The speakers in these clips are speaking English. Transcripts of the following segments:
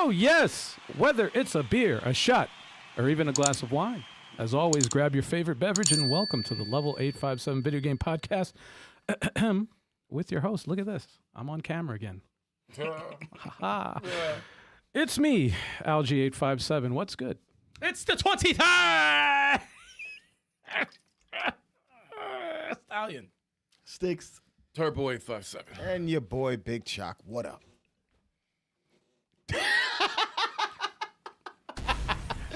Oh, yes. Whether it's a beer, a shot, or even a glass of wine. As always, grab your favorite beverage and welcome to the Level 857 Video Game Podcast with your host. Look at this. I'm on camera again. It's me, Algie857. What's good? It's the 23rd! Stallion. Stikz. Turbo 857. And your boy Big Choc. What up?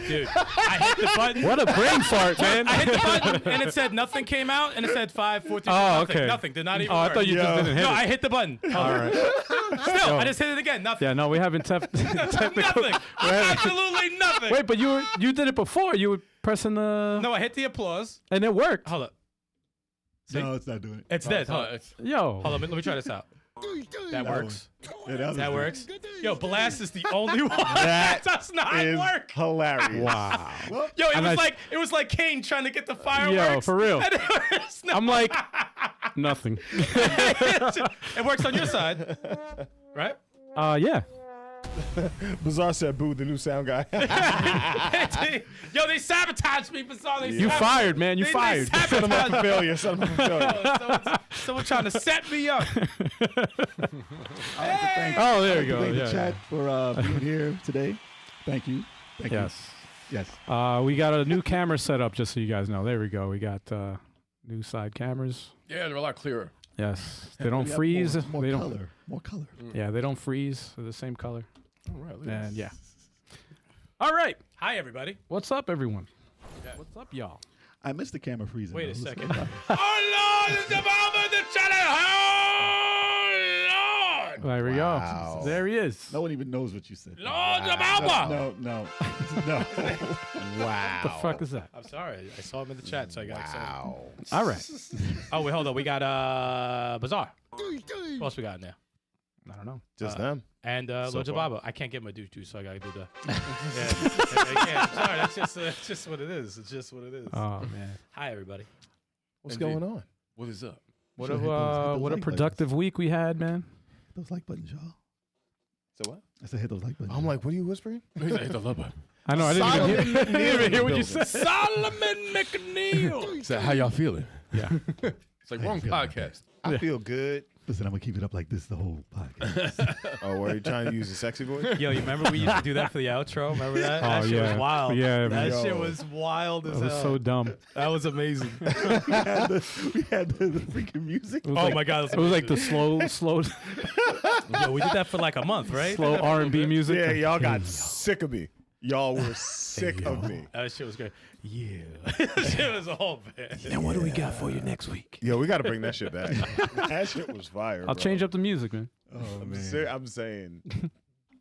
Dude, I hit the button. What a brain fart, man. I hit the button and it said nothing came out and it said 5, 4, 3, nothing. okay. Nothing. Did not even Oh, I work. thought you just didn't hit No, it. I hit the button. All right. Still, I just hit it again. Nothing. Yeah, no, we haven't technical. Nothing. Absolutely nothing. Wait, but you did it before. You were pressing the... No, I hit the applause. And it worked. Hold up. See? No, it's not doing it. It's this. Hold on. Yo. Hold on. Let me try this out. That works. Yeah, That works. Yo, Blast is the only one That that does not is work. hilarious. Wow. Yo, And it was like Kane trying to get the fireworks. Yo, for real. And it was I'm like, nothing. it works on your side, right? Yeah. Bizarre said, "Boo, the new sound guy." Yo, they sabotaged me, Bizarre. You fired, man. You fired. They Set him up for sabotaged me. failure. Set him up for failure. Someone trying to set me up. Oh, there you go. Thank Yeah, the chat for being here today. Thank you. Thank Yes. you. Yes. We got a new camera set up, just so you guys know. There we go. We got new side cameras. Yeah, they're a lot clearer. Yes. They don't We have freeze. More They don't. color. More color. Yeah, they don't freeze. They're the same color. All right, look at And this. yeah. All right. Hi, everybody. What's up, everyone? What's up, y'all? I missed the camera freezing. Wait a though. second. Let's go Oh, Lord, it's the bomb of the channel. Oh, Lord. There we Wow. go. There he is. No one even knows what you said. Lord, the bomb. No. No. Wow. The fuck is that? I'm sorry. I saw him in the chat, so I got excited. Wow. All right. Oh, wait, hold on. We got Bizarre. What else we got in there? I don't know. Just them. And So Lord far. Jababa. I can't get my douche, so I gotta do the. I can't. I'm sorry, that's just what it is. It's just what it is. Oh man. Hi, everybody. What's Indeed. going on? What is up? What Sure, a hit those what a like productive week we had, man. Those like buttons, y'all. So what? I said hit those like buttons. I'm like, what are you whispering? Hit the love button. I know. I didn't even hear, Solomon didn't even hear what you building. said. Solomon McNeil. So how y'all feeling? Yeah. It's like wrong podcast. I feel good. Listen, I'm gonna keep it up like this the whole podcast. Oh, were you trying to use a sexy voice? Yo, you remember we used to do that for the outro? Remember that? Oh, That shit yeah. was wild. Yeah, That yo. shit was wild as That was hell. so dumb. That was amazing. we had the freaking music. It was Oh like, my god, It was like the slow Yo, we did that for like a month, right? slow R&B music. Yeah, y'all got sick of me. Y'all were sick of me. That shit was great. Yeah. That shit was all bad. And what do we got for you next week? Yo, we got to bring that shit back. That shit was fire. I'll change up the music, man. Oh man. I'm saying,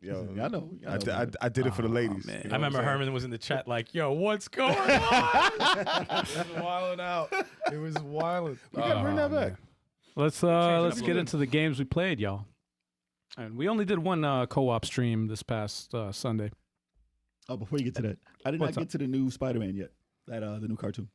yo, I know. I did it for the ladies. man. You know I remember what I'm Herman was in the chat like, yo, what's going on? It was wilding out. It was wilding. saying? We got to bring that back. Let's up a get little into the games we played, y'all. And we only did one co-op stream this past Sunday. Oh, before you get to that, I did What's not get to the new Spider-Man yet. That the new cartoon.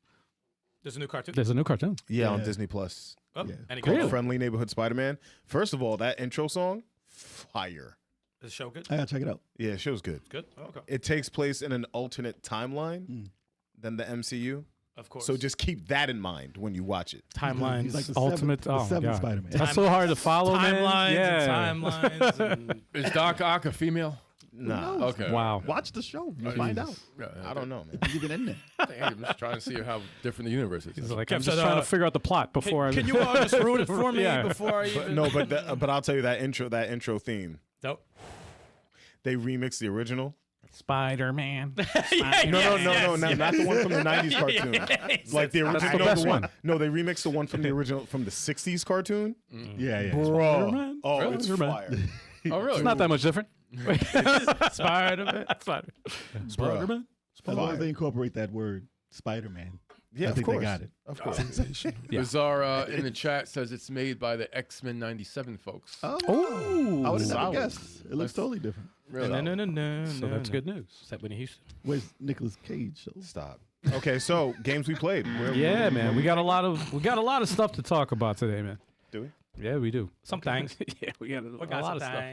There's a new cartoon. There's a new cartoon. Yeah, on Yeah. Disney Plus. Oh, Yeah. any Cool. good? Friendly Neighborhood Spider-Man. First of all, that intro song, fire. Is the show good? I gotta check it out. Yeah, show's good. Good? Oh, okay. It takes place in an alternate timeline than the MCU. Of course. So just keep that in mind when you watch it. timelines. He's like the Ultimate- seventh, oh, the seventh God. Spider-Man. That's so hard to follow, man. timelines Yeah. and timelines. And Is Doc Ock a female? Nah, Okay. Wow. Watch the show. You'll find out. Yeah, I don't know, man. It's even in there. I'm just trying to see how different the universe is. He's like, Kev I'm just said, trying to figure out the plot before can I. you just ruin it for me Yeah. before I But even... no, but I'll tell you that intro theme. Nope. They remixed the original. Spider-Man. No, not the one from the '90s cartoon. Like the That's original, the best one. No, they remixed the one from the original from the '60s cartoon. Yeah. Bro, Spider-Man? oh, Really? it's Spider-Man. fire. Oh, really? It's not that much different. Spider-Man. Spider-Man. As long as they incorporate that word, Spider-Man. Yeah, I think of course. they got it. Of course. Yeah. Bizarre in the chat says it's made by the X-Men '97 folks. Oh, Oh, I would have never solid. guessed. It looks totally different. Really? No. So that's good news. Is that Whitney Houston? Where's Nicolas Cage? So Stop. Okay, so games we played. Yeah, man. We got a lot of stuff to talk about today, man. Do we? Yeah, we do. Some things. Yeah, we got a lot of stuff.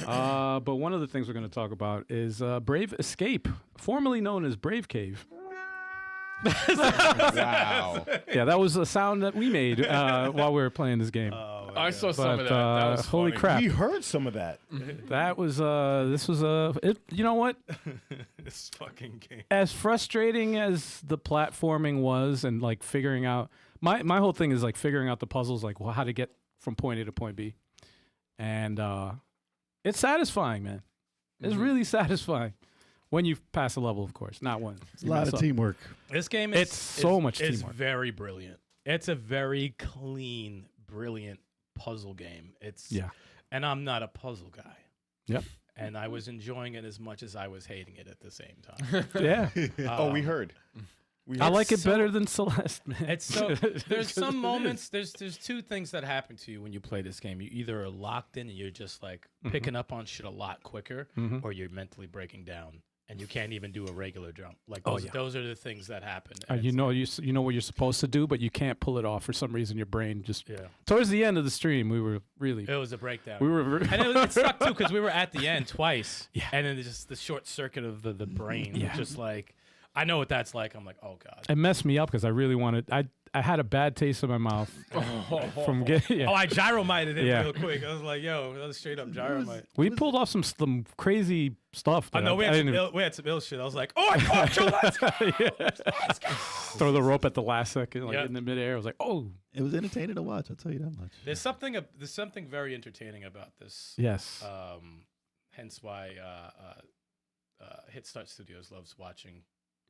But one of the things we're going to talk about is Brave Escape, formerly known as Brave Cave. Wow. Yeah, that was a sound that we made while we were playing this game. I saw some of But, that. That was holy funny. crap. We heard some of that. That was this was you know what? This fucking game. As frustrating as the platforming was and like figuring out my whole thing is like figuring out the puzzles, like how to get from point A to point B. And it's satisfying, man. It's really satisfying. When you pass a level, of course, not when. It's a lot of teamwork. This game is It's so much It's teamwork. very brilliant. It's a very clean, brilliant puzzle game. And I'm not a puzzle guy. Yep. And I was enjoying it as much as I was hating it at the same time. Yeah. Oh, we heard. I like it so- better than Celeste, man. It's so there's some moments. There's two things that happen to you when you play this game. You either are locked in and you're just like picking up on shit a lot quicker, or you're mentally breaking down and you can't even do a regular jump. Like those are the things that happen. And you it's know what you're supposed to do, but you can't pull it off for some reason. Your brain just. Yeah. Towards the end of the stream, we were really. It was a breakdown. We were. And it sucked too because we were at the end twice. Yeah. And then just the short circuit of the brain. Yeah. Just like, I know what that's like. I'm like, oh God. It messed me up because I really wanted. I had a bad taste in my mouth from getting. Yeah. Oh, I gyromited it Yeah. real quick. I was like, yo, that was straight up gyromite. We pulled off some crazy stuff. I that know we I had, didn't even we had some ill shit. I was like, oh, I caught you. Let's go. Let's go. throw the rope at the last second, like Yep. in the midair. I was like, oh, It was entertaining to watch. I'll tell you that much. There's something very entertaining about this. yes. Hence why Hit Start Studios loves watching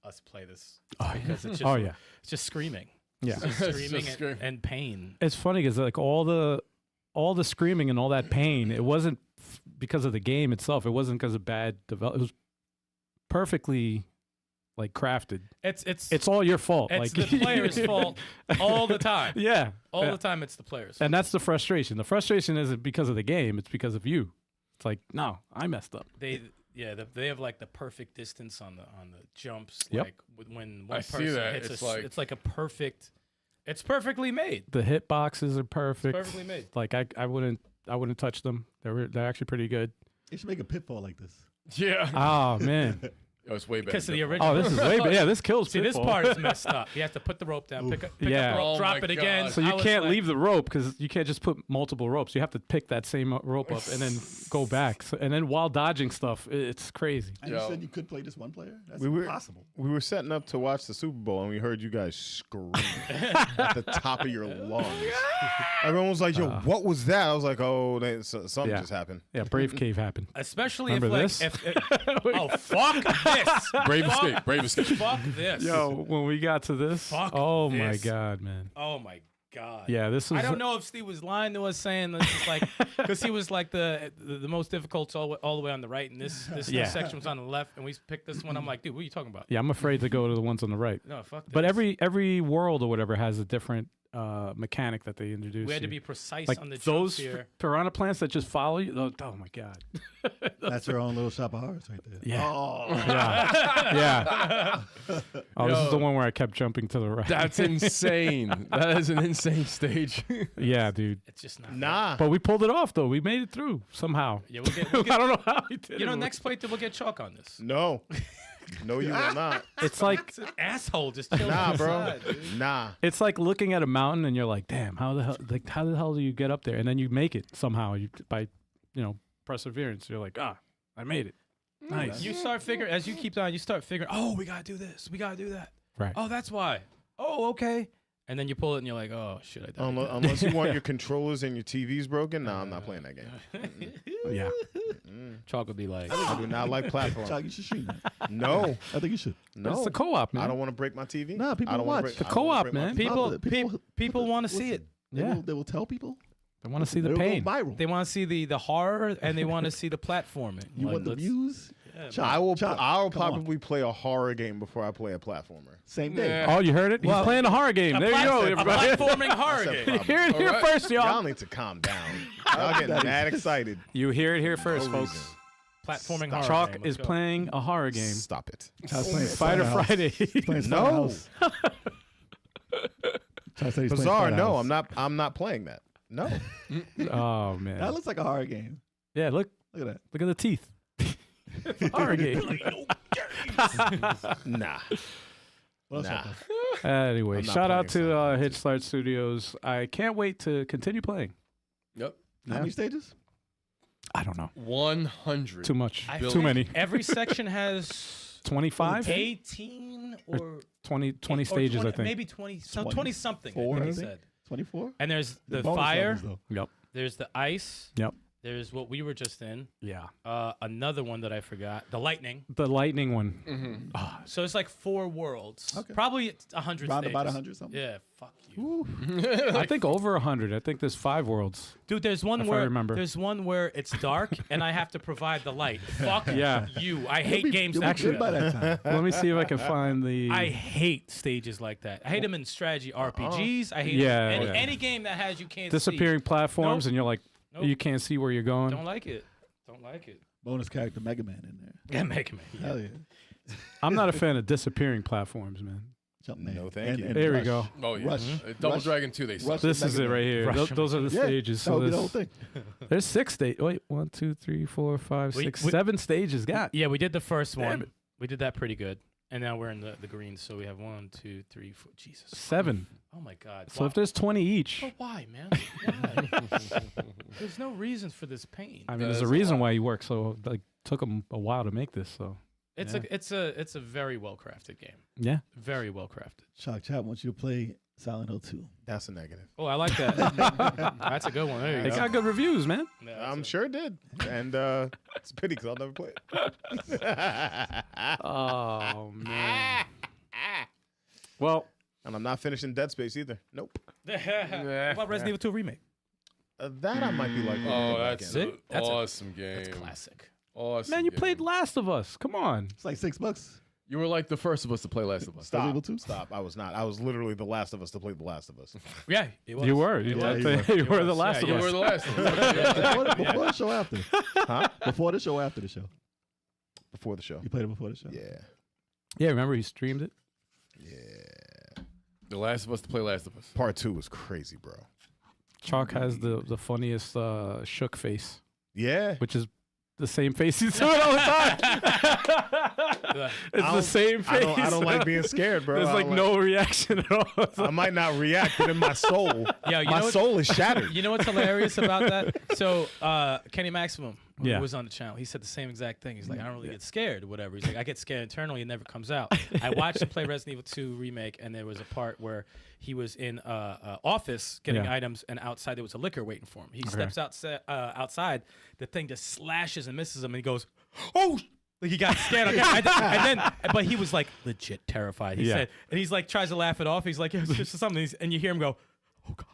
us play this because it's just Oh yeah. it's just screaming. Yeah. It's just screaming Just and pain. It's funny because like all the screaming and all that pain, it wasn't because of the game itself. It wasn't because of bad development. It was perfectly like crafted. It's all your fault. it's like the player's fault all the time. Yeah. All the time it's the player's fault. And that's the frustration. The frustration isn't because of the game. It's because of you. It's like, no, I messed up. They have like the perfect distance on the jumps. Yep. Like when one I see person that. hits It's like- a perfect. It's perfectly made. The hit boxes are perfect. Perfectly made. Like I wouldn't touch them. They're actually pretty good. They should make a pitfall like this. Yeah. Oh man. It was way better. Because of the original. Oh, this is way better. Yeah, this kills See, this Pitfall. part is messed up. You have to put the rope down, pick up Yeah. the rope, Oh drop my it again. God. So you I was can't like- leave the rope because you can't just put multiple ropes. You have to pick that same rope up and then go back. So, and then while dodging stuff, it's crazy. And Yo. you said you could play this one player? That's We were- impossible. We were setting up to watch the Super Bowl, and we heard you guys scream at the top of your lungs. Everyone was like, "Yo, what was that?" I was like, "Oh, something Yeah. just happened." Yeah, Brave Cave happened. Especially Remember if this? oh fuck this, Brave Escape. Brave Escape. fuck this. Yo, when we got to this, Fuck oh my this. God, man. Oh my god. Yeah, this was. I don't know if Steve was lying to us saying this is like because he was like the most difficult all the way on the right and this Yeah. section was on the left and we picked this one. I'm like, dude, what are you talking about? Yeah, I'm afraid to go to the ones on the right. No, fuck. But this. every world or whatever has a different mechanic that they introduce. we had to you. be precise like on the jumps those here. piranha plants that just follow you. Oh my God. That's their own little shop of horrors right there. Yeah. Oh. Yeah. Oh, this is the one where I kept jumping to the right. That's insane. That is an insane stage. Yeah, dude. It's just not. Nah. But we pulled it off though. We made it through somehow. Yeah, we'll get I don't know how we did you know, it. next playthrough we'll get Choc on this. No. No, you will not. It's like It's an asshole just chilling Nah, on the bro. side, dude. Nah. it's like looking at a mountain and you're like, damn, how the hell do you get up there? And then you make it somehow by perseverance. You're like, I made it. Nice. You start figuring as you keep on. You start figuring. Oh, we gotta do this. We gotta do that. Right. Oh, that's why. Oh, okay. And then you pull it and you're like, oh shit, I died. Unless you want your controllers and your TVs broken, nah, I'm not playing that game. Yeah. Choc would be like, I do not like platforms. Chuck, you should stream that. No, I think you should. no. It's the co-op, man. I don't want to break my TV. Nah, people I don't wanna watch. break- The I don't wanna co-op, break my man. TV. people want to see listen, it. Yeah. They will tell people. I want to see the It'll go pain. viral. They want to see the horror and they want to see the platforming. You Like, want the let's- views? Yeah, Chuck, I will. Chuck, I'll come on. probably play a horror game before I play a platformer. Same day. Yeah. Oh, you heard it? He's playing a horror game. There you go, a everybody. platforming horror That's a game. problem. Hear it here Alright. first, Y'all y'all. need to calm down. Y'all getting mad excited. You hear it here first, No folks. reason. Platforming horror Chalk game. is Let's go. playing a horror game. Stop it. I was playing Spider House. Friday. He's playing Spider No. House. Chuck said he's playing Bizarre. Spider No, House. I'm not playing that. No. Oh man. That looks like a horror game. Yeah, look. Look at that. Look at the teeth. Horror game. Nah. What else Nah. out there? Anyway, I'm not shout out playing to Silent Hill. Hitchstart Studios. I can't wait to continue playing. Yep. How many stages? I don't know. 100. Too much. I Too think many. Every section has 25? 18 or 20 or stages, 20, I think. maybe 20, so 20 20 something. I four, think I he think. said. 24? And there's the bonus fire. levels, though. Yep. There's the ice. Yep. There's what we were just in. Yeah. Another one that I forgot. The lightning. The lightning one. Mm-hmm. So it's like 4 worlds. Okay. Probably 100 Round stages. about 100 something. Yeah, fuck you. I think over 100. I think there's 5 worlds. Dude, there's one If I where remember. there's one where it's dark and I have to provide the light. Fuck Yeah. you. I hate You'll be- games you'll be that good do by that. that time. Let me see if I can find the. I hate stages like that. I hate them in strategy RPGs. I hate Yeah, any, yeah. any game that has you can't disappearing platforms, Nope. and you're like, Nope. you can't see where you're see. going. Don't like it. Don't like it. Bonus character Mega Man in there. Yeah, Mega Man. Yeah. Hell yeah. I'm not a fan of disappearing platforms, man. Jumpman. No, thank you. There we Rush. go. Oh, yeah. Rush. Double Rush. Dragon 2, they suck. Rush This and is it Mega right Man. here. Rush Those are the Yeah, stages. that So would be the whole there's, thing. there's 6 stages. Wait, 1, 2, 3, 4, 5, We- 6, we- 7 stages. Got. Yeah, we did the first Damn one. it. We did that pretty good. And now we're in the green, so we have 1, 2, 3, 4. Jesus. 7. Oh my God. So Why- if there's 20 each, But why, man? Why? There's no reason for this pain. I mean, That there's is a a reason lot. why he worked so like took him a while to make this. So It's yeah. it's a very well crafted game. yeah, Very well crafted. Shock Chat wants you to play Silent Hill 2. That's a negative. Oh, I like that. That's a good one. There you they go. got good reviews, man. Yeah, that's I'm a- sure it did. And it's a pity because I'll never play it. Oh man. Well, And I'm not finishing Dead Space either. Nope. What about Resident Evil 2 remake? That I might be like. Oh, that's See? an That's a- awesome game. That's classic. Awesome man, you game. played Last of Us. Come on. It's like $6. You were like the first of us to play Last of Us. Stop. Evil 2? Stop. I was not. I was literally the last of us to play The Last of Us. Yeah, it was. You were. You, Yeah, you were the was. Last Yeah, of You Us. were the last of us. Before the show after? Huh? Before the show after the show? Before the show. You played it before the show? Yeah. Yeah, remember he streamed it. Yeah. The last of us to play Last of Us. Part 2 was crazy, bro. Choc has the funniest shook face, Yeah. which is the same face he's doing all the time. It's the same face. I don't like being scared, bro. There's I like don't no reaction at all. I might not react, but in my soul, Yeah, you my know what- soul is shattered. You know what's hilarious about that? So Kenny Maximum, who Yeah. was on the channel, he said the same exact thing. He's like, I don't really get scared or whatever. He's like, I get scared internally. It never comes out. I watched him play Resident Evil 2 remake, and there was a part where he was in office getting Yeah. items, and outside there was a liquor waiting for him. He steps outside, the thing just slashes and misses him, and he goes, "Oh!" Like he got scared. But he was like legit terrified. He Yeah. said, and he's like tries to laugh it off. He's like, yeah, it's just something, and you hear him go, "Oh God."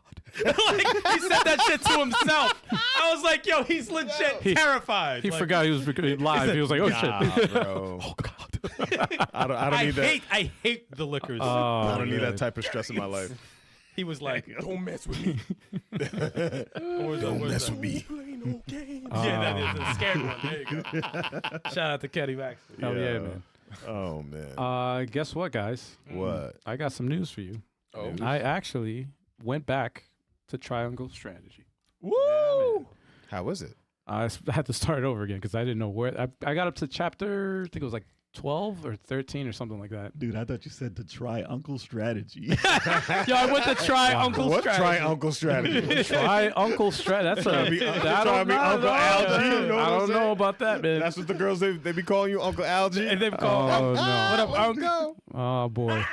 Like, he said that shit to himself. I was like, yo, he's legit terrified. He Like, forgot he was live. He was like, oh shit. Nah, bro. Oh god. I don't need that. I hate the liquors. I don't need man. that type of stress in my life. He was like, Don't mess with me. don't mess with me. Yeah, that is the scared one. There you go. Shout out to Kenny Max. Hell yeah, man. Oh man. Guess what, guys? What? I got some news for you. Oh, I actually went back to Triangle Strategy. Woo! How is it? I had to start over again because I didn't know where. I got up to chapter, I think it was like 12 or 13 or something like that. Dude, I thought you said to try Uncle Strategy. Yo, I went to try Uncle What Strategy. try Uncle Strategy? Try Uncle Strategy. That's Trying to be- I trying don't to be know. Uncle Algie, you know what I I'm don't know saying? about that, man. That's what the girls they be calling you, Uncle Algie. And they've called. Oh, What no. up, Let's Uncle? go. Oh, boy.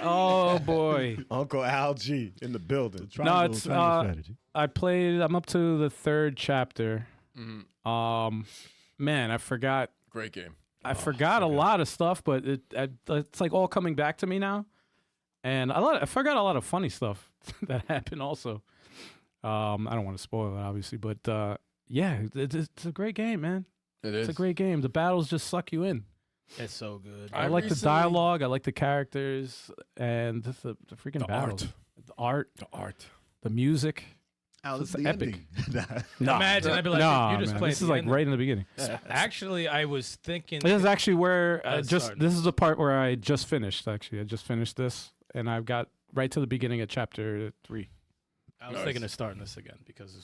Oh, boy. Uncle Algie in the building. Triangle it's, Strategy. I'm up to the 3rd chapter. Mhm. Man, I forgot. Great game. I forgot a lot of stuff, but it's like all coming back to me now. And I forgot a lot of funny stuff that happened also. I don't want to spoil it, obviously, but yeah, it's a great game, man. It It's is. a great game. The battles just suck you in. It's so good. I like the recently- dialogue. I like the characters and the freaking The battles. art. The art, The art. the music. It's it's epic. Nah. Imagine, I'd be like, Nah, you just man, played this the is like ending. right in the beginning. Actually, I was thinking. This is actually where started. this is the part where I just finished. Actually, I just finished this, and I've got right to the beginning of chapter 3. I was thinking of starting this again because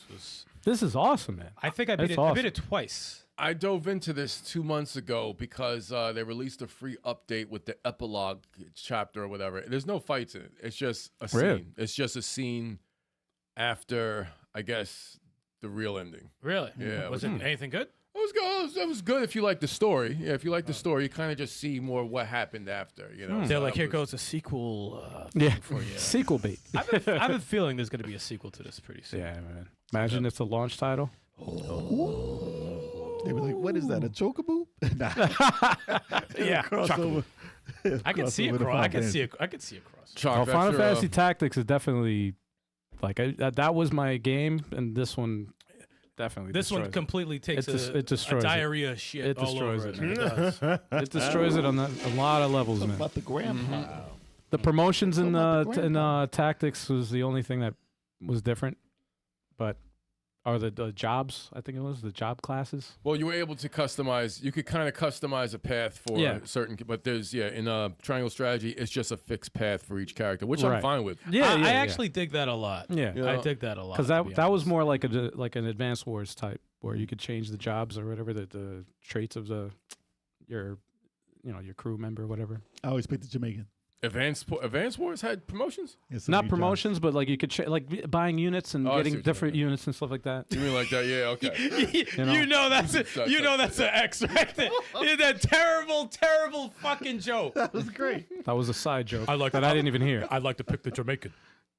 This is awesome, man. I think I beat That's it. I awesome. beat it twice. I dove into this 2 months ago because they released a free update with the epilogue chapter or whatever. There's no fights in it. It's just a scene. Really? It's just a scene after, I guess, the real ending. Really? Yeah. Was it anything good? It was good. It was good if you like the story. Yeah, if you like the story, you kind of just see more what happened after. You know, They're So like, that here was- goes a sequel. Yeah. For you. Sequel bait. I have a feeling there's going to be a sequel to this pretty soon. Yeah, man. Imagine it's a launch title. They were like, "What is that? A chocoboo?" Nah. Yeah, Crossover. I can see it. Crossover to I can Final see it. I can see it cross. Choc, Well, that's Final your, Fantasy Tactics is definitely like that was my game, and this one definitely. This one destroys completely takes it destroys a it. diarrhea shit It all destroys over it. it. It does. It destroys it on a lot of levels, What man. about the grandpa? The promotions in What about the Tactics was the only thing that was different, but are the jobs? I think it was the job classes. Well, you were able to customize. You could kind of customize a path for Yeah. certain, but there's in Triangle Strategy, it's just a fixed path for each character, which I'm Right. fine with. I actually dig that a lot. Yeah, Yeah. I dig that a lot. because to be that was honest. more like an Advanced Wars type where you could change the jobs or whatever the traits of your crew member or whatever. I always picked the Jamaican. Advanced Wars had promotions. Yeah, so Not many promotions, but like you could like buying units and Oh, I see getting what you're different saying. units and stuff like that. You mean like that? Yeah. Okay. You know that's Sorry, that's an X right there. That terrible fucking joke. jobs. That was great. That was a side joke I like that I didn't even hear. I'd like to pick the Jamaican.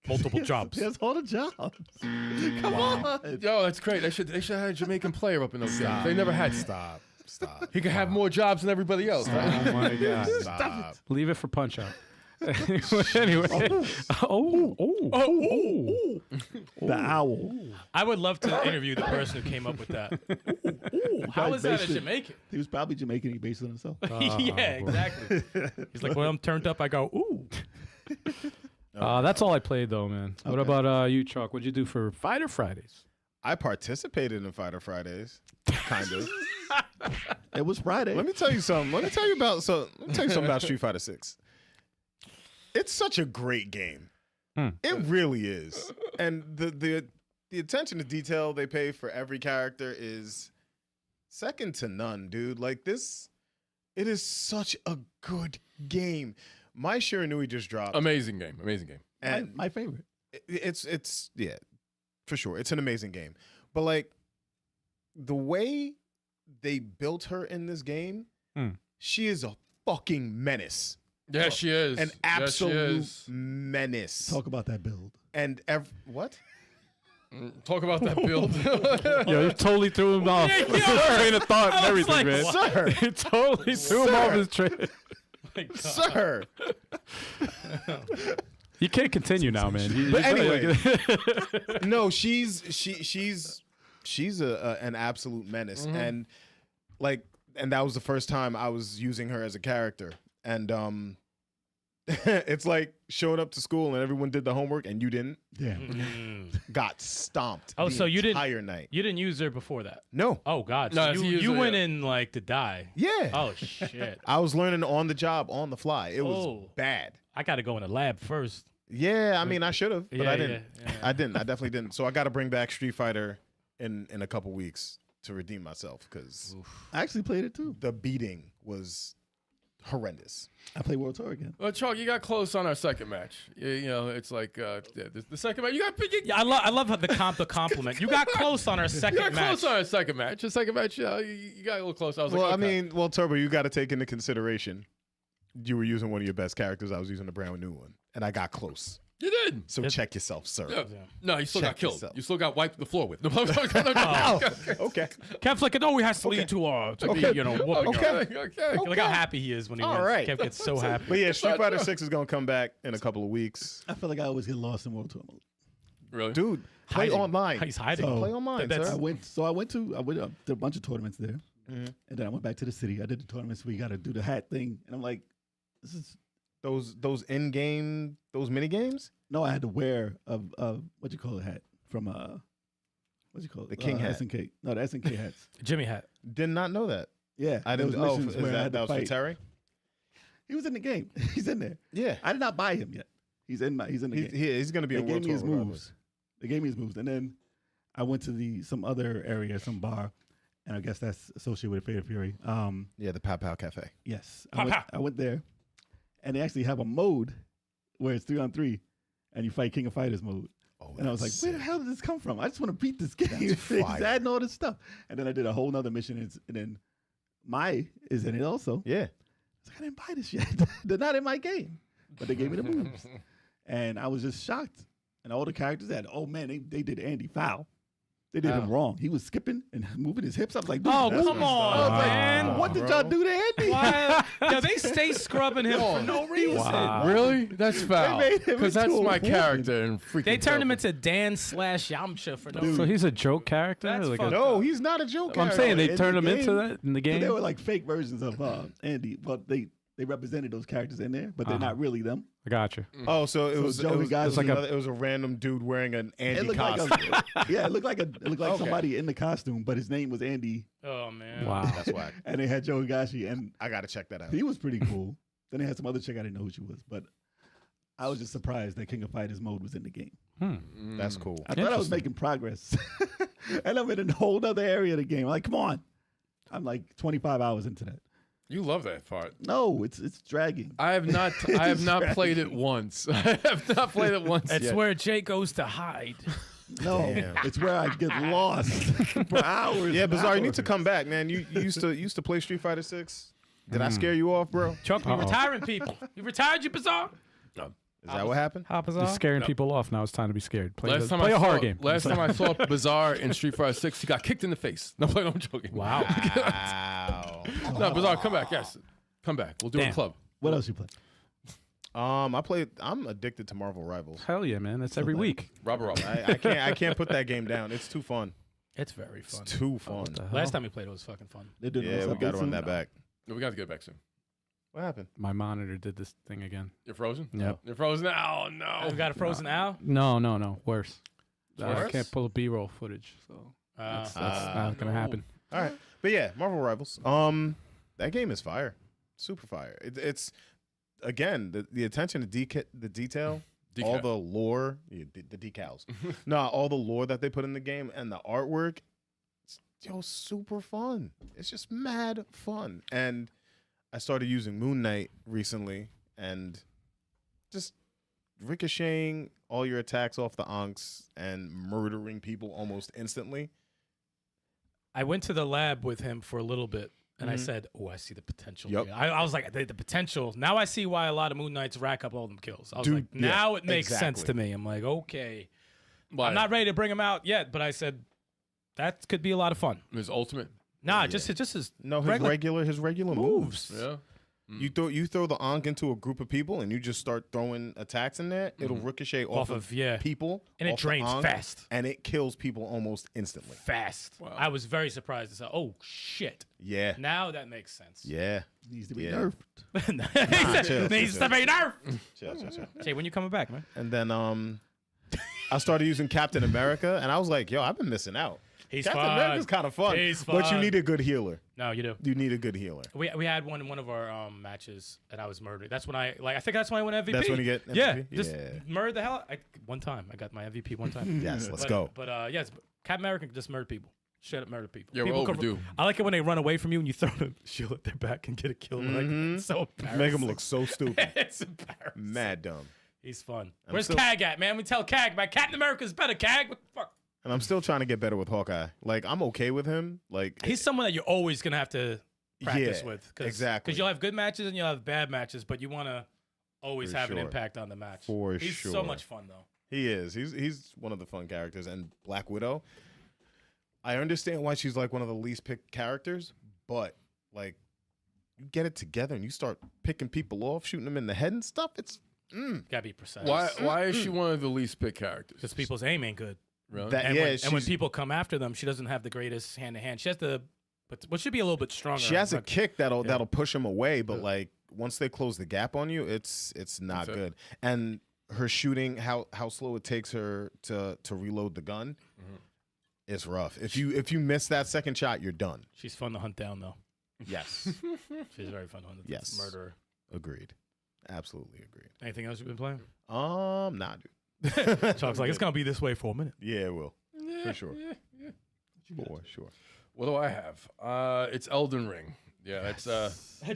Multiple jobs. He has all the jobs. Come on. Yo, that's great. They should have had a Jamaican player up in those games. They never had. Stop. He could have more jobs than everybody else. Right? Oh my god! Stop. Leave it for Punch Out. Anyway, oh. The owl. I would love to interview the person who came up with that. How is that a based it- Jamaican? He was probably Jamaican. He based it on himself. Yeah, exactly. He's like, when I'm turned up, I go, ooh. That's all I played though, man. What Okay. about you, Choc? What'd you do for Fighter Fridays? I participated in Fighter Fridays, kind of. It was Friday. Let me tell you something. Let me tell you something about Street Fighter 6. It's such a great game. It really is. And the attention to detail they pay for every character is second to none, dude. Like this, it is such a good game. My Shiranui just dropped. Amazing game. And my favorite. it's yeah, for sure. It's an amazing game. But like the way they built her in this game, she is a fucking menace. Yeah, she is. An Yeah, she absolute is. menace. Talk about that build. And what? Talk about that build. Yo, you totally threw him off Yeah, his yo, train of thought and I was everything, like, man. what? Sir, You totally threw him off his train. sir. You can't continue now, man. But anyway, no, she's an absolute menace, and that was the first time I was using her as a character, and it's like showing up to school and everyone did the homework and you didn't. Yeah. Got stomped. Oh, the so you didn't- entire night. You didn't use her before that? No. Oh, God. No, So he you used her, went yeah. in like to die. Yeah. Oh, shit. I was learning on the job, on the fly. It was Oh. bad. I got to go in the lab first. Yeah, I mean, I should have, but Yeah, I didn't. yeah. I didn't. I definitely didn't. So I got to bring back Street Fighter in a couple weeks to redeem myself because I actually played it too. the beating was horrendous. I played World Tour again. Well, Choc, you got close on our second match. You know, it's like the second match. You got Yeah, I love how the compliment. You got close on our second You got match. close on our second match. The second match, you got a little close. I was Well, like, I okay. mean, Turbo, you got to take into consideration you were using one of your best characters. I was using a brand new one, and I got close. You did. So check yourself, sir. Yeah. No, you still Check got killed. yourself. You still got wiped the floor with. No, Oh, okay. Kev's like, it always has to lead to be, Okay. you know, whooping Okay. her. okay. Look how happy he is when he All wins. right. Kev gets so happy. But yeah, Street Fighter 6 is going to come back in a couple of weeks. I feel like I always get lost in World Tour mode. Really? Dude, play Hiding. online. He's hiding. So- Play online, That's- sir. I went to a bunch of tournaments there, and then I went back to the city. I did the tournaments where you got to do the hat thing, and I'm like, this is Those in-game, those mini games? no. I had to wear a what you call it hat from what you call it, The King hat. SNK. No, the SNK hats. Jimmy hat. Did not know that. Yeah, I there didn't. was Oh, missions is where I that had to was for fight. Terry? He was in the game. He's in there. Yeah. I did not buy him yet. He's in the game. He's going to be They in gave World me his Tour regardless. moves. They gave me his moves, and then I went to some other area, some bar, and I guess that's associated with Fatal Fury. Yeah, the Pow Pow Cafe. Yes, I went there, and they actually have a mode where it's 3-on-3, and you fight King of Fighters mode. Oh, And I was like, where the hell did this come from? I just want to beat this game. That's fire. Adding all this stuff. And then I did a whole nother mission, and then Mai is in it also. Yeah. I was like, I didn't buy this yet. They're not in my game. But they gave me the moves. And I was just shocked. And all the characters had, oh man, they did Andy foul. They did him wrong. He was skipping and moving his hips. I was like, dude, Oh, that's come messed up. I was on, like, man. what did y'all do to Andy? Why? Yeah, they stay scrubbing him for no reason. Wow. Really? That's foul. made him Because that's into a my woman. character. And freaking They turned him Cuphead. into Dan/Yamcha for no So reason. he's a joke character? That's Like fucked No, up. he's not a joke. I'm saying they in turned the him into game. that in the So game? they were like fake versions of Andy. But they represented those characters in there, but they're not really them. I got you. Oh, so it was Joey Guy was like it was a random dude wearing an It Andy looked costume. like it looked like Okay. somebody in the costume, but his name was Andy, Oh man. Wow. That's whack. and they had Joey Gashi, and I gotta check that out. he was pretty cool. Then they had some other chick I didn't know who she was, but I was just surprised that King of Fighters mode was in the game. That's cool. I thought I was making progress, and I'm in a whole other area of the game. I'm like, come on, I'm like 25 hours into that. You love that part. No, it's dragging. I have not played it once. I have not played it once That's yet. where Jake goes to hide. No, Damn. it's where I get lost for hours. Yeah, and Bizarre, you need to hours. come back, man. You used to play Street Fighter 6. Did I scare you off, bro? Chuck, we retiring people. You retired, you bizarre? Is that what happened? How You're bizarre? scaring people off. Now it's time to be scared. Play Last time a I horror saw, game. Last time I saw Bizarre in Street Fighter 6, he got kicked in the face. No, I'm joking. Wow. Wow. No, Bizarre, come back. Yes, come back. We'll do a Damn. club. What else you play? I'm addicted to Marvel Rivals. Hell yeah, man. That's every week. Robert. I can't put that game down. It's too fun. It's very fun. It's too fun. Last time we played, it was fucking fun. They're doing Yeah, those we got to updates run soon? that back. No, we got to get back soon. What happened? My monitor did this thing again. You're frozen? Yep. You're frozen? Oh, no. We got a frozen owl. No. Worse. I Worse? can't pull B-roll footage, so that's not gonna happen. All right, but yeah, Marvel Rivals. That game is fire, super fire. It's again the attention to the detail, all the lore, the decals. No, all the lore that they put in the game and the artwork. It's, super fun. It's just mad fun. And I started using Moon Knight recently, and just ricocheting all your attacks off the Ankhs and murdering people almost instantly. I went to the lab with him for a little bit, and I said, "Oh, I see the potential." Yep. here." I was like, the potential. Now I see why a lot of Moon Knights rack up all them kills. I was Dude, like, yeah, now it makes sense exactly. to me. I'm like, okay. Why? I'm not ready to bring him out yet, but I said that could be a lot of fun. His ultimate. Nah, just his No, his regular moves. Yeah. You throw the Ankh into a group of people and you just start throwing attacks in there. It'll ricochet off of people, and it off the drains Ankh, fast. and it kills people almost instantly. Fast. Wow. I was very surprised to say, "Oh shit!" Yeah, Now that makes sense. yeah. Needs to be Yeah. nerfed. chill, Needs chill, to be nerfed. Chill. Jay, when you coming back, man? And then I started using Captain America, and I was like, yo, I've been missing out. He's Captain fun. America's kind of fun, He's but you fun. need a good healer. No, you do. You need a good healer. We had one in one of our matches, and I was murdered. That's when I think that's when I won MVP. That's when you get Yeah, MVP? just Yeah. murdered the hell. One time, I got my MVP one time. Yes, let's But- go. But yes, Captain America can just murder people. Straight up murder people. Yeah, we're People overdue. I like it when they run away from you and you throw the shield at their back and get a kill. Like, it's so embarrassing. Make him look so stupid. It's embarrassing. Mad dumb. He's fun. I'm Where's still- Cag at, man? We tell Cag, man. Captain America's better, Cag. What the fuck? And I'm still trying to get better with Hawkeye. Like, I'm okay with him. Like, He's someone that you're always gonna have to practice Yeah, with. exactly. Because you'll have good matches and you'll have bad matches, but you want to always For have an sure. impact on the match. For He's sure. so much fun though. he is. He's one of the fun characters. And Black Widow, I understand why she's like one of the least picked characters, but like, you get it together and you start picking people off, shooting them in the head and stuff. It's Gotta be precise. Why is she one of the least picked characters? Because people's aim ain't good. Really? that. And, Yeah, and when she's- people come after them, she doesn't have the greatest hand to hand. She has to, but what should be a little bit stronger. she has a but- kick that'll yeah. push him away, but like once they close the gap on you, it's not That's it. good. And her shooting, how slow it takes her to reload the gun, it's rough. If you miss that second shot, you're done. She's fun to hunt down though. Yes, She's very fun to hunt down. Yes. Murderer. agreed. Absolutely agreed. Anything else you've been playing? Nah, dude. Choc's like, it's gonna be this way for a minute. Yeah, it will. For sure. For sure. What do I have? It's Elden Ring. Yeah, it's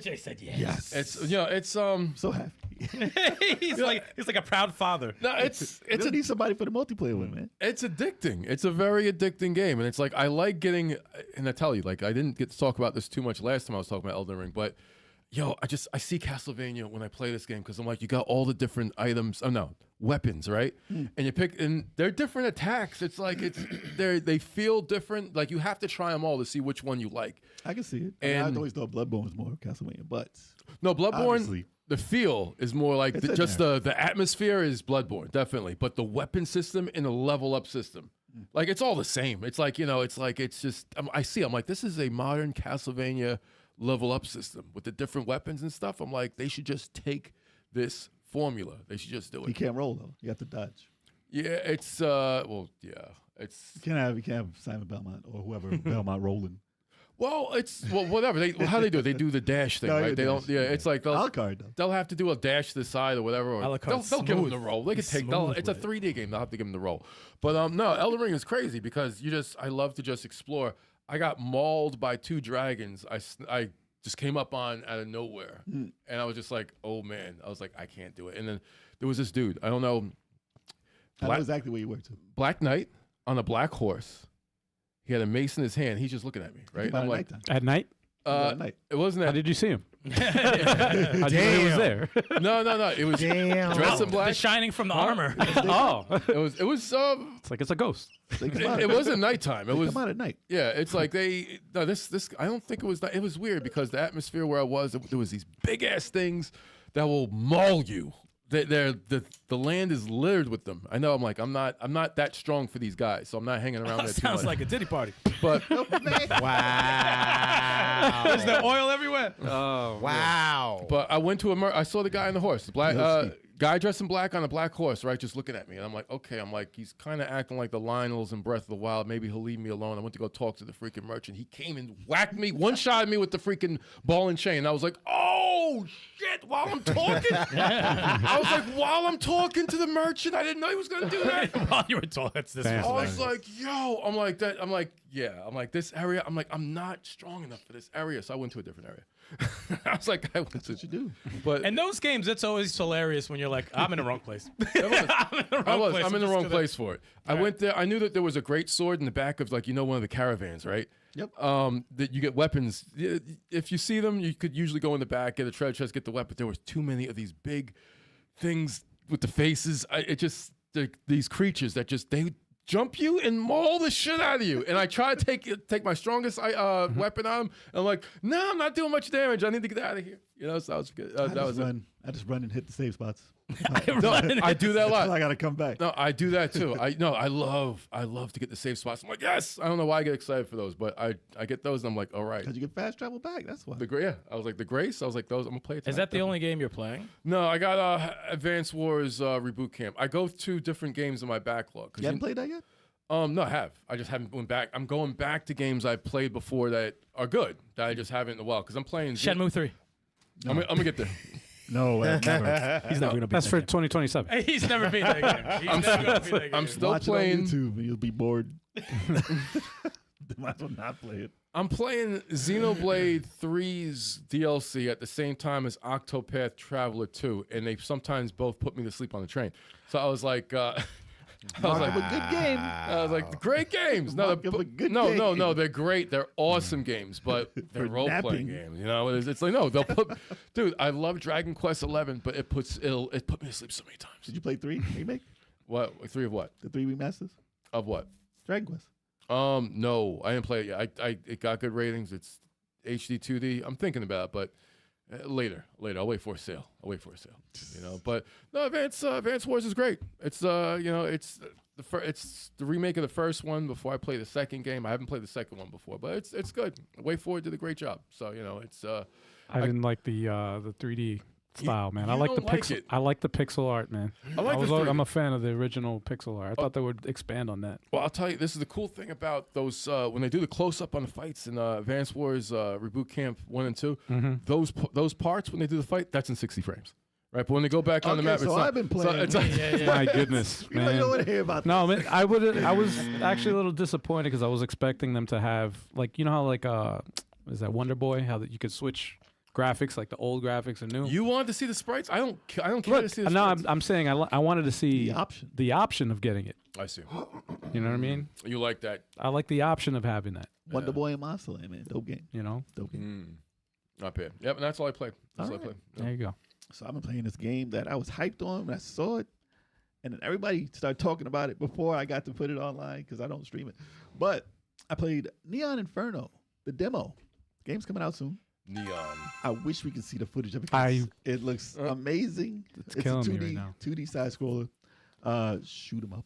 Jay said yes. it's it's So happy. he's like a proud father. no, it's You need somebody for the multiplayer with, man. it's addicting. It's a very addicting game, and it's like I like getting. And I tell you, like I didn't get to talk about this too much last time I was talking about Elden Ring, but I see Castlevania when I play this game because I'm like, you got all the different items. Oh no, weapons, right? And you pick, and they're different attacks. It's like they feel different. Like you have to try them all to see which one you like. I can see it. And- I always thought Bloodborne was more Castlevania, but No, Bloodborne. Obviously. The feel is more like It's in just the atmosphere is Bloodborne, definitely. But the weapon system and the level up system, like it's all the same. It's like it's just I see. I'm like, this is a modern Castlevania level up system with the different weapons and stuff. I'm like, they should just take this formula. They should just do you it. can't roll though. You have to dodge. Yeah, it's it's You can't have Simon Belmont or whoever Belmont rolling. whatever. How they do it? They do the dash thing, No, right? yeah, They don't. dash. Yeah, it's like they'll Card though. they'll have to do a dash to the side or whatever. Or A la carte, they'll give them smooth. the roll. They can He's take. smooth It's a with it. 3D game. They'll have to give them the roll. But no, Elden Ring is crazy because I love to just explore. I got mauled by 2 dragons. I just came up on out of nowhere, and I was just like, oh man. I was like, I can't do it. And then there was this dude. I don't know. I know exactly where you were too. Black Knight on a black horse. He had a mace in his hand. He's just looking at me, right? About I'm like, nighttime. At night? At night. it wasn't How that. did you see him? How'd you know he was there? No. It was dressed in The black. shining from the armor. Oh, It was. it's like it's a ghost. It wasn't nighttime. It was. Come out at night. Yeah, it's like this. I don't think it was. It was weird because the atmosphere where I was, there was these big ass things that will maul you. The land is littered with them. I know. I'm like, I'm not that strong for these guys, so I'm not hanging around there too Sounds much. like a titty party. But Wow. There's the oil everywhere. Oh, Wow. but I went to I saw the guy on the horse, the black guy dressed in black on a black horse, right, just looking at me, and I'm like, okay, he's kind of acting like the Lionels in Breath of the Wild. Maybe he'll leave me alone. I went to go talk to the freaking merchant. He came and whacked me, one-shotted me with the freaking ball and chain. I was like, oh shit! While I'm talking, I was like, while I'm talking to the merchant, I didn't know he was gonna do that. While you were talking, this Damn. I was was like, yo, I'm like that. I'm like, yeah. I'm like this area. I'm like, I'm not strong enough for this area, so I went to a different area. I was like, I went to. What you do? But In those games, it's always hilarious when you're like, I'm in the wrong place. I'm in the wrong place. place for it. I went there. I knew that there was a great sword in the back of one of the caravans, right? Yep. That you get weapons. If you see them, you could usually go in the back, get a treasure chest, get the weapon. There was too many of these big things with the faces. These creatures that they jump you and maul the shit out of you. And I try to take my strongest weapon on him. And I'm like, no, I'm not doing much damage. I need to get out of here. So that was good. That was it. I just run and hit the save spots. No, I do that a lot. Until I gotta come back. No, I do that too. I love to get the safe spots. I'm like, yes. I don't know why I get excited for those, but I get those and I'm like, all right. Because you get fast travel back. That's why. I was like the Grace. I was like those. I'm gonna play it. Is that the only game you're playing? No, I got Advanced Wars Reboot Camp. I go through different games in my backlog. You haven't played that yet? No, I have. I just haven't went back. I'm going back to games I've played before that are good that I just haven't in a while because I'm playing. Shenmue 3. I'm gonna get there. No, never. He's never gonna be. that's for 2027. He's never beat that game. He's never gonna beat that game. I'm still Watch playing. it on YouTube and you'll be bored. Might as well not play it. I'm playing Xenoblade 3's DLC at the same time as Octopath Traveler 2, and they sometimes both put me to sleep on the train. So I was like, A good game. I was like, great games. No, Mark of a good no, game. they're great. They're awesome games, but they're For role playing napping. games. It's like no, they'll put. Dude, I love Dragon Quest 11, but it put me to sleep so many times. Did you play 3 remake? What 3 of what? The 3 remasters? Of what? Dragon Quest. No, I didn't play it yet. It got good ratings. It's HD 2D. I'm thinking about it, but later. I'll wait for a sale. But no, Advance Wars is great. It's it's the remake of the first one before I play the second game. I haven't played the second one before, but it's good. Way Forward did a great job. So it's I didn't like the 3D style, man. I you like the don't like pixel. it. I like the pixel art, man. I like the 3D. I'm a fan of the original pixel art. I thought they would expand on that. Well, I'll tell you, this is the cool thing about those when they do the close up on the fights in Advance Wars Reboot Camp 1 and 2. Those parts when they do the fight, that's in 60 frames. Right, but when they go back on the map, so it's not. I've been playing. It's not- My goodness, You don't want to hear about No, man, I was actually a little disappointed because I was expecting them to have like you know how like is that Wonder Boy how that you could switch graphics like the old graphics and new. You wanted to see the sprites? I don't care Look, to see the no, sprites. I'm saying I wanted to see the option. of getting it. I see. You know what I mean? You like that? I like the option of having that. Wonder Boy and Monster Land, man. Dope game. You know? Dope game. Not bad. Yep, and that's all I played. That's all I played. There you go. So I've been playing this game that I was hyped on when I saw it. And then everybody started talking about it before I got to put it online because I don't stream it. But I played Neon Inferno, the demo. Game's coming out soon. Neon. I wish we could see the footage of it. It looks amazing. It's a killing 2D, me right now. 2D side scroller. Shoot 'em up.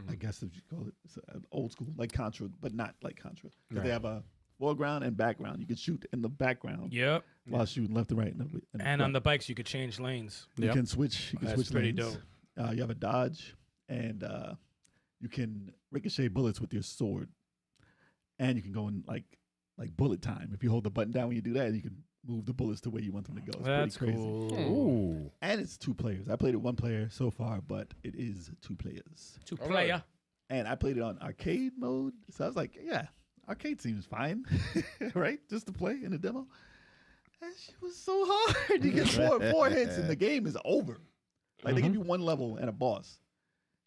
I guess if you call it. It's old school, like Contra, but not like Contra. 'Cause They have a foreground and background. You can shoot in the background Yep. while shooting left and right. And on the bikes, you could change lanes. you can switch. You can That's switch pretty lanes. You have a dodge, and you can ricochet bullets with your sword, and you can go in like bullet time. If you hold the button down when you do that, you can move the bullets to where you want them to go. It's That's pretty crazy. cool. Ooh. And it's 2 players. I played it 1 player so far, but it is 2 players. Two All player. And I played it on arcade mode, so I was like, yeah, arcade seems fine, right? Just to play in the demo. And shit was so hard. You get four hits and the game is over. Like they give you 1 level and a boss.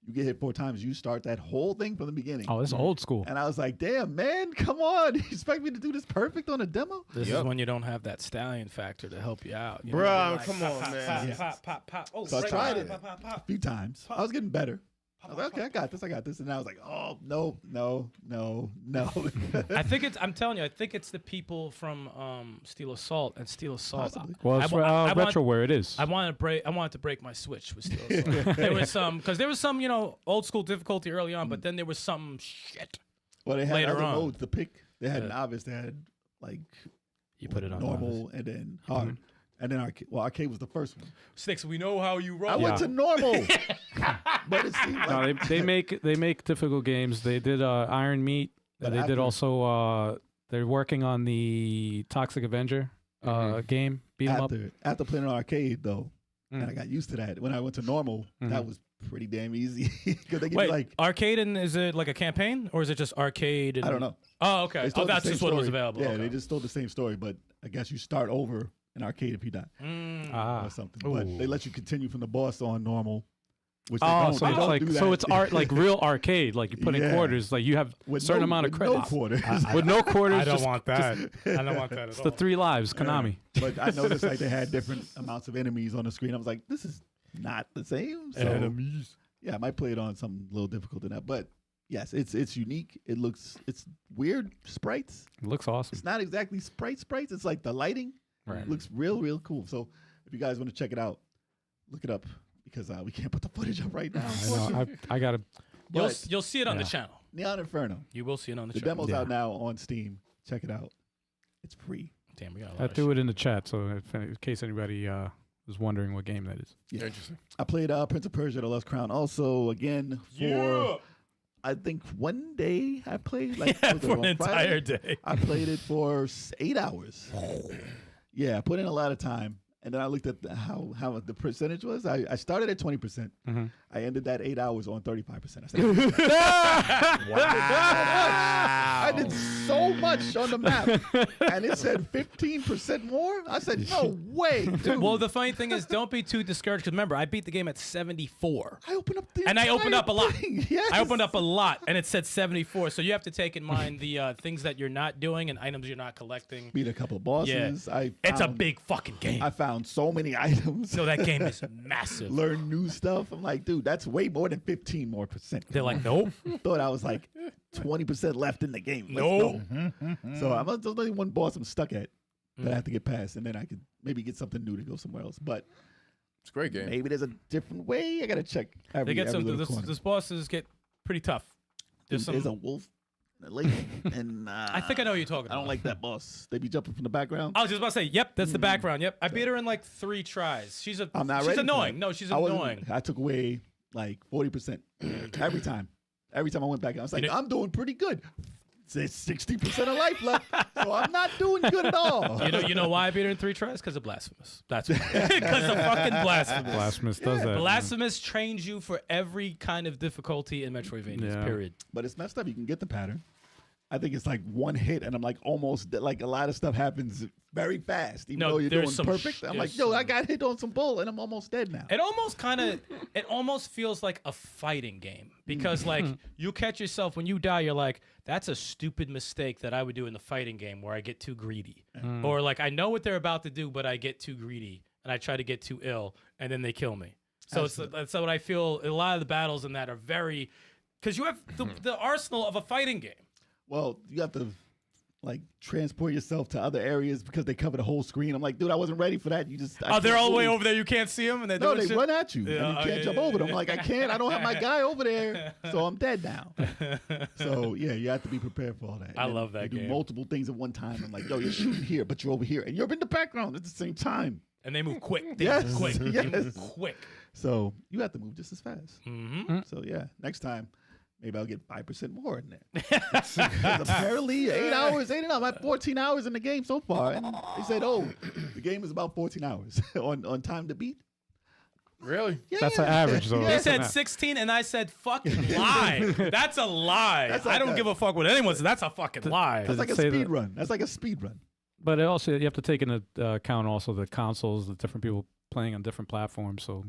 You get hit 4 times, you start that whole thing from the beginning. Oh, it's old school. And I was like, damn, man, come on. You expect me to do this perfect on a demo? This is when you don't have that stallion factor to help you out. You know, Bruh, like, come pop, on, pop, man. Pop, pop, pop. Oh, So I right, tried pop, it. pop, pop, A pop. few times. I was getting better. I was like, okay, I got this. And I was like, oh, no. I think it's. I'm telling you, I think it's the people from Steel Assault and Steel Assault. Possibly. Well, it's retroware. It is. I wanted to break my switch with Steel Assault. There was because there was some old school difficulty early on, but then there was some shit. Well, they had Later other on. modes to pick. They had novice. They had like You put it on normal and then hard. And then arcade. Well, arcade was the first one. Stikz, we know how you roll. I went to normal. But it seemed like No, they make difficult games. They did Iron Meat. But They did after- also. They're working on the Toxic Avenger game. Beat 'em up. after playing on arcade though, and I got used to that. When I went to normal, that was pretty damn easy because they give Wait, you like arcade and is it like a campaign or is it just arcade? And, I don't know. Oh, okay. They Oh, told the that's same just what was story. available. Yeah, okay. they just told the same story, but I guess you start over in arcade if you die or something. But they let you continue from the boss on normal. Which they Oh, don't, so they it's don't like do so that. it's art like real arcade. Like you put in Yeah. quarters. Like you have a With certain no- amount of with credits. No quarters. With no quarters. I don't just- want that. I don't want that at It's all. the 3 lives, Konami. But I noticed like they had different amounts of enemies on the screen. I was like, this is not the same. So, Enemies. yeah, I might play it on something a little difficult than that. But yes, it's unique. It's weird sprites. It looks awesome. It's not exactly sprites. It's like the lighting looks real cool. So if you guys want to check it out, look it up because we can't put the footage up right now. I know. I gotta. But You'll see it on the channel. Neon Inferno. You will see it on the The channel. demo's out now on Steam. Check it out. It's free. Damn, we got a lot I of threw it in the chat, so in case anybody was wondering what game that is. Yeah. Interesting. I played Prince of Persia: The Lost Crown also again for I think one day I played like was it for an on entire Friday? day. I played it for 8 hours. Yeah, I put in a lot of time. And then I looked at how the percentage was. I started at 20%. I ended that 8 hours on 35%. I said, I did so much on the map. And it said 15% more. I said, no way, dude. Well, the funny thing is, don't be too discouraged. Because remember, I beat the game at 74. I opened up the And I opened entire up a lot. thing. Yes. I opened up a lot, and it said 74. So you have to take in mind the things that you're not doing and items you're not collecting. Beat a couple of bosses. Yeah. It's a big fucking game. I found so many items. So that game is massive. Learn new stuff. I'm like, dude, that's way more than 15 more percent. They're like, nope. Thought I was like 20% left in the game. Let's Nope. go. So there's only one boss I'm stuck at that I have to get past, and then I could maybe get something new to go somewhere else. But It's a great game. maybe there's a different way. I gotta check every, They get every some. little corner. This bosses get pretty tough. There's There's some. a wolf and a lady, and I think I know what you're talking I about. don't like that boss. They be jumping from the background. I was just about to say, yep, that's the background. Yep, I beat her in like 3 tries. She's I'm not she's ready. annoying. For that. No, she's I wasn't- annoying. I took away like 40% every time. Every time I went back, I was like, You know- I'm doing pretty good. There's 60% of life left, so I'm not doing good at all. You know why I beat her in 3 tries? Because of Blasphemous. That's why. Because of fucking Blasphemous. Blasphemous does that. Blasphemous trains you for every kind of difficulty in Metroidvania. Period. But it's messed up. You can get the pattern. I think it's like one hit, and I'm like almost like a lot of stuff happens very fast. Even though you're doing perfect, I'm like, yo, I got hit on some bull, and I'm almost dead now. It almost feels like a fighting game because like you catch yourself when you die, you're like, that's a stupid mistake that I would do in the fighting game where I get too greedy, or like I know what they're about to do, but I get too greedy and I try to get too ill, and then they kill me. So that's what I feel. A lot of the battles in that are very because you have the arsenal of a fighting game. Well, you have to like transport yourself to other areas because they cover the whole screen. I'm like, dude, I wasn't ready for that. They're all the way over there. You can't see them, and they're doing they shit? run at you, and you can't jump over them. I'm like, I can't. I don't have my guy over there, so I'm dead now. So yeah, you have to be prepared for all that. I love that game. game. Do multiple things at one time. I'm like, yo, you're shooting here, but you're over here, and you're in the background at the same time. And they move quick. Yes, Move quick. yes. They move quick. So you have to move just as fast. Mm-hmm. So yeah, next time. Maybe I'll get 5% more in there. Because apparently 8 hours, 8 and up. I'm at 14 hours in the game so far. And they said, oh, the game is about 14 hours on time to beat. Really? Yeah. That's an average, though. They said 16, and I said, fucking lie. That's a lie. That's like I don't give a fuck what anyone says. That's a fucking lie. That's like a say speed that? run. That's like a speed run. But it also, you have to take into account also the consoles, the different people playing on different platforms. So.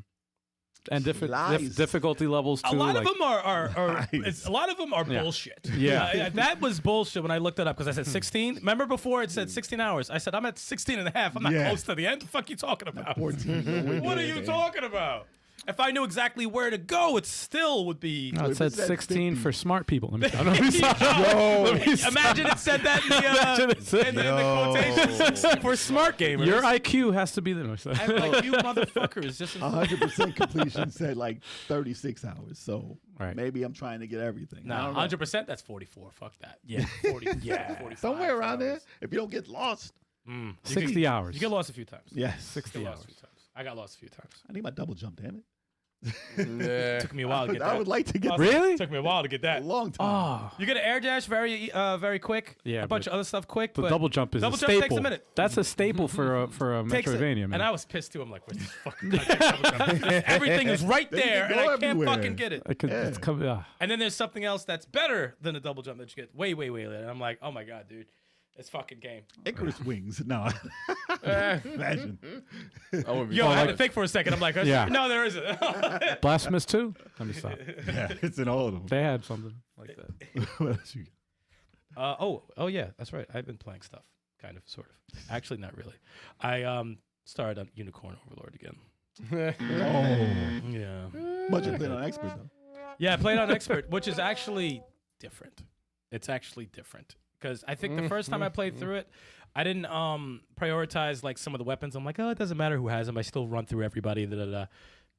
And different difficulty levels too. A lot of like, them are a lot of them are Yeah. bullshit. Yeah. That was bullshit when I looked it up because I said 16. Remember before it said 16 hours? I said I'm at 16 and a half. I'm not Yeah. close to the end. The fuck you talking about? 14. What are you talking about? If I knew exactly where to go, it still would be. No, it said 16 for smart people. Let me stop. Imagine it said that in the quotations for smart gamers. Your IQ has to be there. I'm like, you motherfuckers. Just 100% completion said like 36 hours. So Right. maybe I'm trying to get everything. No, 100%. That's 44. Fuck that. Yeah, 40. Yeah, 45 Somewhere around hours. there. If you don't get lost. 60 hours. You get lost a few times. Yes. 60 Get hours. lost a few times. I got lost a few times. I need my double jump, damn it. Yeah. Took me a while to get I that. would like to get Really? Took me a while to get that. that. A long time. Oh, You get an air dash very quick. Yeah, a bunch but of other stuff quick. the but double jump is double a jump staple. takes a minute. That's a staple for a Takes it. Metroidvania, man. And I was pissed too. I'm like, where's this fucking goddamn double jump? Everything is right They can there, and go I can't everywhere. fucking get it. It's coming. And then there's something else that's better than a double jump that you get way later. And I'm like, oh my god, dude, it's fucking game. Icarus wings. No. Imagine. I wouldn't be Yo, I had to like- think for a second. I'm like, Yeah. no, there isn't. Blasphemous 2? Let me stop. Yeah, it's in all of them. They had something like that. What else you got? Oh yeah, that's right. I've been playing stuff, kind of, sort of. Actually, not really. I started on Unicorn Overlord again. Oh. Yeah. Much of it on expert though. Yeah, I played on Expert, which is actually different. It's actually different because I think the first time I played through it, I didn't prioritize like some of the weapons. I'm like, oh, it doesn't matter who has them. I still run through everybody.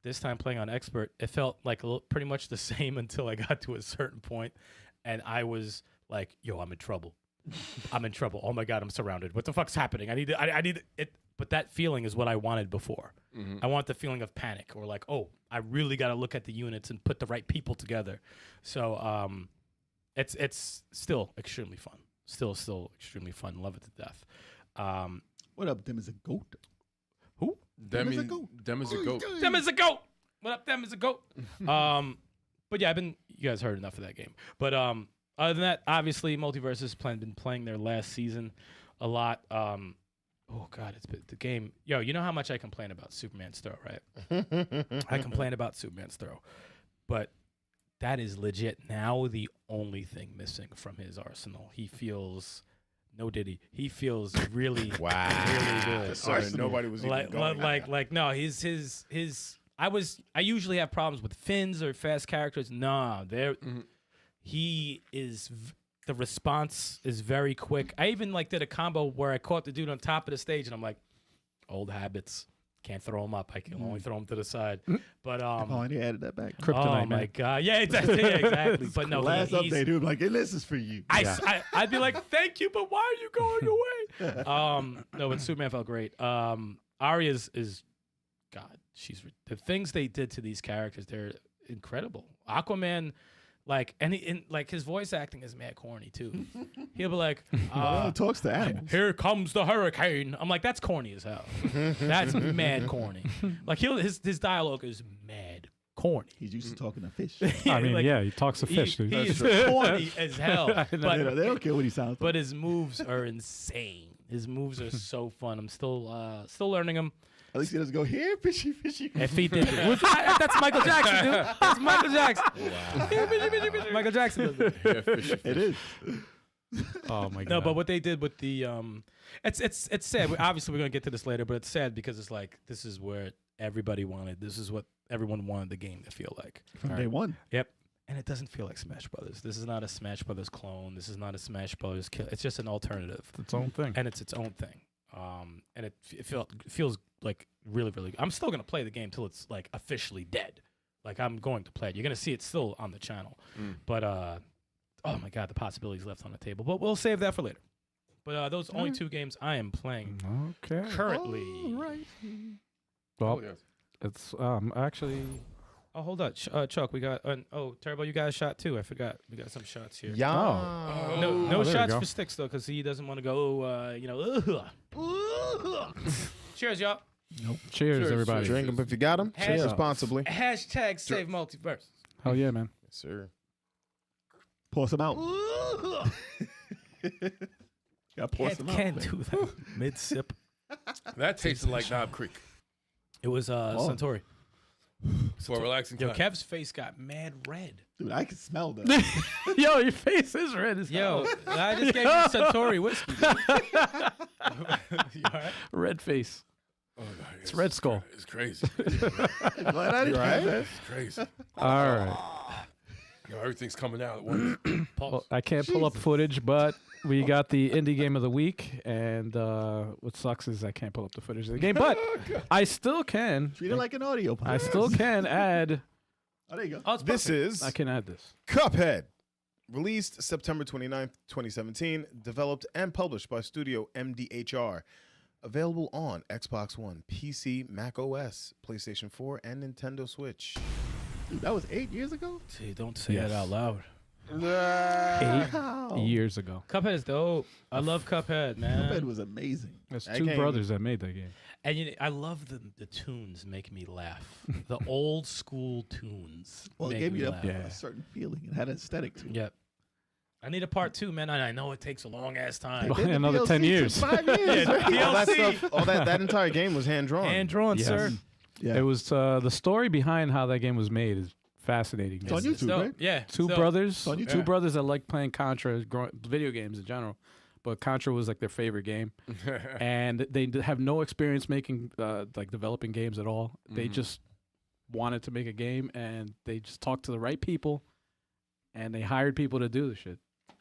This time playing on Expert, it felt like pretty much the same until I got to a certain point, and I was like, yo, I'm in trouble. I'm in trouble. Oh my god, I'm surrounded. What the fuck's happening? I need it. But that feeling is what I wanted before. I want the feeling of panic or like, oh, I really got to look at the units and put the right people together. So it's still extremely fun. Still extremely fun. Love it to death. What up, them is a goat? Who? Them is a is goat. Them is a goat. Them is a goat. What up? Them is a goat. But yeah, you guys heard enough of that game. But other than that, obviously, Multiversus been playing their last season a lot. Oh god, it's been the game. Yo, you know how much I complain about Superman's throw, right? I complain about Superman's throw, but that is legit now the only thing missing from his arsenal. He feels he feels really really good. Sorry, nobody was even going. No, I usually have problems with Finns or fast characters. Nah, he is. The response is very quick. I even did a combo where I caught the dude on top of the stage, and I'm like, old habits. Can't throw him up. I can only throw him to the side. But Oh, and they added that back. Kryptonite, oh my man. god, yeah, exactly. But no, Last he's, update, dude, like, hey, this is for you. I'd be like, thank you, but why are you going away? No, but Superman felt great. Arya is God. The things they did to these characters, they're incredible. Aquaman, Like, and like his voice acting is mad corny too. He'll be like, He talks to animals. "Here comes the hurricane." I'm like, that's corny as hell. That's mad corny. Like his dialogue is mad corny. He's used to talking to fish. I mean, Like, yeah, he talks to fish, dude. He is corny as hell. They don't care what he sounds like. But his moves are insane. His moves are so fun. I'm still learning them. At least he doesn't go, here, fishy, fishy. If he did it, that's Michael Jackson, dude. That's Michael Jackson. Wow. Michael Jackson does it. It is. Oh my god. No, but what they did with the it's sad. Obviously, we're gonna get to this later, but it's sad because it's like this is where everybody wanted. This is what everyone wanted the game to feel like. From day one. Yep. And it doesn't feel like Smash Brothers. This is not a Smash Brothers clone. This is not a Smash Brothers kill. It's just an alternative. It's its own thing. And it's its own thing. And it feels like really, really. I'm still gonna play the game till it's like officially dead. Like I'm going to play it. You're gonna see it still on the channel. But oh my god, the possibilities left on the table. But we'll save that for later. But those only two games I am playing Okay. currently. Right. Well, it's actually. Oh, hold on, Choc. We got. Turbo, you got a shot too. I forgot. We got some shots here. Yeah. No there we shots go. for Stikz though, because he doesn't want to go. Cheers, y'all. Cheers, everybody. Drink them if you got them. Cheers. Responsibly. Hashtag SaveMultiversus. Hell yeah, man. Yes, sir. Pour some out. Gotta pour some out. Can't do that mid sip. That tasted like Knob Creek It was Suntory. for a relaxing Yo, time. Kev's face got mad red. Dude, I can smell that. Yo, your face is red as Yo, hell. I just gave you Suntory whiskey. You all right? Red face. Oh, God, It's Red Skull. It's crazy. Glad I didn't Right? have that. It's crazy. All right. You know, everything's coming out at once. Well, I can't pull up footage, but we got the indie game of the week, and what sucks is I can't pull up the footage of the game, but I still can. Treat it like an audio podcast. I still can add. Oh, there you go. Oh, it's This perfect. is I can add this. Cuphead. Released September 29th, 2017. Developed and published by Studio MDHR. Available on Xbox One, PC, Mac OS, PlayStation 4, and Nintendo Switch. Dude, that was 8 years ago? See, don't say Yes. that out loud. 8 years ago. Cuphead is dope. I love Cuphead, man. Cuphead was amazing. There's That two game- brothers that made that game. And I love the tunes make me laugh. The old school tunes. Well, it make gave me you laugh. a Yeah. certain feeling. It had an aesthetic to it. Yep. I need a part 2, man. And I know it takes a long ass time. Well, Did the another DLC 10 years. took 5 years. Yeah, right? All that DLC. stuff, that entire game was hand drawn. Hand drawn, Yes. sir. Yeah. It was the story behind how that game was made is fascinating. It's on man. YouTube, dope. right? Yeah. Two So- brothers, on YouTube. two brothers that like playing Contra, video games in general, but Contra was like their favorite game, and they have no experience making like developing games at all. They just wanted to make a game, and they just talked to the right people, and they hired people to do the shit.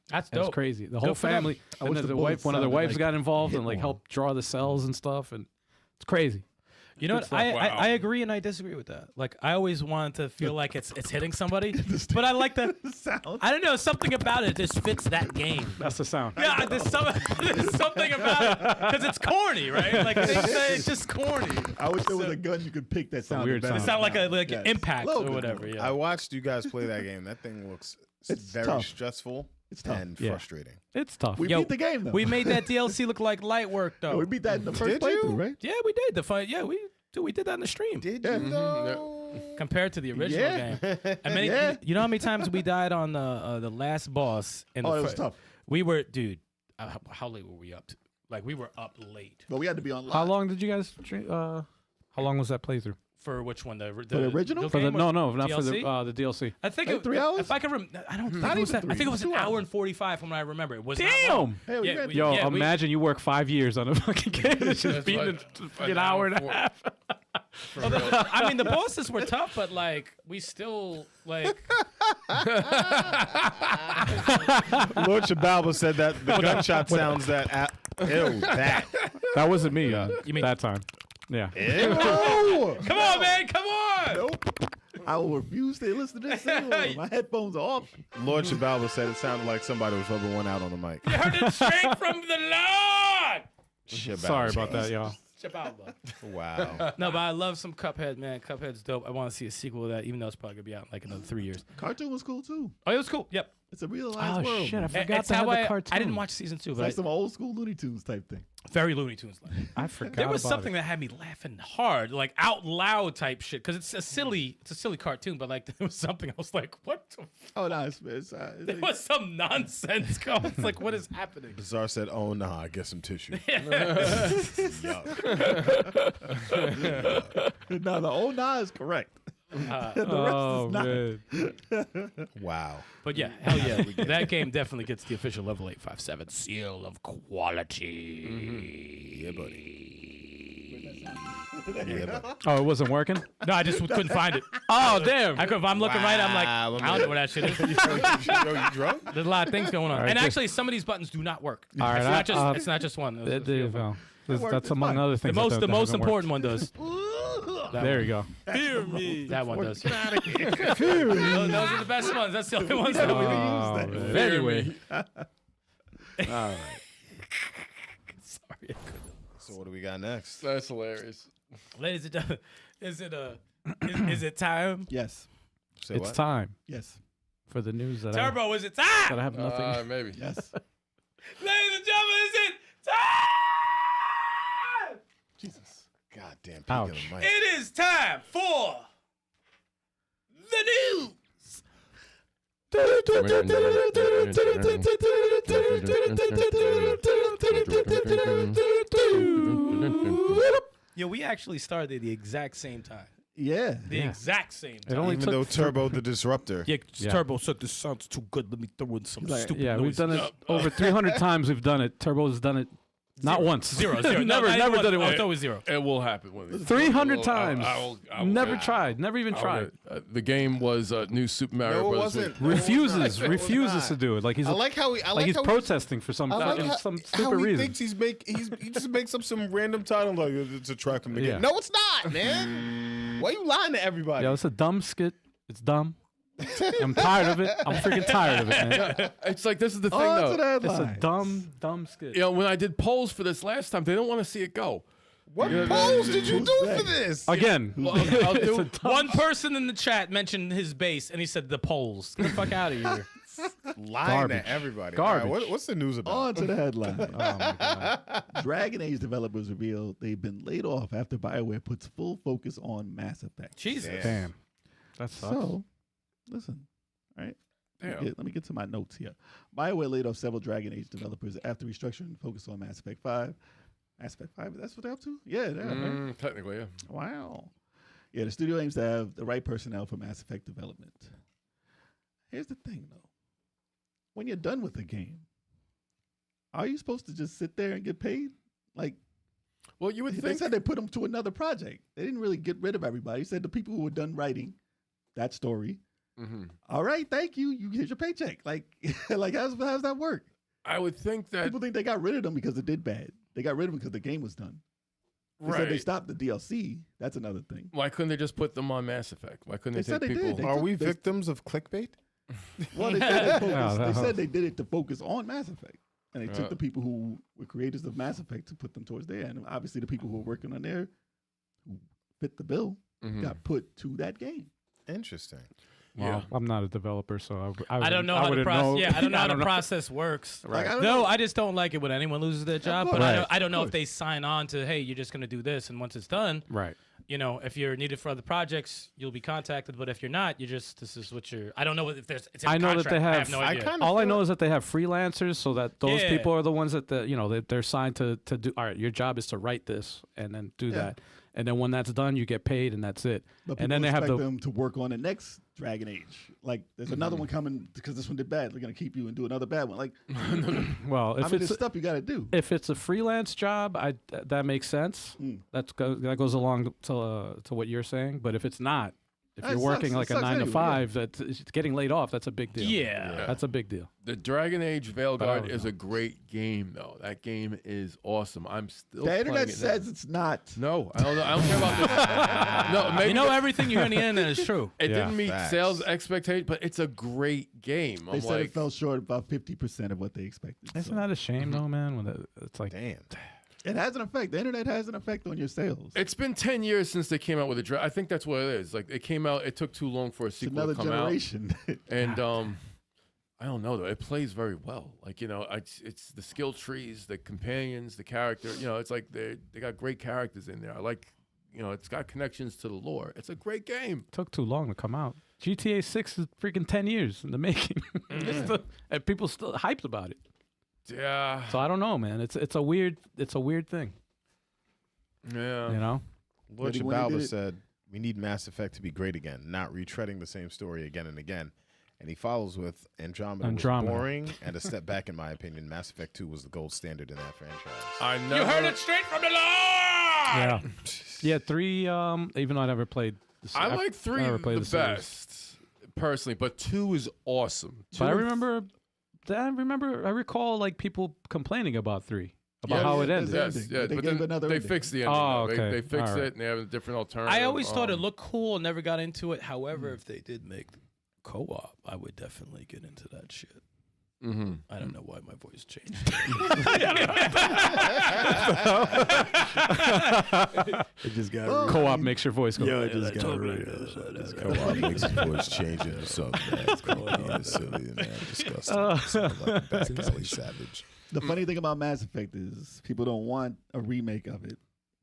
That's It was dope. crazy. The whole for them. family, I and wish then the the wife, bullets one of their sounded wives like got involved and hit like more. helped draw the cells and stuff, and it's crazy. You know what? stuff. I agree and I disagree with that. Like I always wanted to feel like it's hitting somebody, but I like the Sound. I don't know, something about it just fits that game. That's the sound. Yeah, there's something about it because it's corny, right? Like it's just corny. I wish there was a gun you could pick that sounded weird better. sound. It sound like an Yes. impact Little or bit whatever. more. Yeah. I watched you guys play that game. That thing looks It's very tough. stressful It's tough. and Yeah. frustrating. It's tough. We Yo, beat the game, though. We made that DLC look like light work though. We beat that in the first Did you? playthrough, right? Yeah, we did. The fight. Yeah, we did that in the stream. Did Yeah. you though? Compared to the original Yeah. game. I mean, Yeah. you know how many times we died on the last boss? In Oh, the it was tough. We were, dude. How late were we up to? Like we were up late But we had to be on live. How long did you guys? How long was that playthrough? for which one? The original? For the game no, or no, not for DLC? the DLC. I think Like 3 hours? If I can, I don't think Not it was even that. I think it was 3, an 2 hour hours. and 45 from what I remember. It was not long. Hey, we Yeah, ran we- through Yo, yeah, imagine you work 5 years on a fucking game that's just That's beating like an hour and a half. I mean, the bosses were tough, but like we still like. Lord Shabalba said that the gunshot sounds that. Ew, that. That wasn't me. You mean- that time? Yeah. No! Come on, man! Come on! Nope. I will refuse to listen to this anymore. My headphones are off. Lord Shabalba said it sounded like somebody was rubbing one out on the mic. You heard it straight from the Lord. Shabalba. Sorry about that, y'all. Chabamba. Wow. No, but I love some Cuphead, man. Cuphead's dope. I want to see a sequel to that, even though it's probably gonna be out in like another 3 years. Cartoon was cool too. Oh, it was cool. Yep. It's a realized Oh world. shit! I man. forgot It's to have how the cartoon. I didn't watch season 2, It's but like some old school Looney Tunes type thing. very Looney Tunes like. I forgot. There was about something it. that had me laughing hard, like out loud type shit, because it's a silly cartoon, but like there was something I was like, what? The Oh no, it's there was some nonsense going. It's like, what is happening? Bizarre said, "Oh nah, get some tissue." Yuck. no, the old nah is correct. The Oh rest is not. man! Wow. But yeah, hell yeah, that game definitely gets the official level 857 seal of quality. Yeah, buddy. Yeah, buddy. Oh, it wasn't working. No, I just couldn't find it. Oh damn! I could, if I'm looking right, I'm like, Wow, I don't know what that shit is. Yo, you drunk? There's a lot of things going on, right, and just- actually, some of these buttons do not work. All right, it's, not just, I- it's not just one. There's a There few you of them. go. That's It's among fine. other The things. most, that the most haven't worked. important one does. That There one. you go. Fear me. That one does. Get out of here. Those are the best ones. That's the only ones that Yeah, we we use. Oh, that. man. Fear Anyway, me. all right. Sorry. So what do we got next? That's hilarious. Ladies and gentlemen, is it time? Yes. Say It's what? time Yes. for the news that Turbo, is it time? I have nothing. Maybe. Yes. Ladies and gentlemen, is it time? Jesus. God damn. Ouch. Peek of the mic. It is time for the news. Yeah, we actually started at the exact same time. Yeah. The Yeah. exact same It time. only Even took though Turbo the Disruptor. Yeah, Yeah. Turbo said this sounds too good. Let me throw in some Like- stupid Yeah, noise. we've done it over 300 times. We've done it. Turbo's done it not once. Zero. never, No, not never even done it once. once. It's always zero. It will happen. One of these days. 300 I will- times. I will Never get it. tried. Never even I'll tried. get it. The game was New Super Mario No, it Bros. wasn't. Refuses. No, it was Refuses not. to do it. Like he's I like how he. I like like he's how protesting for some I like how, some how stupid he reason. thinks he just makes up some random title like it's a track from the Yeah. game. No, it's not, man. Why you lying to everybody? Yeah, it's a dumb skit. It's dumb. I'm tired of it. I'm freaking tired of it, man. It's like this is the thing On though. to the It's a headlines. dumb skit. You know, when I did polls for this last time, they don't want to see it go. What Yeah, polls yeah, did you who's do that? for this? Again, Well, I'll it's do- a dumb One person in the chat mentioned his base, and he said the polls. Get the fuck out of here. Lying Garbage. to everybody. Garbage. All right, what's the news about? On to the headline. Oh my god. Dragon Age developers reveal they've been laid off after BioWare puts full focus on Mass Effect. Jesus. Damn. That sucks. So, listen, all right? Damn. Let me get to my notes here. BioWare laid off several Dragon Age developers after restructuring and focus on Mass Effect 5. Mass Effect 5, that's what they're up to? Yeah, right? Technically, yeah. Wow. Yeah, the studio aims to have the right personnel for Mass Effect development. Here's the thing, though. When you're done with the game, are you supposed to just sit there and get paid? Like, Well, you would they think. said they put them to another project. They didn't really get rid of everybody. They said the people who were done writing that story, all right, thank you. You get your paycheck. Like, like how's that work? I would think that. People think they got rid of them because it did bad. They got rid of them because the game was done. They said they Right. stopped the DLC. That's another thing. Why couldn't they just put them on Mass Effect? Why couldn't They they said take they people? did. Are we They- victims of clickbait? Well, they said, No, they said they did it to focus on Mass Effect. And they Yeah. took the people who were creators of Mass Effect to put them towards there. And obviously the people who were working on there who fit the bill got put to that game. Interesting. Well, I'm not a developer, so I don't know how the wouldn't process. know. Yeah, I don't know how the know. process works. Like, I don't No, know. I just don't like it when anyone loses their job. course. But Right. I don't know Of if they sign on to, hey, you're just going to do this, and once it's done, Right. you know, if you're needed for other projects, you'll be contacted. But if you're not, this is what you're. I don't know if there's. It's in I know that contract. they I have- have no I idea. kind All I feel know like- is that they have freelancers, so that those Yeah. people are the ones that they're signed to do. All right, your job is to write this and then do that, and then when that's done, you get paid, and that's it. But people And then they have expect the them to work on the next Dragon Age. Like, there's another one coming because this one did bad. They're going to keep you and do another bad one. Like, well, if there's it's stuff you got to do. if it's a freelance job, that makes sense. That goes along to what you're saying. But if it's not, if It you're sucks. working It like a sucks 9 to anyway, 5, that's getting laid off. That's a big deal. Yeah. That's a big deal. The Dragon Age Veilguard don't is know. a great game, though. That game is awesome. I'm still. The internet playing it says now. it's not. No, I don't know. I don't care about this. No, maybe You know, everything you hear on the internet is true. it Yeah. didn't meet Facts. sales expectations, but it's a great game. They I'm said like, it fell short about 50% of what they expected. Isn't So, that a shame though, man? When it's like, Damn. It has an effect. The internet has an effect on your sales. It's been 10 years since they came out with a draft. I think that's what it is. Like it came out, it took too long for a sequel to come generation. out. And I don't know though. It plays very well. Like it's the skill trees, the companions, the character. It's like they got great characters in there. I like. It's got connections to the lore. It's a great game. Took too long to come out. GTA 6 is freaking 10 years in the making. And people still hyped about it. Yeah. So I don't know, man. It's a weird thing. Yeah. Lord Chibalba said, we need Mass Effect to be great again, not retreading the same story again and again. And he follows with Andromeda. Was boring and a step back in my opinion. Mass Effect 2 was the gold standard in that franchise. You heard it straight from the Lord! Yeah, 3, even though I never played. I like 3 the best, personally, but 2 is awesome. But I recall like people complaining about 3. About how it ended. But then they fixed the ending. Oh, okay. They fixed it, and they have a different alternative. I always thought it looked cool and never got into it. However, if they did make co-op, I would definitely get into that shit. Mm-hmm. I don't know why my voice changed. It just got co-op makes your voice go. Yeah, it just got Co-op makes his voice change into something that's silly and disgusting. Like back alley savage. The funny thing about Mass Effect is people don't want a remake of it,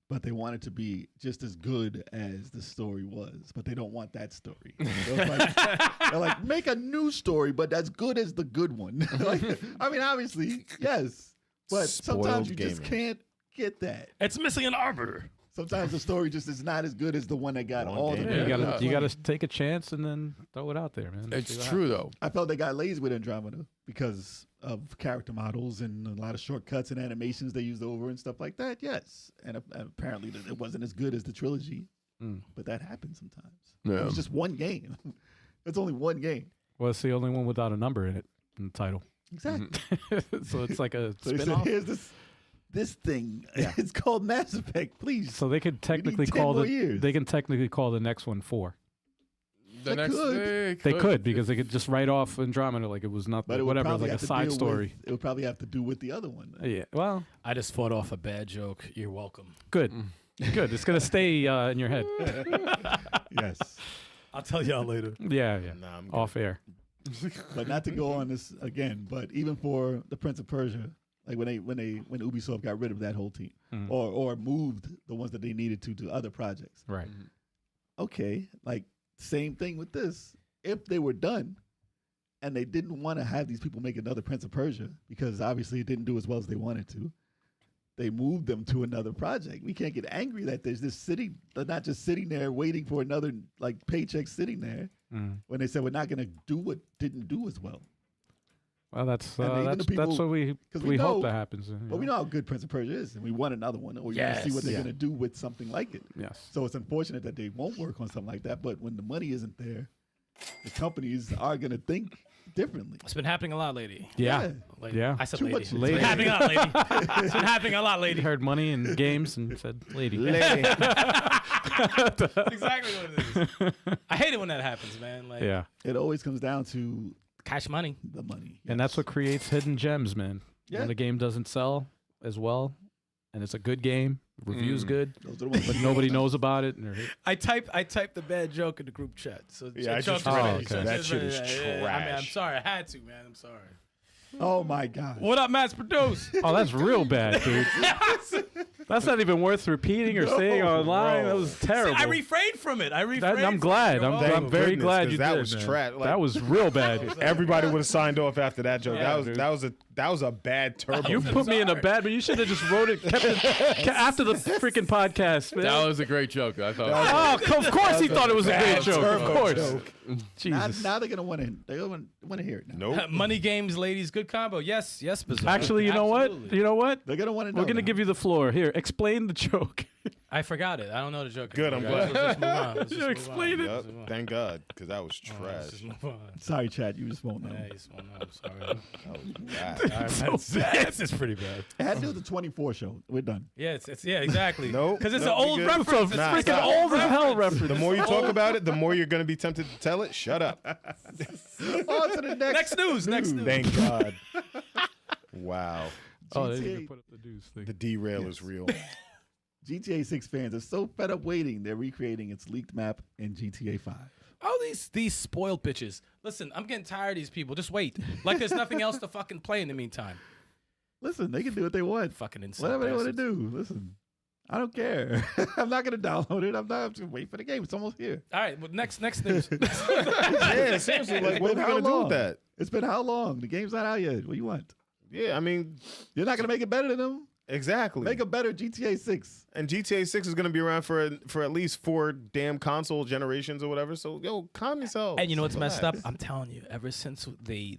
but they want it to be just as good as the story was, but they don't want that story. So they're like, make a new story, but as good as the good one. Obviously, yes, but sometimes you just can't get that. It's missing an arbiter. Sometimes the story just is not as good as the one that got all the Yeah, you gotta take a chance and then throw it out there, man. It's true though. I felt they got lazy with Andromeda because of character models and a lot of shortcuts and animations they used over and stuff like that. Yes, and apparently it wasn't as good as the trilogy, but that happens sometimes. Yeah. It was just one game. It's only one game. Well, it's the only one without a number in it in the title. Exactly. So it's like a So they said, spin-off. here's this thing. Yeah. It's called Mass Effect. Please. So they could technically 10 call more years. they can technically call the next one 4. They They could because they could just write off Andromeda like it was nothing, But it would whatever, probably like a have to side deal story. It would probably have to do with the other one. Yeah. Well, I just fought off a bad joke. You're welcome. good. Good. It's gonna stay in your head. Yes. I'll tell y'all later. Yeah. Nah, I'm Off air. But not to go on this again, but even for the Prince of Persia, like when Ubisoft got rid of that whole team or moved the ones that they needed to other projects. Right. Okay, like same thing with this. If they were done and they didn't want to have these people make another Prince of Persia because obviously it didn't do as well as they wanted to, they moved them to another project. We can't get angry that there's this sitting, they're not just sitting there waiting for another like paycheck sitting there when they said we're not going to do what didn't do as well. Well, that's And even the people- what we we hope know- that happens. But we know how good Prince of Persia is, and we want another one, or you want to see what they're going to do with something like it. Yes. So it's unfortunate that they won't work on something like that, but when the money isn't there, the companies are going to think differently. It's been happening a lot, lady. Yeah. Lady. Yeah. I said Too lady. much It's lady. been happening a lot, lady. It's been happening a lot, You lady. heard money and games and said lady. Exactly what it is. I hate it when that happens, man. Like, Yeah. It always comes down to cash money. the money. And that's what creates hidden gems, man. Yeah. When the game doesn't sell as well, and it's a good game, review's good, Those are the ones. but nobody knows about it. And I typed the bad joke in the group chat. So Yeah, I Chuck just read read it. it. So That just shit read is it. I mean, I'm trash. sorry. I had to, man. I'm sorry. Oh my God. What up, Mass Produce? oh, that's real bad, dude. That's not even worth repeating or saying online. That was terrible. I refrained from it. I'm glad. I'm very goodness, glad 'cause you that did. was man. trash. Like- That was real bad. Everybody would have signed off after that joke. Yeah, that was a bad turbo. You put me in a bad, but you should have just wrote it, kept it after the freaking podcast, man. That was a great joke. I thought. Oh, of course he thought it was a great joke. Of turbo course. joke. Jesus. Now they're gonna want to. They want to hear it now. Nope. Money games, ladies, good combo. Yes, Bizarre. Actually, you know what? Absolutely. You know what? They're gonna want to know. We're gonna give you the floor. Here, explain the joke. I forgot it. I don't know the joke. Good, I'm anymore, guys. glad. Let's just move on. Explain it. Yep, thank God, because that was Let's trash. just move on. Sorry, Chad. You just won't know. Yeah, you just won't know. I'm sorry. That was bad. So bad. It's pretty bad. It had to do with the 24 show. We're done. Yeah, it's yeah, exactly. Nope. Because it's Nope, an we old good. reference. It's a Nah, freaking stop. old as hell reference. The more you talk about it, the more you're going to be tempted to tell it. Shut up. On to the next. Next news. Thank God. Wow. Oh, they GTA didn't put up the news thing. The derail is real. GTA 6 fans are so fed up waiting, they're recreating its leaked map in GTA 5. Oh, these spoiled bitches. Listen, I'm getting tired of these people. Just wait. Like there's nothing else to fucking play in the meantime. Listen, they can do what they want. Fucking insane. Whatever they want to do. Listen, I don't care. I'm not going to download it. I'm just wait for the game. It's almost here. All right, well, next news. Yeah, seriously. Like, what are we going to do with that? It's been how long? The game's not out yet. What do you want? Yeah, I mean, You're not going to make it better than them? exactly. Make a better GTA 6. And GTA 6 is going to be around for at least 4 damn console generations or whatever. So, yo, calm yourself. And you know what's messed up? I'm telling you, ever since the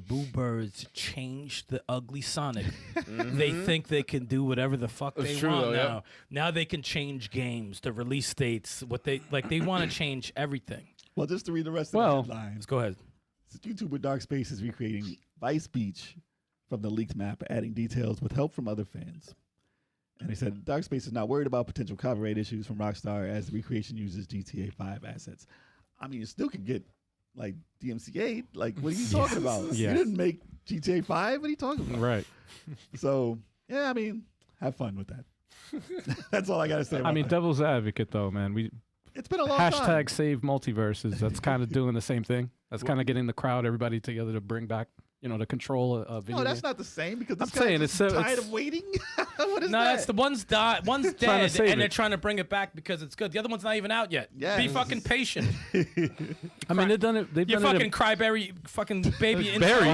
Boo Birds changed the ugly Sonic, they think they can do whatever the fuck That's they true, want though, now. yeah. Now they can change games, the release dates, what they like. They want to change everything. Well, just to read the rest Well, of the headlines. Let's go ahead. YouTuber Dark Space is recreating Vice Beach from the leaked map, adding details with help from other fans. And they said Dark Space is not worried about potential copyright issues from Rockstar as the recreation uses GTA 5 assets. I mean, you still could get like DMCA. Like, what are you talking about? Yes. You didn't make GTA 5. What are you talking about? Right. So, yeah, I mean, have fun with that. That's all I got to say. I about mean, that. devil's advocate though, man. It's been a long Hashtag time. SaveMultiversus. That's kind of doing the same thing. That's kind of getting the crowd, everybody together to bring back, the control of video. No, that's game. not the same because I'm this guy's saying just it's tired it's- of waiting. What is No, that? that's the one's dead, Trying to and save they're it. trying to bring it back because it's good. The other one's not even out yet. Yeah, Be this fucking is- patient. I mean, they've done it. They've You done fucking it. cryberry, fucking baby. Berry.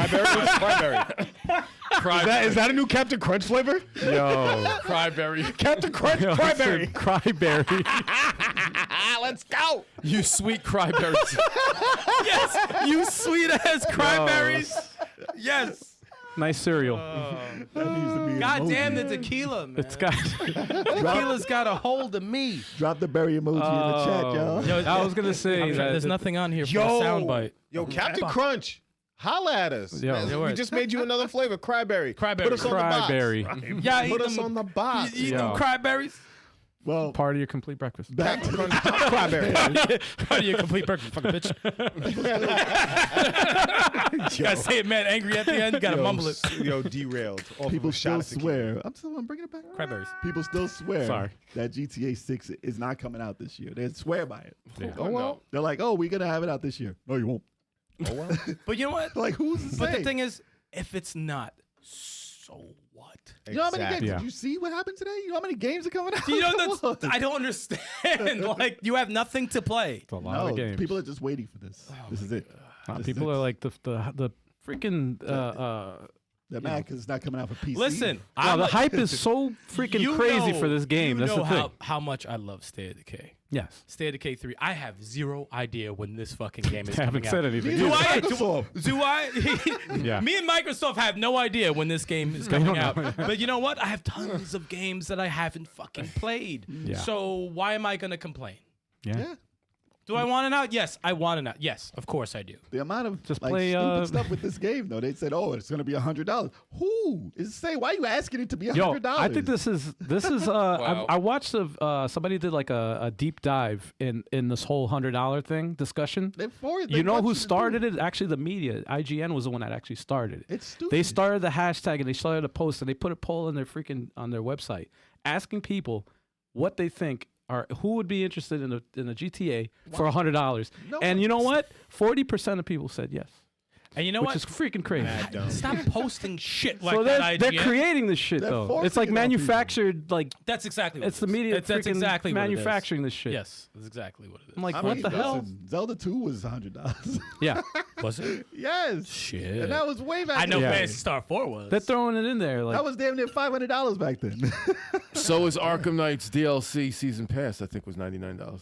Is that a new Captain Crunch flavor? Yo. Cryberry. Captain Crunch Yo, Cryberry. Cryberry. Let's go. You sweet cryberries. Yes, you sweet ass cryberries. Yes. Nice cereal. That needs to be an God emoji. damn the tequila, man. It's got. Tequila's got a hold of me. Drop the berry emoji in the chat, y'all. Yo, I was gonna say I'm trying- that there's nothing on here for a soundbite. Yo, Captain Crunch. Holla at us. Yo. Man, Yeah, we word. just made you another flavor, Cryberry. Cryberry. Put us on the box. Cryberry. Yeah, eat Put us them, on the box. You eat them Yo. cryberries. Well, Part of your complete breakfast. back to Cryberry. How do you complete breakfast, fucking bitch? You gotta say it, man. Angry at the end. You gotta mumble it. Yo, derailed. Off people of a shot still of tequila. swear. I'm bringing it back. Cryberries. People still swear Sorry. that GTA 6 is not coming out this year. They swear by it. Yeah. Oh, well. They're like, oh, we're going to have it out this year. No, you won't. Oh, well. But you know what? Like, who's to But say? the thing is, if it's not, so what? You know how many games? Yeah. Did you see what happened today? You know how many games are coming out? Do you know Come that's? on. I don't understand. Like you have nothing to play. It's a lot No, of games. people are just waiting for this. This is it. This People is are like the freaking. the Mac is not coming out for PC. Listen, Wow, the I'm- hype is so freaking you crazy know- for this game. You That's know the thing. how much I love State of Decay. Yes. State of Decay 3. I have zero idea when this fucking game is I coming haven't out. said anything. Neither Do does I? Microsoft. Do I? Yeah. Me and Microsoft have no idea when this game is coming don't out. know. But you know what? I have tons of games that I haven't fucking played. Yeah. So why am I going to complain? Yeah. Do I want it out? Yes, I want it out. Yes, of course I do. The amount of Just like, play, stupid stuff with this game, though. They said, "Oh, it's going to be $100." Who is saying? Why are you asking it to be Yo, $100? I think this is Wow. I watched somebody did like a deep dive in this whole $100 thing discussion. They're for it. You They know want who to do started it? Actually, the media. IGN was the one that actually started it. It's stupid. They started the hashtag and they started a post and they put a poll on their website asking people what they think are who would be interested in a GTA for $100. No And one- you know what? 40% of people said yes, And you know which what? is freaking crazy. Stop posting shit like So that, they're IGN. creating this shit They're though. forcing It's like it on people. manufactured. Like That's exactly what it's it the is. media. That's freaking exactly what it is. manufacturing this shit. Yes, that's exactly what it is. I'm like, I what mean, the hell? listen, Zelda 2 was $100. Yeah, Was it? yes. Shit. And that was way back I know Yeah. Phantasy Star 4 was. they're throwing it in there. Like That was damn near $500 back then. So is Arkham Knight's DLC season pass? I think was $99.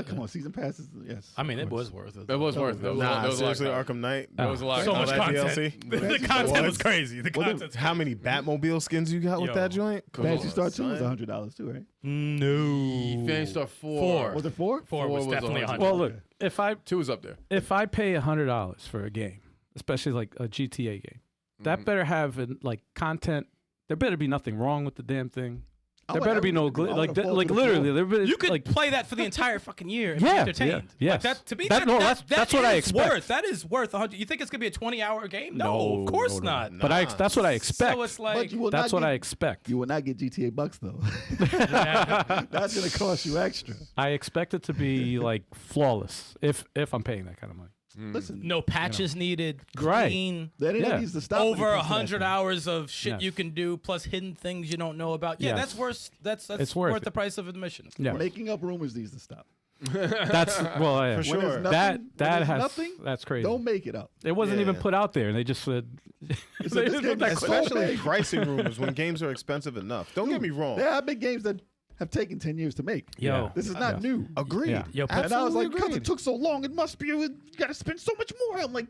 Come on, season passes. Yes. I mean, of it course. was worth it. It was worth it. It was, Nah, there was a lot of seriously, content. Arkham Knight. There was a lot of So much content. content. DLC. The content What? was crazy. The Well, content. How many Batmobile skins you got with Yo. that joint? Come Fantasy on, Star 2 was son. $100 too, right? No. Fantasy Star 4. Four. Was it 4? 4 was Four was definitely 100. 100. well, look, Two is up there. if I pay $100 for a game, especially like a GTA game, that better have like content. There better be nothing wrong with the damn thing. There better be no like literally. There better, You could like, play that for the entire fucking year and be Yeah, entertained. yeah, Like yes. that, to me, That- no, that's what I is expect. worth. That is worth 100. You think it's gonna be a 20-hour game? No, of course not. but that's what I expect. So it's But like you will That's not what get, I expect. You will not get GTA bucks though. That's gonna cost you extra. I expect it to be like flawless if I'm paying that kind of money. Listen, no patches needed, Right. clean. that Yeah. needs to stop. when it Over comes to that 100 stuff. hours of shit Yes. you can do, plus hidden things you don't know about. Yeah, Yes. that's worth. That's It's worth worth it. the price of admission. Yeah, Making up rumors needs to stop. that's well, yeah. For sure. When there's nothing, That when that there's has nothing. that's crazy. Don't make it up. It wasn't even Yeah. put out there, and they just said. It's they like, this just game put that is so quick. Especially big. pricing rumors when games are expensive enough. Don't get me wrong. There have been games that have taken 10 years to make. Yo, This is not Yeah. new. Agreed. Yeah. Yo, And I was like, because agreed. it took so long, it must be. You got to spend so much more. I'm like,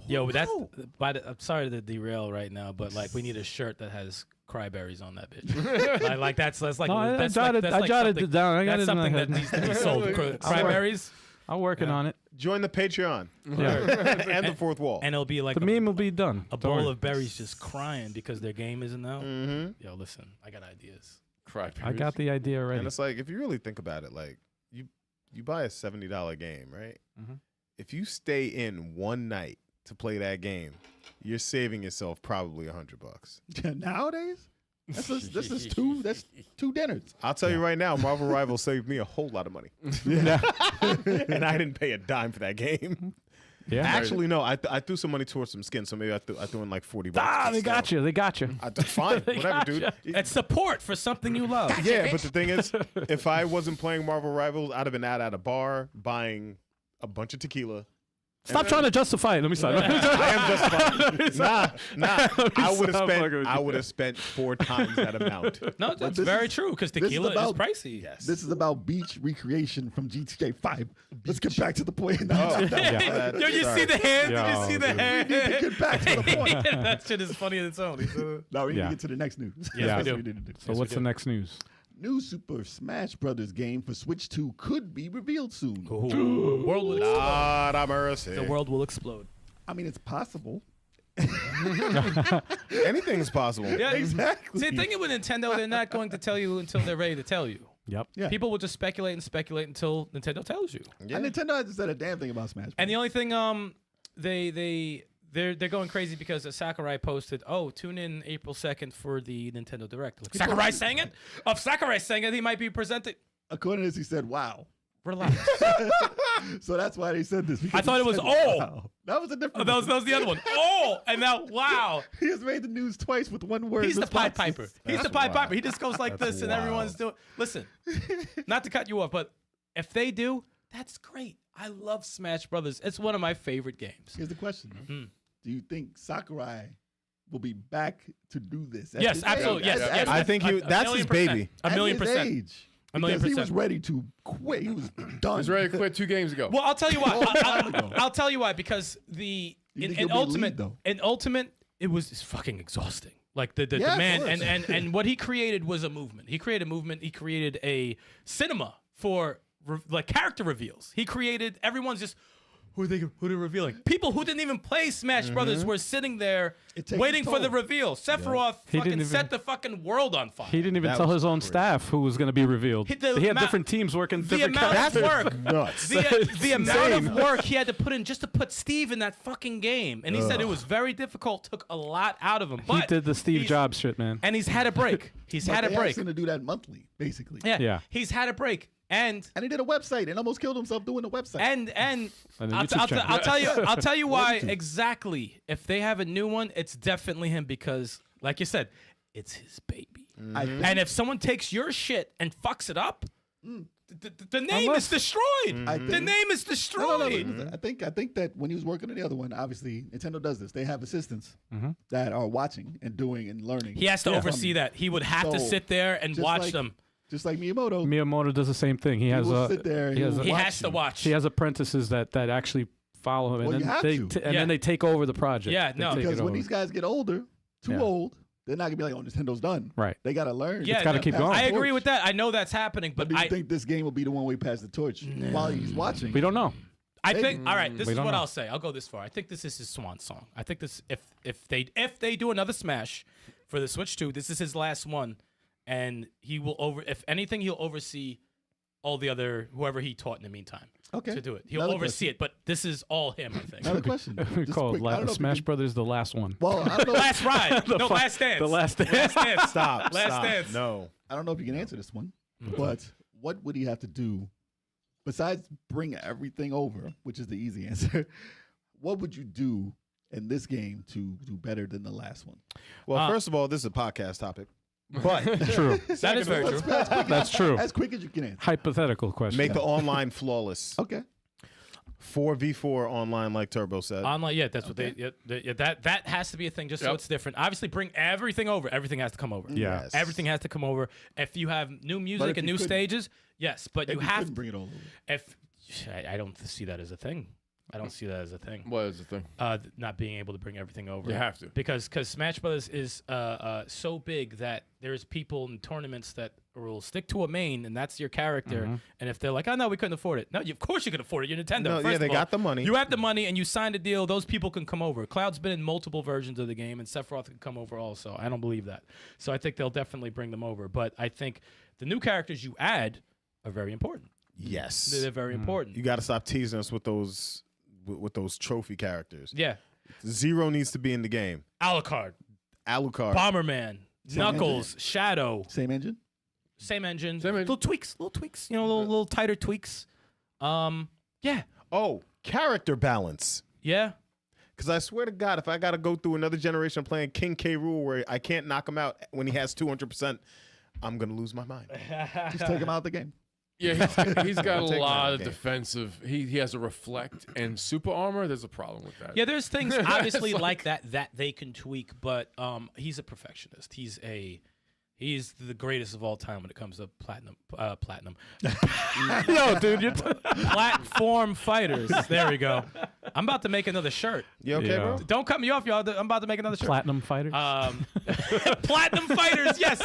yo, but that's. no. I'm sorry to derail right now, but like we need a shirt that has cryberries on that bitch. like that's like No, I that's jotted- like, I that's jotted like it down. I got That's it in my something head. that needs to be sold. Cryberries, I'm working on it. Join the Patreon Yeah. and the fourth wall. and it'll be like The meme will be done. a Don't bowl worry. of berries just crying because their game isn't out. Mm-hmm. Yo, listen, I got ideas. I got the idea already. And it's like, if you really think about it, like you buy a $70 game, right? Mhm. If you stay in one night to play that game, you're saving yourself probably $100. nowadays, that's two dinners. I'll tell you right now, Marvel Rivals saved me a whole lot of money, Yeah. and I didn't pay a dime for that game. Yeah. Actually, no, I threw some money towards some skins, so maybe I threw in like $40. They got you. They got you. Fine, They whatever, gotcha. dude. It's support for something you love. Yeah, but the thing is, if I wasn't playing Marvel Rivals, I'd have been out at a bar buying a bunch of tequila. Stop trying to justify it. Let me stop. I am justified. Nah. I would Stop fucking with you. have spent 4 times that amount. No, that's this very is- true because this is tequila is about- pricey. Yes. This is about beach recreation from GTA 5. Let's get back to the point. Oh. Yeah. Yo, you Sorry. see the hand? Yo, you see the dude. hand? Get back to the point. That shit is funny in its own. Now we need Yeah. to get to the next news. Yes, Yeah. we do. need to do. So what's the next news? New Super Smash Brothers game for Switch 2 could be revealed soon. World will explode. Lord have mercy. The world will explode. I mean, it's possible. Anything's possible. Yeah, Exactly. See, the thing with Nintendo, they're not going to tell you until they're ready to tell you. Yep. Yeah. People will just speculate and speculate until Nintendo tells you. Yeah. And Nintendo hasn't said a damn thing about Smash Bros. And the only thing they're going crazy because Sakurai posted, "Oh, tune in April 2nd for the Nintendo Direct." Like, Sakurai saying it? If Sakurai saying it, he might be presented. According to this, he said, wow. Relax. So that's why they said this. I thought it was, said, oh. wow. That was a different that was the other one. Oh, and now wow. He has made the news twice with one word. He's the Pied responses. Piper. He's That's the Pied wild. Piper. He just goes like That's this, and everyone's doing. Listen, not to cut you off, but if they do, that's great. I love Smash Brothers. It's one of my favorite games. Here's the question. Hmm. Do you think Sakurai will be back to do this? at Yes, his absolutely. age? Yes, At- yes. I think A that's his million percent. baby. A at million his percent. age. A million Because he was percent. ready to quit. He was done. I was ready to quit 2 games ago. Well, I'll tell you why. Long time ago. I'll tell you why. Because You in think he'll be Ultimate, lead, though? in Ultimate, it was it's fucking exhausting. Like the Yeah, of demand course. and what he created was a movement. He created a movement. He created a cinema for like character reveals. He created everyone's just who they're revealing. People who didn't even play Smash Brothers were sitting there It takes waiting a for the toll. reveal. Sephiroth He fucking didn't set even- the fucking world on fire. He didn't even That tell was his own crazy. staff who was going to be revealed. He- He, the had amount- different teams working the different amount of characters. work, Nuts. the amount of insane. work he had to put in just to put Steve in that fucking game, and he said it was very difficult. Took a lot out of him. He But did the Steve he's- Jobs shit, man. and he's had a break. He's But had a they break. asked him to do that monthly, basically. Yeah, he's had a break, and And he did a website and almost killed himself doing a website. and And the I'll, YouTube channel. I'll tell you why exactly. If they have a new one, it's definitely him because, like you said, it's his baby. I think And if someone takes your shit and fucks it up, the name is destroyed. I The think- name is No, destroyed. no. I think that when he was working on the other one, obviously Nintendo does this. They have assistants Mm-hmm. that are watching and doing and learning. He has to oversee that. He would have to So, sit there and just watch like- them. Just like Miyamoto, Miyamoto does the same thing. He has will a sit there. he has will a- He watch has to you. watch. he has apprentices that actually follow him, Well, and you then have they to. and Yeah. then they take over the project. Yeah, They no. take it Because when over. these guys get older, too Yeah. old, they're not gonna be like, "Oh, Nintendo's done." Right. They gotta learn. Yeah, gotta no, keep going. I agree Torch. with that. I know that's happening, But but do you I think this game will be the one way past the torch while he's watching? we don't know. I think all right. This We is don't what know. I'll say. I'll go this far. I think this is his swan song. I think this if they do another Smash for the Switch 2, this is his last one, and he will if anything, he'll oversee all the other whoever he taught in the meantime. Okay. To do it, he'll Another oversee question. it. But this is all him, I think. Another question. We Just call quick. I don't know if Smash you Brothers the last one. Well, I don't know. Last ride, no, last dance. The last dance. Last dance. Stop. Last stop. dance. No. I don't know if you can answer this one, Mm-hmm. but what would he have to do besides bring everything over, which is the easy answer? What would you do in this game to do better than the last one? Well, first of all, this is a podcast topic. But True. That is very true. That's true. As quick as you can answer. Hypothetical question. make the online flawless. Okay. 4v4 online, like Turbo said. Online, yeah, that's what that has to be a thing, just so Yep. it's different. Obviously, bring everything over. Everything has to come over. Yeah. Yes. Everything has to come over. If you have new music if and you new couldn't- stages, yes, but If you you have couldn't bring it all over. if I don't see that as a thing. I don't see that as a thing. What is the thing? Not being able to bring everything over. You have to. because Smash Brothers is so big that there's people in tournaments that will stick to a main, and that's your character. And if they're like, "Oh no, we couldn't afford it," no, of course you can afford it. You're Nintendo. No, First yeah, they of all, got the money. You have the money, and you signed a deal. Those people can come over. Cloud's been in multiple versions of the game, and Sephiroth can come over also. I don't believe that, so I think they'll definitely bring them over. But I think the new characters you add are very important. Yes. They're very important. You got to stop teasing us with those trophy characters. Yeah, Zero needs to be in the game. Alucard, Alucard. Bomberman, Knuckles, Shadow. Same engine? Same engine. Same engine. Little tweaks. You know, little tighter tweaks. Yeah. Oh, character balance. Yeah. Because I swear to God, if I got to go through another generation playing King K. Rool where I can't knock him out when he has 200%, I'm going to lose my mind. Just take him out of the game. Yeah, he's got a I'll take lot that of game. defensive. He has a reflect and super armor. There's a problem with that. Yeah, there's things obviously It's like that they can tweak, but he's a perfectionist. He's the greatest of all time when it comes to platinum. No, dude, you're Platform fighters. There we go. I'm about to make another shirt. You okay, Yeah. bro? Don't cut me off, y'all. I'm about to make another shirt. platinum fighters. Platinum fighters, yes.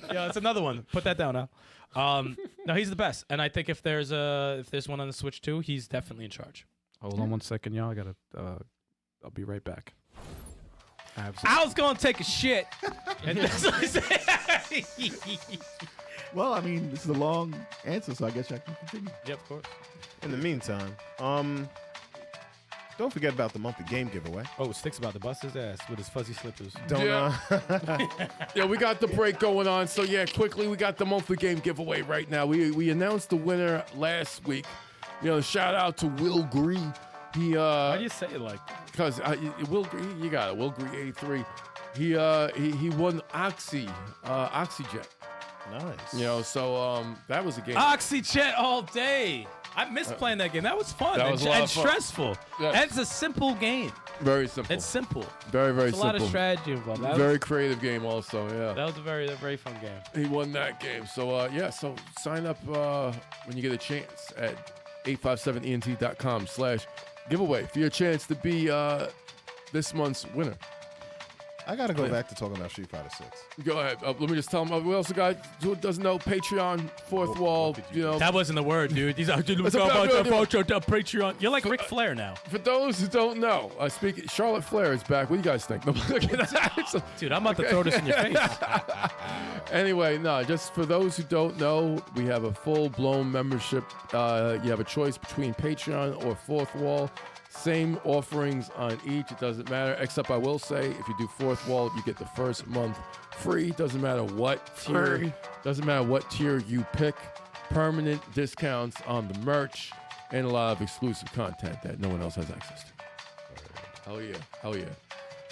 Yeah, that's another one. Put that down now. No, he's the best, and I think if there's one on the Switch too, he's definitely in charge. Hold on one second, y'all. I gotta. I'll be right back. I have some- I was gonna take a shit. And that's what I said. Well, I mean, this is a long answer, so I guess I can continue. Yeah, of course. In the meantime, don't forget about the monthly game giveaway. Oh, Stikz about to bust his ass with his fuzzy slippers. Don't Yeah, we got the break going on. So yeah, quickly, we got the monthly game giveaway right now. We announced the winner last week. You know, shout out to Will Gree. He Why do you say it like that? because Will Gree, you got it. Will Gree 83. He won Oxyjet. Nice. You know, so that was a game. Oxyjet all day. I missed playing that game. That was fun That was a lot and of fun. stressful. Yeah. And it's a simple game. Very simple. It's simple. very There's a simple. lot of strategy involved. That Very was, creative game also. Yeah. that was a very fun game. He won that game. So yeah, so sign up when you get a chance at 857ent.com/giveaway for your chance to be this month's winner. I got to go back to talking about Street Fighter 6. Go ahead. Let me just tell them. We also got, who doesn't know, Patreon, Fourth Wall. did You know, That wasn't the word, dude. These are Patreon. You're like Ric Flair now. for those who don't know, Charlotte Flair is back. What do you guys think? Dude, I'm about to throw this in your face. Anyway, no, just for those who don't know, we have a full-blown membership. You have a choice between Patreon or Fourth Wall. Same offerings on each. It doesn't matter, except I will say, if you do Fourth Wall, you get the first month free. Doesn't matter what tier. Doesn't matter what tier you pick. Permanent discounts on the merch and a lot of exclusive content that no one else has access to. Hell yeah.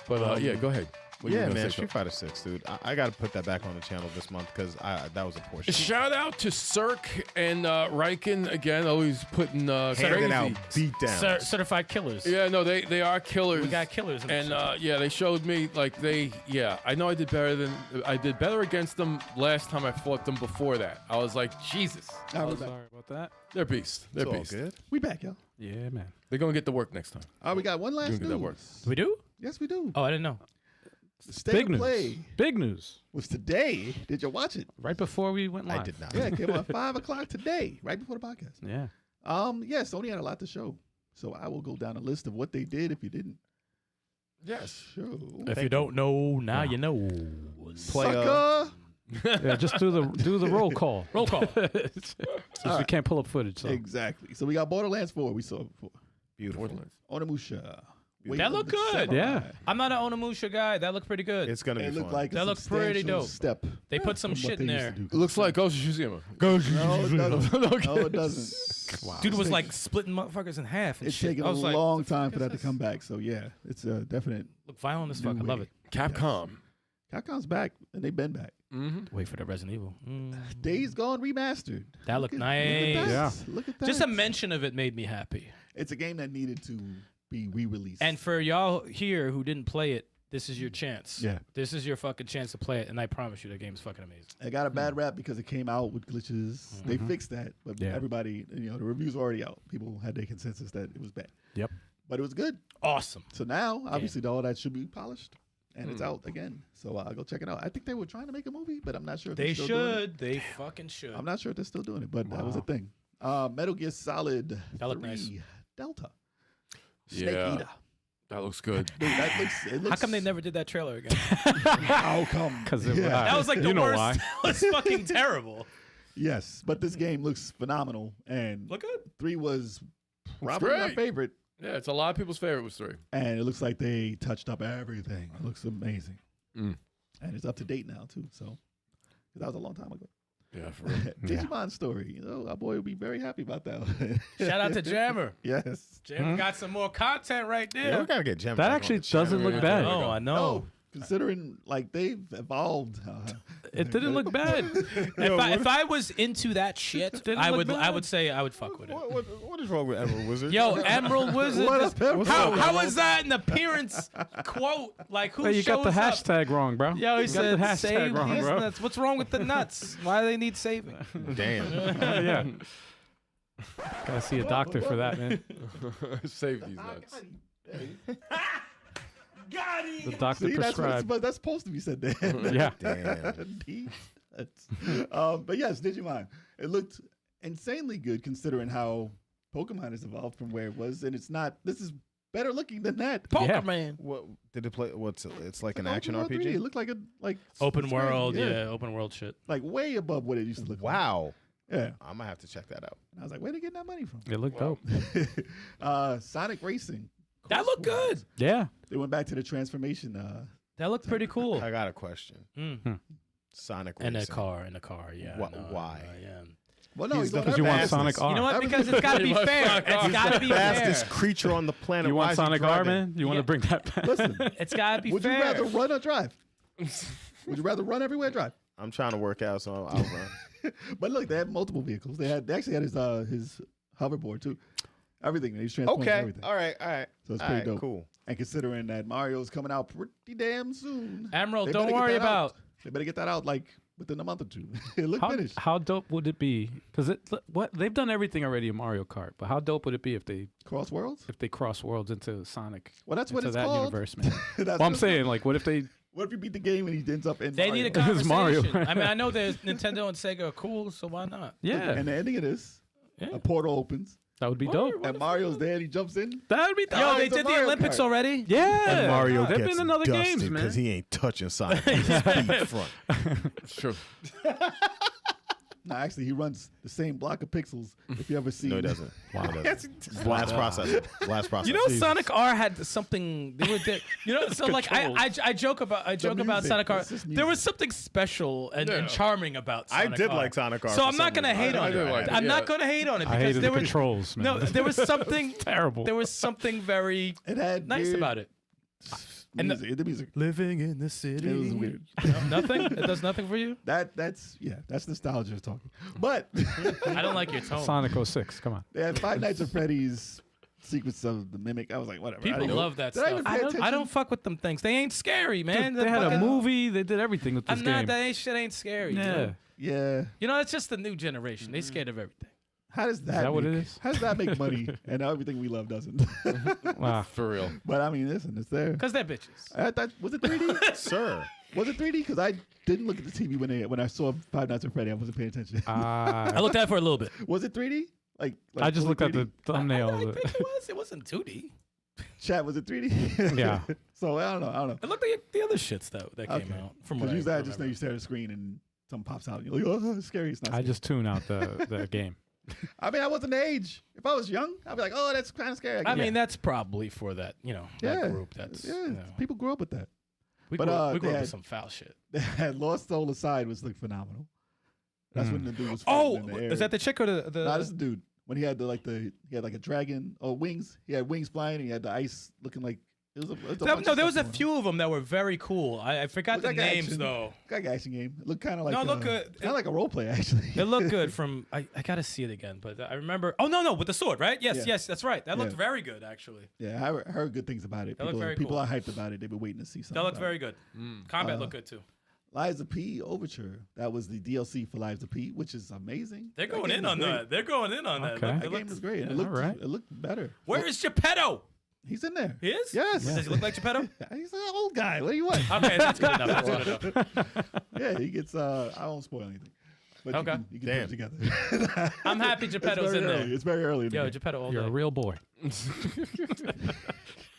But yeah, go ahead. What you Yeah, gonna man, say, Street Fighter 6, dude. I got to put that back on the channel this month because that was a portion. Shout out to Cirque and Riken again, always putting Handing crazy. out beat down. Certified killers. Yeah, no, they are killers. We got killers. In And the yeah, they showed me I know I did better against them last time I fought them before that. I was like, Jesus, All Oh, right, sorry about that. they're beasts. They're It's all beasts. good. we back, y'all. Yeah, man. They're gonna get to work next time. All right, we got one last Doing good that work. news. we do? Yes, we do. Oh, I didn't know. The State Big of news. Play Big news. was today. Did you watch it? Right before we went live. I did not. Yeah, it came out at 5 o'clock today, right before the podcast. Yeah. Yeah, Sony had a lot to show. So I will go down a list of what they did if you didn't. Yes. Show. If you don't know, now you know. Play, Sucker. Yeah, just do the roll call. Roll call. Since we can't pull up footage. So. Exactly. So we got Borderlands 4. We saw it before. Beautiful. Onimusha. That looked good. Yeah. I'm not an Onimusha guy. That looked pretty good. It's gonna be It fun. looked like That a looked pretty substantial dope. step. They put some from shit what in they there. used to do. It looks like Ghost of Tsushima. No, it doesn't. No, it doesn't. Wow. Dude was like splitting motherfuckers in half and It's shit. taken I a was like, long what the time fuck for is that to this? come back. So yeah, it's a definite. Look violent as New fuck. I love way. it. Capcom. Capcom's back and they've been back. Mm-hmm. Wait for the Resident Evil. Days Gone remastered. That looked Look nice. at that. Yeah. Look at that. Just a mention of it made me happy. It's a game that needed to be re-released. And for y'all here who didn't play it, this is your chance. Yeah. This is your fucking chance to play it, and I promise you, the game's fucking amazing. it got a bad rap because it came out with glitches. They fixed that, but Yeah. everybody, the reviews were already out. People had their consensus that it was bad. Yep. But it was good. Awesome. So now, obviously, all that should be polished, and it's out again. So I'll go check it out. I think they were trying to make a movie, but I'm not sure if They they're still doing it. should. They fucking should. I'm not sure if they're still doing it, but that was a thing. Metal Gear Solid That looked 3 nice. Delta. Snake Yeah. Eater. That looks good. Dude, it looks. How come they never did that trailer again? How come? Because That was like the you know worst. why. That was fucking terrible. Yes, but this game looks phenomenal, and Look good. 3 was probably my great. favorite. Yeah, it's a lot of people's favorite was 3. And it looks like they touched up everything. It looks amazing. Mm. And it's up to date now, too. So, 'cause that was a long time ago. Yeah, for real. Digimon story. Our boy would be very happy about that one. Shout out to Jammer. Yes. Jammer got some more content right there. Yeah, we gotta get Gem. That back on actually the channel. doesn't look bad. No, I know. No, considering, like, they've evolved. It didn't look bad. If I was into that shit, Didn't I look would bad. say I would fuck with it. What is wrong with Emerald Wizard? Yo, Emerald Wizard. What this- up, Emerald? how is that an appearance quote? Like who Hey, you got the shows up? hashtag wrong, bro. Yo, he you said got the save hashtag wrong, these bro. nuts. What's wrong with the nuts? Why do they need saving? Damn. Yeah. Gotta see a doctor for that, man. Save these nuts. The doctor See, prescribed. but that's supposed to be said there. Yeah. Damn. But yes, Digimon. It looked insanely good considering how Pokemon has evolved from where it was, and it's not. This is better looking than that. Yeah. Pokemon. What did it play? What's it? It's like an Like action Open World 3D. It RPG. looked like Open split screen, world, yeah, open world shit. like way above what it used to look like. Wow. Yeah, I might have to check that out. and I was like, where they getting that money from? It looked dope. Sonic Racing. That looked good. Yeah. They went back to the transformation. That looked pretty cool. I got a question. Mm. Sonic In the Racing. car, yeah. Wha- no, why? yeah. Well, no, He's he's the going Because you want fastest. Sonic R. You know what? Everything- Because it's got to be Pretty much fair. Sonic R. It's got to be Fastest fair. creature on the planet. You Why want is he Sonic R, driving? man? You want to Yeah. bring that back? Listen, It's got to be would fair. you rather run or drive? Would you rather run everywhere or drive? I'm trying to work out, so I'll run. But look, they had multiple vehicles. They actually had his hoverboard too. Everything. He's transforming Okay. everything. All right. So it's All pretty right, dope. cool. And considering that Mario's coming out pretty damn soon, Emerald, they don't better get worry that out. about. They better get that out like within a month or two. It looked How, finished. how dope would it be? Because what they've done everything already in Mario Kart, but how dope would it be if they Cross worlds. cross worlds into Sonic? Well, that's what into it's that called. universe, man. That's Well, what I'm it's saying, like, what if they? What if you beat the game and he ends up in They Mario? need a It's conversation. Mario. I mean, I know there's Nintendo and Sega are cool, so why not? Yeah, And the ending of this, Yeah. a portal opens that would be dope. and Mario's there and he jumps in. That would be dope. Yo, they it's a did the Mario Olympics Kart. already. Yeah, And Mario They've gets been in other games, dusted man. because he ain't touching Sonic. He's speed front. It's true. No, actually, he runs the same block of pixels. If you ever see, No, he doesn't. Wow. No, he doesn't. Last processor. Last processor. You know, Sonic R had something. They were, you know, so like I joke about music. Sonic R. It's just There was music. something special and Yeah. charming about I Sonic did R. like Sonic R. So for I'm not some gonna reason. hate on I did it. like it, I'm yeah. not gonna hate on it I because hated there the was controls, man. no, there was something terrible. There was something very it had nice weird about it. And music. The music. Living in the city. It was weird. Nothing. It does nothing for you. That's nostalgia talking. But I don't like your tone. Sonic 06. Come on. they had Five Nights at Freddy's sequence of the Mimic. I was like, whatever. I People didn't- love that Did I even stuff. pay I don't attention? fuck with them things. They ain't scary, man. They had a fucking- movie. They did everything with this I'm game. not. That ain't shit ain't scary. Yeah. dude. Yeah. You know, it's just the new generation. They scared of everything. How does that? that what make, it is? How does that make money? And everything we love doesn't. Wow. For real. But I mean, listen, it's there. Because they're bitches. I thought, was it 3D? Sir. Was it 3D? Because I didn't look at the TV when I saw Five Nights at Freddy. I wasn't paying attention. I looked at it for a little bit. Was it 3D? Like I just fully looked at 3D? the thumbnail. I of think it. it was. It wasn't 2D. Chat, was it 3D? Yeah. So I don't know. It looked like the other shits that came out. From what Because usually I just know remember. you stare at the screen and something pops out. You're like, oh, it's scary. It's not I scary. just tune out the game. I mean, I wasn't the age. If I was young, I'd be like, oh, that's kind of scary. I mean, that's probably for that, that group. That's people grew up with that. we but, grew up they with had- some foul shit. That Lost Soul Aside was like phenomenal. That's when the dude was. Oh, floating in the air. is that the chick or the? Nah, this is the dude. When he had he had like a dragon or wings. He had wings flying. And he had the ice looking like it was a bunch of there was stuff a going few of them that were very cool. I forgot Looked the like names action. though. on. Like an action game. It looked kind of like No, look good. Kind of like a role play actually. It looked good from. I gotta see it again, but I remember. Oh no, with the sword, right? Yes, Yeah. yes, that's right. That looked Yeah. very good actually. Yeah, I heard good things about it. That looked very people cool. are hyped about it. They've been waiting to see something. That looked about very it. good. Combat looked good too. Lives of P Overture. That was the DLC for Lives of P, which is amazing. They're That going game in was on great. that. They're going in on that. Okay. Look, That it game looked- was great. And all right. it looked better. Where is Geppetto? He's in there. He is? Yes. Does he look like Geppetto? He's an old guy. What do you want? Okay, that's good enough. That's good enough. Yeah, he gets. I won't spoil anything. But Okay. you can put it together. I'm happy Geppetto's in there. It's very early. In the Yo, game. Geppetto all You're a day. real boy.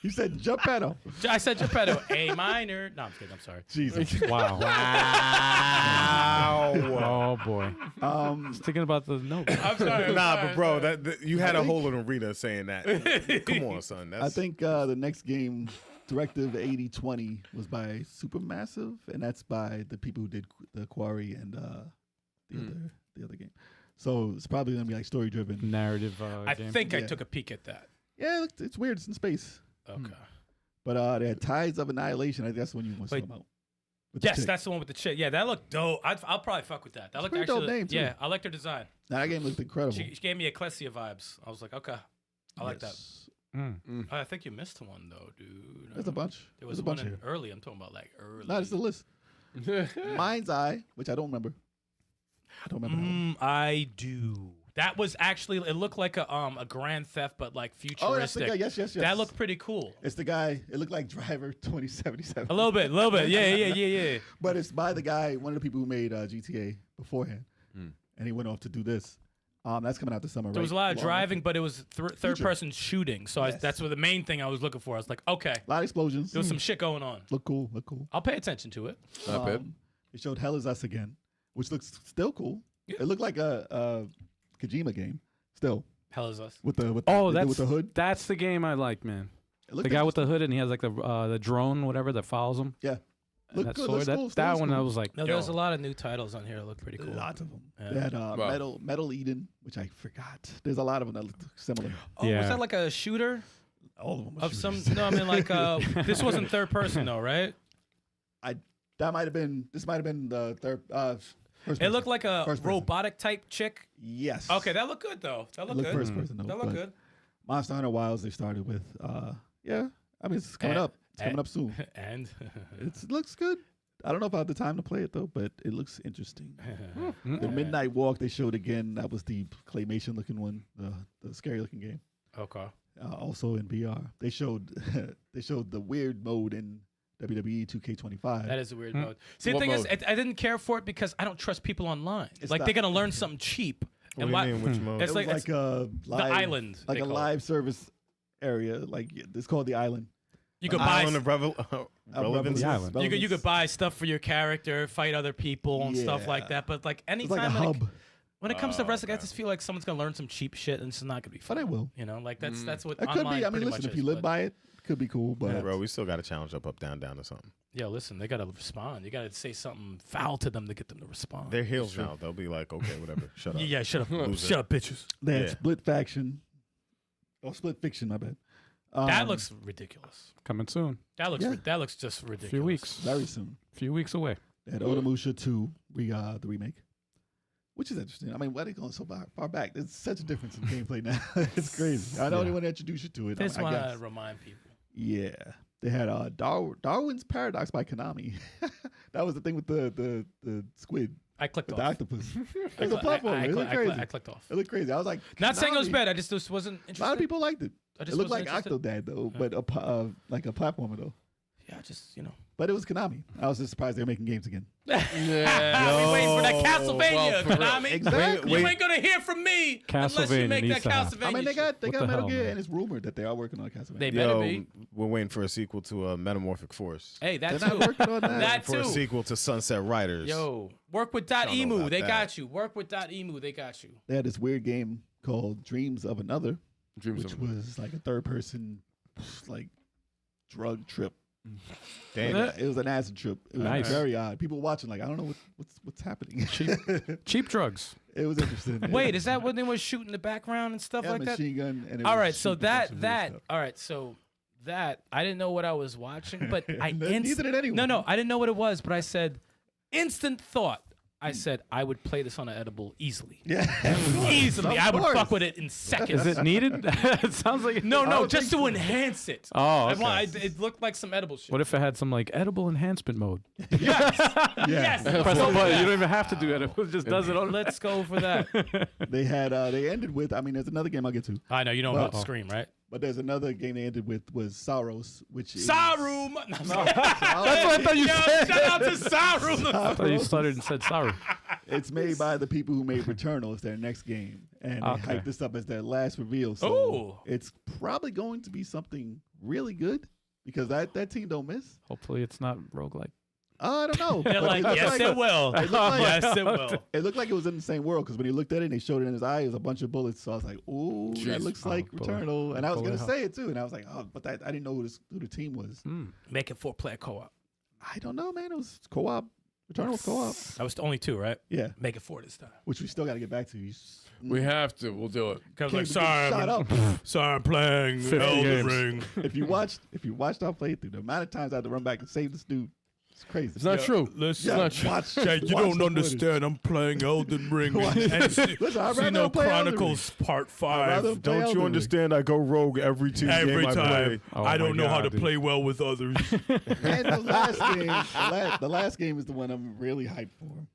You said Geppetto. I said Geppetto. A minor. No, I'm kidding. I'm sorry. Jesus. Wow. Wow. Oh boy. Just thinking about the note. I'm sorry. Nah, but bro, you had a whole arena saying that. Come on, son. I think the next game, Directive 8020, was by Supermassive, and that's by the people who did the Quarry and the other game. So it's probably gonna be like story driven. Narrative I game. think I Yeah. took a peek at that. Yeah, it's weird. It's in space. Okay. But they had Tides of Annihilation. I think that's the one you want to Wait. talk about. With the Yes, chick. that's the one with the chick. Yeah, that looked dope. I'll probably fuck with that. That looked pretty dope actually. name, too. Yeah, I liked her design. Now, that game looked incredible. She gave me Ecclesia vibes. I was like, okay, I like that. Yes. I think you missed one though, dude. There's a bunch. There was There's a bunch one in here. early. I'm talking about like early. No, it's the list. Mind's Eye, which I don't remember. I don't remember. that one. I do. That was actually. It looked like a Grand Theft, but like Oh, that's the futuristic. guy. Yes. That looked pretty cool. It's the guy. It looked like Driver 2077. A little bit. Yeah. But it's by the guy, one of the people who made GTA beforehand, and he went off to do this. That's coming out this summer. There was a lot of driving, but it was third person shooting. So Yes. that's what the main thing I was looking for. I was like, okay, A lot of explosions. there was some shit going on. Look cool. I'll pay attention to it. Not bad. It showed Hell Is Us again, which looks still cool. Yeah. It looked like a Kojima game still Hell is us. with the Oh, they do that's with the hood. That's the game I like, man. It looked The guy with the interesting. hood and he has like the drone, whatever that follows him. Yeah. And Look that good. sword. Looks That, cool. that Looks one, I cool. was like, No, yo. there's a lot of new titles on here that look pretty cool. Lots of them. Yeah. They had Wow. Metal Eden, which I forgot. There's a lot of them that look similar. Oh, was Yeah. that like a shooter All of them. of some? No, I mean like this wasn't third person though, right? That might have been. This might have been the third. First It person. looked like a First person. robotic type chick. Yes. Okay, that looked good though. That It looked looked good. first person though. That looked but good. Monster Hunter Wilds. They started with. Yeah. I mean, it's coming And- up. It's coming up soon. And It looks good. I don't know if I have the time to play it though, but it looks interesting. The Midnight Walk they showed again. That was the claymation looking one, the scary looking game. okay. Also in VR, they showed the weird mode in WWE 2K25. That is a weird mode. See, the What thing is, mode? I didn't care for it because I don't trust people online. It's Like not- they're gonna learn something cheap. What And do you why- mean? Which mode? It's It was like- like a live, island, like they a call it. live service area. Like it's called the island. You could buy Island of Relevance. The island. you could buy stuff for your character, fight other people and stuff like Yeah. that. But like It's like a anytime hub. when it comes to wrestling, I just feel like someone's gonna learn some cheap shit and it's not gonna be fun. But it will. You know, like that's what It could online be. I mean, pretty listen, much if you is, live but- by it, it could be cool. But Yeah, bro, we still got to challenge up, down, or something. Yeah, listen, they gotta respond. You gotta say something foul to them to get them to respond. They're heels now. They'll be like, okay, whatever. Shut up. Yeah, shut up, Loser. shut up, bitches. they had Yeah. Split Faction or Split Fiction. My bad. That looks ridiculous. Coming soon. That looks Yeah. that looks just ridiculous. A few weeks. very soon. Few weeks away. They had Onimusha 2, the remake, which is interesting. I mean, why are they going so far back? There's such a difference in gameplay now. It's crazy. I don't even want to introduce you to it. They just I want guess. to remind people. Yeah. They had Darwin's Paradox by Konami. That was the thing with the squid, I clicked with the off. octopus. It was a platform. It looked crazy. I clicked off. It looked crazy. I was like, Not saying it was Konami. bad. I just wasn't A lot interested. of people liked it. I It just looked wasn't like interested. Octodad though, but like a platformer though. Yeah, just But it was Konami. I was just surprised they were making games again. we waiting for that Castlevania, for real. Konami. Exactly. You ain't gonna hear from me unless you Castlevania make that needs to happen. Castlevania. I mean, they shit. got What the Metal hell, Gear, man? and it's rumored that they are working on Castlevania. They better be. We're waiting for a sequel to Metamorphic Force. Hey, that They're too. not working on that. That For a too. sequel to Sunset Riders. Yo, work with Don't know .emu. about They that. got you. Work with .emu. They got you. They had this weird game called Dreams of Another, Dreams which of was like a third-person, like drug trip. Damn. It was an acid trip. It was Nice. very odd. People watching like, I don't know what's happening. Cheap drugs. It was interesting. Wait, is that when they were shooting the background and stuff yeah, like that? machine gun. And it All was right, so shooting a bunch that of weird stuff. all right, so that I didn't know what I was watching, but I Neither did anyone. No, I didn't know what it was, but I said instant thought. I said I would play this on an edible easily. Yeah, Easily. Of I would course. fuck with it in seconds. Is it needed? It sounds like No, don't just think to so. enhance it. Oh, okay. It looked like some edible shit. What if it had some like edible enhancement mode? Yes. Press the button. You don't even have to do edible. It just does it on. Let's go for that. they had. They ended with. I mean, there's another game I'll get to, I know you don't know Well, about the Scream, right? but there's another game they ended with was Saros, which is Sarum. No, That's what I thought you Yo, said. shout out to Sarum. I thought you stuttered and said sorry. It's made by the people who made Returnal. It's their next game, and they Okay. hyped this up as their last reveal. So Ooh. it's probably going to be something really good because that team don't miss. Hopefully, it's not roguelike. I don't know. They're but like, looked yes, it will. It looked like- Yes, it will. It looked like it was in the same world because when he looked at it and they showed it in his eye, it was a bunch of bullets. So I was like, "Ooh, that Jeez. looks like bullet- Returnal." And I was bullet gonna hell. say it too, and I was like, "Oh, but I didn't know who the team was." Make it 4-player co-op. I don't know, man. It was co-op. Returnal was co-op. That was only 2, right? Yeah, Make it 4 this time. which we still got to get back to. We have to. We'll do it. Cause Can't be getting shot up. sorry, I'm playing 50 Elden games. Ring. if you watched our playthrough, the amount of times I had to run back and save this dude, it's crazy. It's not true. Listen, Yeah, not true. watch, Chad, you watch don't the understand. I'm playing Elden Ring. Watch- and Listen, I'd rather Xeno play Elden Chronicles Part rather 5. play Don't Elden you Ring. understand? I go rogue every team Every game I time. play. Oh I my don't know how God, to dude. play well with others. And the last game, the last game is the one I'm really hyped for,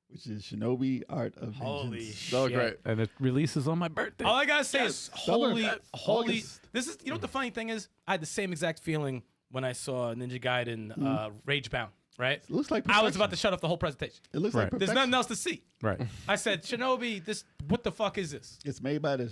which is Shinobi Art of Holy Vengeance. shit. That was great. And it releases on my birthday. All I gotta say is holy, Summer. holy. August. This is, you know what the funny thing is? I had the same exact feeling when I saw Ninja Gaiden Ragebound, right? It looks like I was about to perfection. shut off the whole presentation. It looks Right. like There's perfection. nothing else to see. Right. I said, Shinobi, what the fuck is this? It's made by the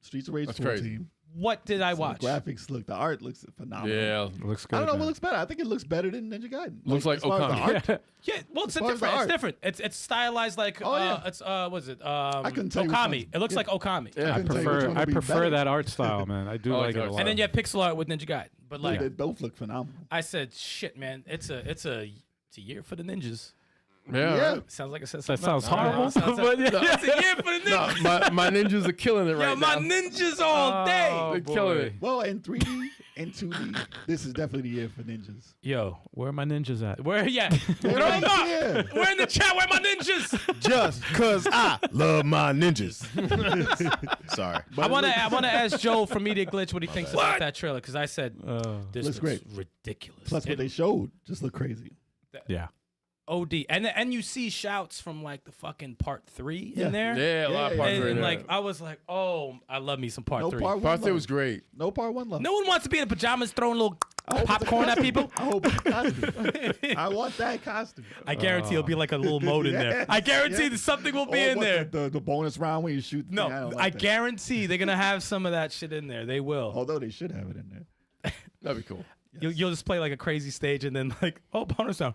Streets of Rage That's 4 crazy. team. What did I So watch? The graphics look, the art looks phenomenal. Yeah. It looks good. I don't know man. what looks better. I think it looks better than Ninja Gaiden. Looks like as far as the Okami. art. Yeah, well, it's As far as the different. It's art. different. It's stylized like Oh, yeah. it's what is it? couldn't tell you which Okami. one. It looks Yeah. like Okami. Yeah. I couldn't tell you which one I would be prefer better. that art style, man. I do I like like it that a art lot. And then you have pixel art with Ninja Gaiden. But like, They both look phenomenal. I said, shit, man, it's a year for the ninjas. Yeah. Yeah. right. Sounds like it says That something sounds else. horrible, Sounds but yeah. It's a year for the ninjas. No, my ninjas are killing it Yo, right my now. ninjas all day. Oh, They're killing boy. it. Well, in 3D and 2D, this is definitely the year for ninjas. Yo, Where are my ninjas at? where? Yeah, throw them up. Yeah. We're in the chat. Where are my ninjas? Just cause I love my ninjas. Sorry. I want to ask Joe from Media Glitch what he thinks about that trailer because I said this Looks looks great. ridiculous. Plus, what they showed just looked crazy. Yeah. OD and you see shouts from like the fucking part 3 Yeah. in there. Yeah, a lot of Yeah, parts And, right there. like I was like, oh, I love me some part No 3. part one. Part 3 love. was great. No part one love. No one wants to be in pajamas throwing little I hope it's a popcorn at costume. people. I hope it's a costume. I want that costume. I guarantee it'll be like a little mode in there. Yes, I guarantee yes. that something will be Or in what, there. The bonus round when you shoot. The thing, I No, don't I like that. guarantee they're gonna have some of that shit in there. They will. Although they should have it in there. That'd be cool. You'll just play like a crazy stage and then like, oh, bonus round.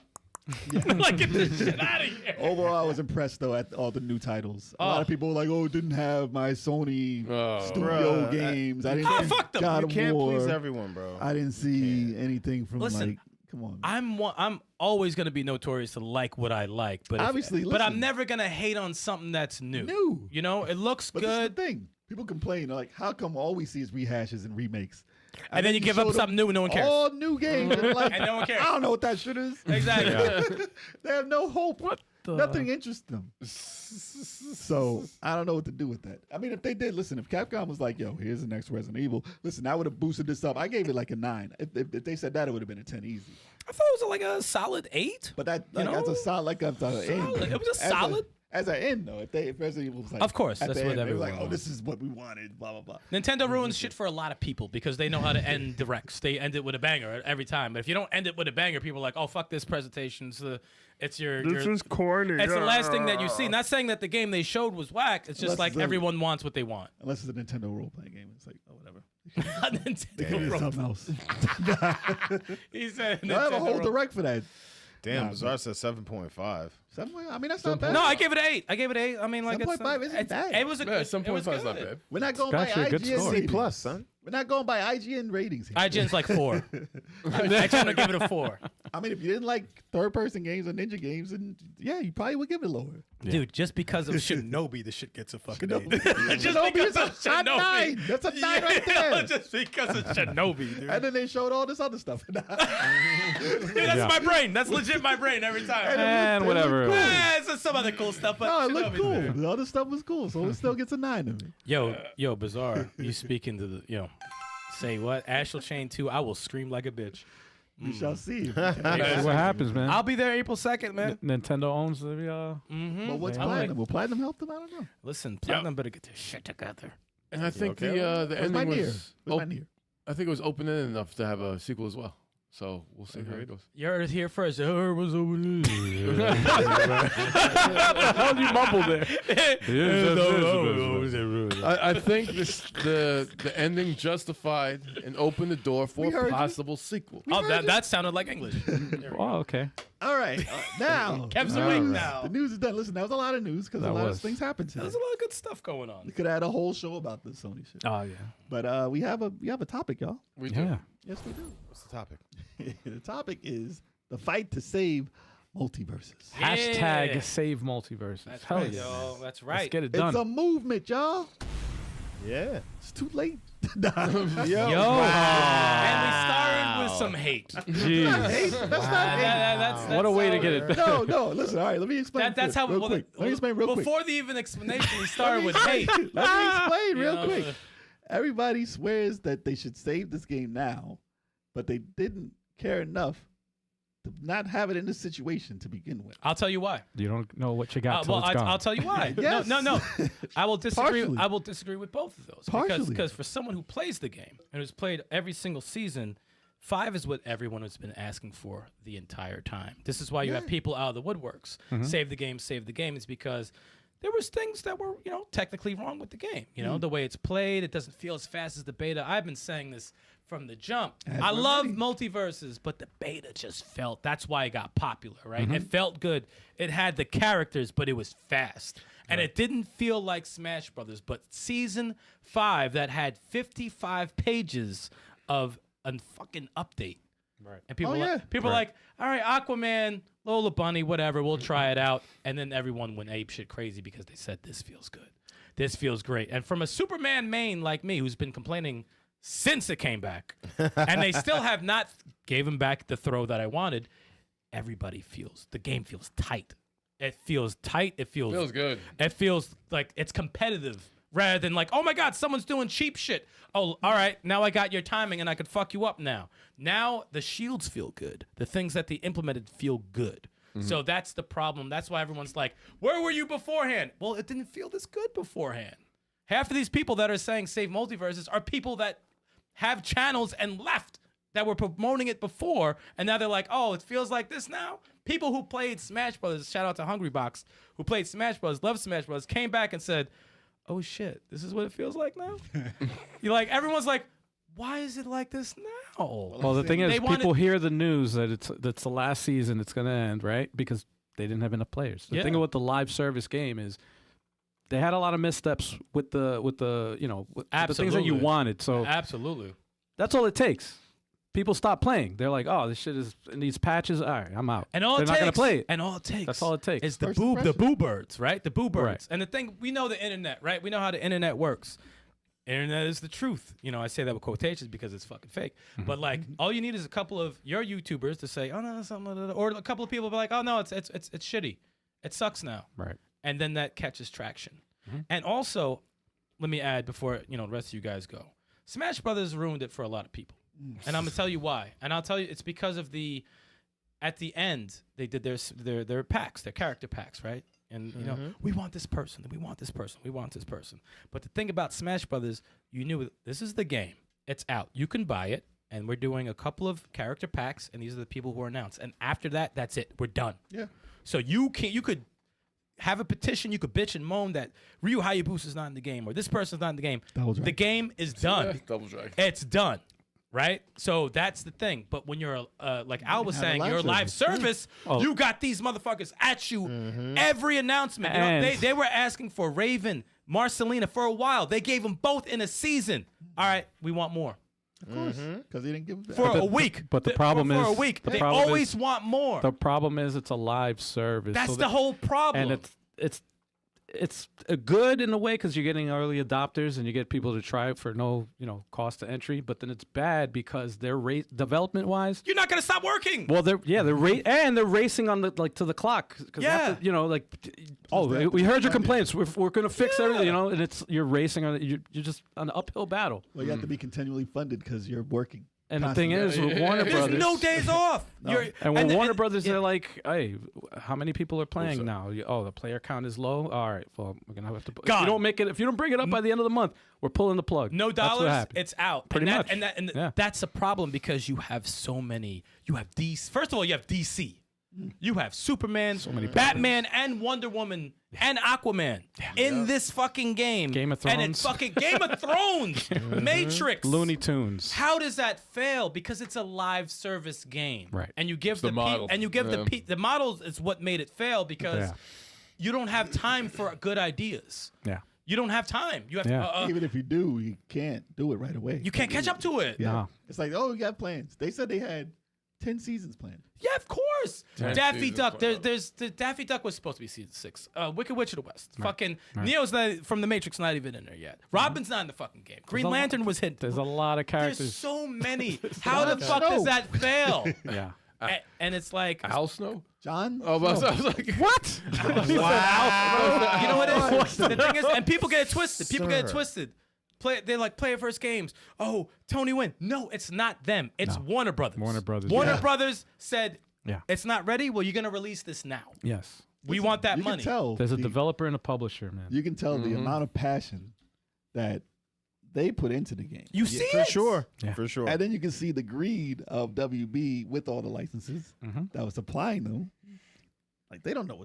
Like get this shit out of here. Overall, I was impressed though at all the new titles. A lot of people were like, "Oh, it didn't have my Sony studio Bruh, games. I didn't Ah, see fuck them. God You of can't War. please everyone, bro. I didn't see anything from Listen, like. Come on, man. I'm always gonna be notorious to like what I like, but Obviously, but I'm listen. never gonna hate on something that's new. New. You know, it looks But this is good, the thing. People complain like, "How come all we see is rehashes and remakes?" and then you give show up them something new and no one cares. All new games, and, like, And no one cares. I don't know what that shit is. Exactly. They have no hope. What the? Nothing interests them. So I don't know what to do with that. I mean, if they did, listen, if Capcom was like, "Yo, here's the next Resident Evil," listen, I would have boosted this up. I gave it like a 9. If they said that, it would have been a 10 easy. I thought it was like a solid 8. But that You like, that's know? a solid, like that's a Solid. It was a solid. As an end, though, if Resident Evil was like, Of course, at that's the what end, they were everyone like, oh, wants. this is what we wanted, blah blah blah. Nintendo ruins shit for a lot of people because they know how to end directs. They end it with a banger every time. But if you don't end it with a banger, people are like, "Oh, fuck this presentation." It's your. This is corny. It's the last thing that you see. Not saying that the game they showed was whack. It's just Unless like it's a- everyone wants what they want. Unless it's a Nintendo role playing game, it's like, oh, whatever. Nintendo They could do Road. something else. He said I have a Nintendo whole Road. direct for that. Damn, Nah, Bizarre said 7.5. Somewhere. I mean, that's not bad. No, I gave it an 8. I gave it an 8. I mean, like 7.5 isn't bad. It was a Yeah, it 7.5 was is not good. bad. We're not going by actually a good IGN score. ratings. C+, son. We're not going by IGN ratings here. IGN's like 4. I trying to give it a 4. I mean, if you didn't like third-person games or ninja games, then yeah, you probably would give it lower. Dude, just because of Shinobi, the shit gets a fucking 8. Shinobi. Just Shinobi because is a of hot Shinobi. 9. That's a 9 right there. Just because of Shinobi, dude. And then they showed all this other stuff. Dude, that's my brain. That's legit my brain every time. And whatever. It's just some other cool stuff, but No, it looked Shinobi's cool. there. The other stuff was cool, so it still gets a 9 to me. Yo, Bizarre. You speaking to the, say what? Astral Chain 2, I will scream like a bitch. We shall see. That's what happens, man. I'll be there April 2nd, man. Nintendo owns the. Mm-hmm. But what's I'm like, Platinum? Will Platinum help them? I don't know. listen, Platinum better get their shit together. And I think okay? the Where's my ending near? was. Where's my near? I think it was open-ended enough to have a sequel as well. So we'll see how it goes. You heard it here first. It was over How did you mumble there? I think the ending justified and opened the door for heard a you. possible sequel. Oh, that sounded like English. Oh, okay. All right. Now, Kev's All awake right. now. the news is done. Listen, that was a lot of news because a That lot was. of things happened today. There's a lot of good stuff going on. We could have had a whole show about this Sony shit. Oh, yeah. But we have a topic, y'all. We do. Yeah. Yes, we do. What's the topic? The topic is the fight to save Multiversus. Hashtag Yeah. save multiverses. That's Hell right, yeah. yo. That's Let's right. get it It's done. a movement, y'all. Yeah. It's too late. Yo. And we started with some hate. Jeez. That's not hate. What a way to get it No, no. Listen, all right. Let me explain. That's how real well, quick. Let me explain real quick. Before the even explanation, we started with hate. Let me explain real Yeah. quick. Everybody swears that they should save this game now, but they didn't care enough to not have it in this situation to begin with. I'll tell you why. You don't know what you got till Well, it's gone. I'll tell you why. Yes. No. I will disagree. Partially. I will disagree with both of those Partially. because for someone who plays the game and who's played every single season, 5 is what everyone has been asking for the entire time. This is why you have people out of the woodworks. Save the game, save the game. It's because there was things that were, technically wrong with the game. The way it's played, it doesn't feel as fast as the beta. I've been saying this from the jump. I love multiverses, but the beta just felt, that's why it got popular, right? It felt good. It had the characters, but it was fast. And it didn't feel like Smash Brothers, but Season 5 that had 55 pages of a fucking update. Right. And people, are like, all right, Aquaman, Lola Bunny, whatever, we'll try it out. And then everyone went ape shit crazy because they said, this feels good. This feels great. And from a Superman main like me, who's been complaining since it came back, and they still have not gave him back the throw that I wanted, the game feels tight. It feels tight. It feels good. It feels like it's competitive rather than like, oh my God, someone's doing cheap shit. Oh, all right, now I got your timing and I could fuck you up now. Now the shields feel good. The things that they implemented feel good. So that's the problem. That's why everyone's like, where were you beforehand? Well, it didn't feel this good beforehand. Half of these people that are saying save multiverses are people that have channels and left that were promoting it before, and now they're like, oh, it feels like this now? People who played Smash Brothers, shout out to Hungrybox, who played Smash Brothers, loved Smash Brothers, came back and said, oh shit, this is what it feels like now? You're like, everyone's like, why is it like this now? Well, the thing is, They wanted- people hear the news that it's the last season, it's going to end, right? Because they didn't have enough players. The thing Yeah. with the live service game is they had a lot of missteps with the with the things that you Absolutely. wanted. So Absolutely. that's all it takes. People stop playing. They're like, oh, this shit needs patches. All right, I'm out. And all They're it not takes, gonna play it. And all it takes. That's all it takes. Is the First boo impression. birds, right? The boo birds. Right. And the thing, we know the internet, right? We know how the internet works. Internet is the truth. I say that with quotations because it's fucking fake. But like, all you need is a couple of your YouTubers to say, oh no, that's something, or a couple of people be like, oh no, it's shitty. It sucks now. Right. And then that catches traction. And also, let me add before the rest of you guys go, Smash Brothers ruined it for a lot of people. And I'm gonna tell you why. And I'll tell you, it's because of at the end they did their packs, their character packs, right? And you know, we want this person, we want this person, we want this person. But the thing about Smash Brothers, you knew this is the game. It's out. You can buy it, and we're doing a couple of character packs, and these are the people who are announced. And after that, that's it. We're done. Yeah. So you could have a petition, you could bitch and moan that Ryu Hayabusa's not in the game or this person's not in the game. The game is done. Double Dragon. It's done. Right? So that's the thing. But when you're, like Al was saying, you're a live service, you got these motherfuckers at you every announcement. You know, they were asking for Raven, Marcelina for a while. They gave them both in a season. All right, we want more. Of course, because they didn't give it For a week. But the problem is... For a week. They always want more. The problem is it's a live service. That's the whole problem. And it's good in a way because you're getting early adopters and you get people to try it for no cost to entry. But then it's bad because they're development wise. You're not gonna stop working. Well, they're racing on the to the clock. Yeah. We heard your complaints. We're gonna fix everything. And you're racing on you're just on an uphill battle. Well, you have to be continually funded because you're working. And the thing is, with Warner Brothers, there's no days off. Warner Brothers, they're like, hey, how many people are playing now? The player count is low. All right, well, we're gonna have to. If you don't bring it up by the end of the month, we're pulling the plug. No dollars. It's out. Pretty much. That's a problem because you have so many. You have DC. First of all, you have DC. You have Superman, Batman, and Wonder Woman, and Aquaman in this fucking game. Game of Thrones. And it's fucking Game of Thrones. Matrix. Looney Tunes. How does that fail? Because it's a live service game. Right. And you give the model. The models is what made it fail because you don't have time for good ideas. Yeah. You don't have time. You have Even if you do, you can't do it right away. You can't catch up to it. Yeah. No. It's like, we got plans. They said they had 10 seasons planned. Yeah, of course. 10 Daffy seasons Duck. planned. There's the Daffy Duck was supposed to be season 6. Wicked Witch of the West. Fucking Neo's not from the Matrix. Not even in there yet. Robin's not in the fucking game. Green Lantern was hit. There's a lot of characters. There's so many. How the fuck does that fail? Yeah. And it's like Al Snow? John? Oh, but I was like, What? wow. You know what it is? The thing is, and people get it twisted. People get it twisted. They're like player first games. Oh, Tony Wynn. No, it's not them. It's Warner Brothers. Warner Brothers. Warner Brothers said, Yeah. it's not ready. Well, you're gonna release this now. Yes. We want that You money. can tell. There's a developer and a publisher, man. You can tell the amount of passion that they put into the game. You see For it? sure. Yeah. For sure. And then you can see the greed of WB with all the licenses that was supplying them. Like they don't know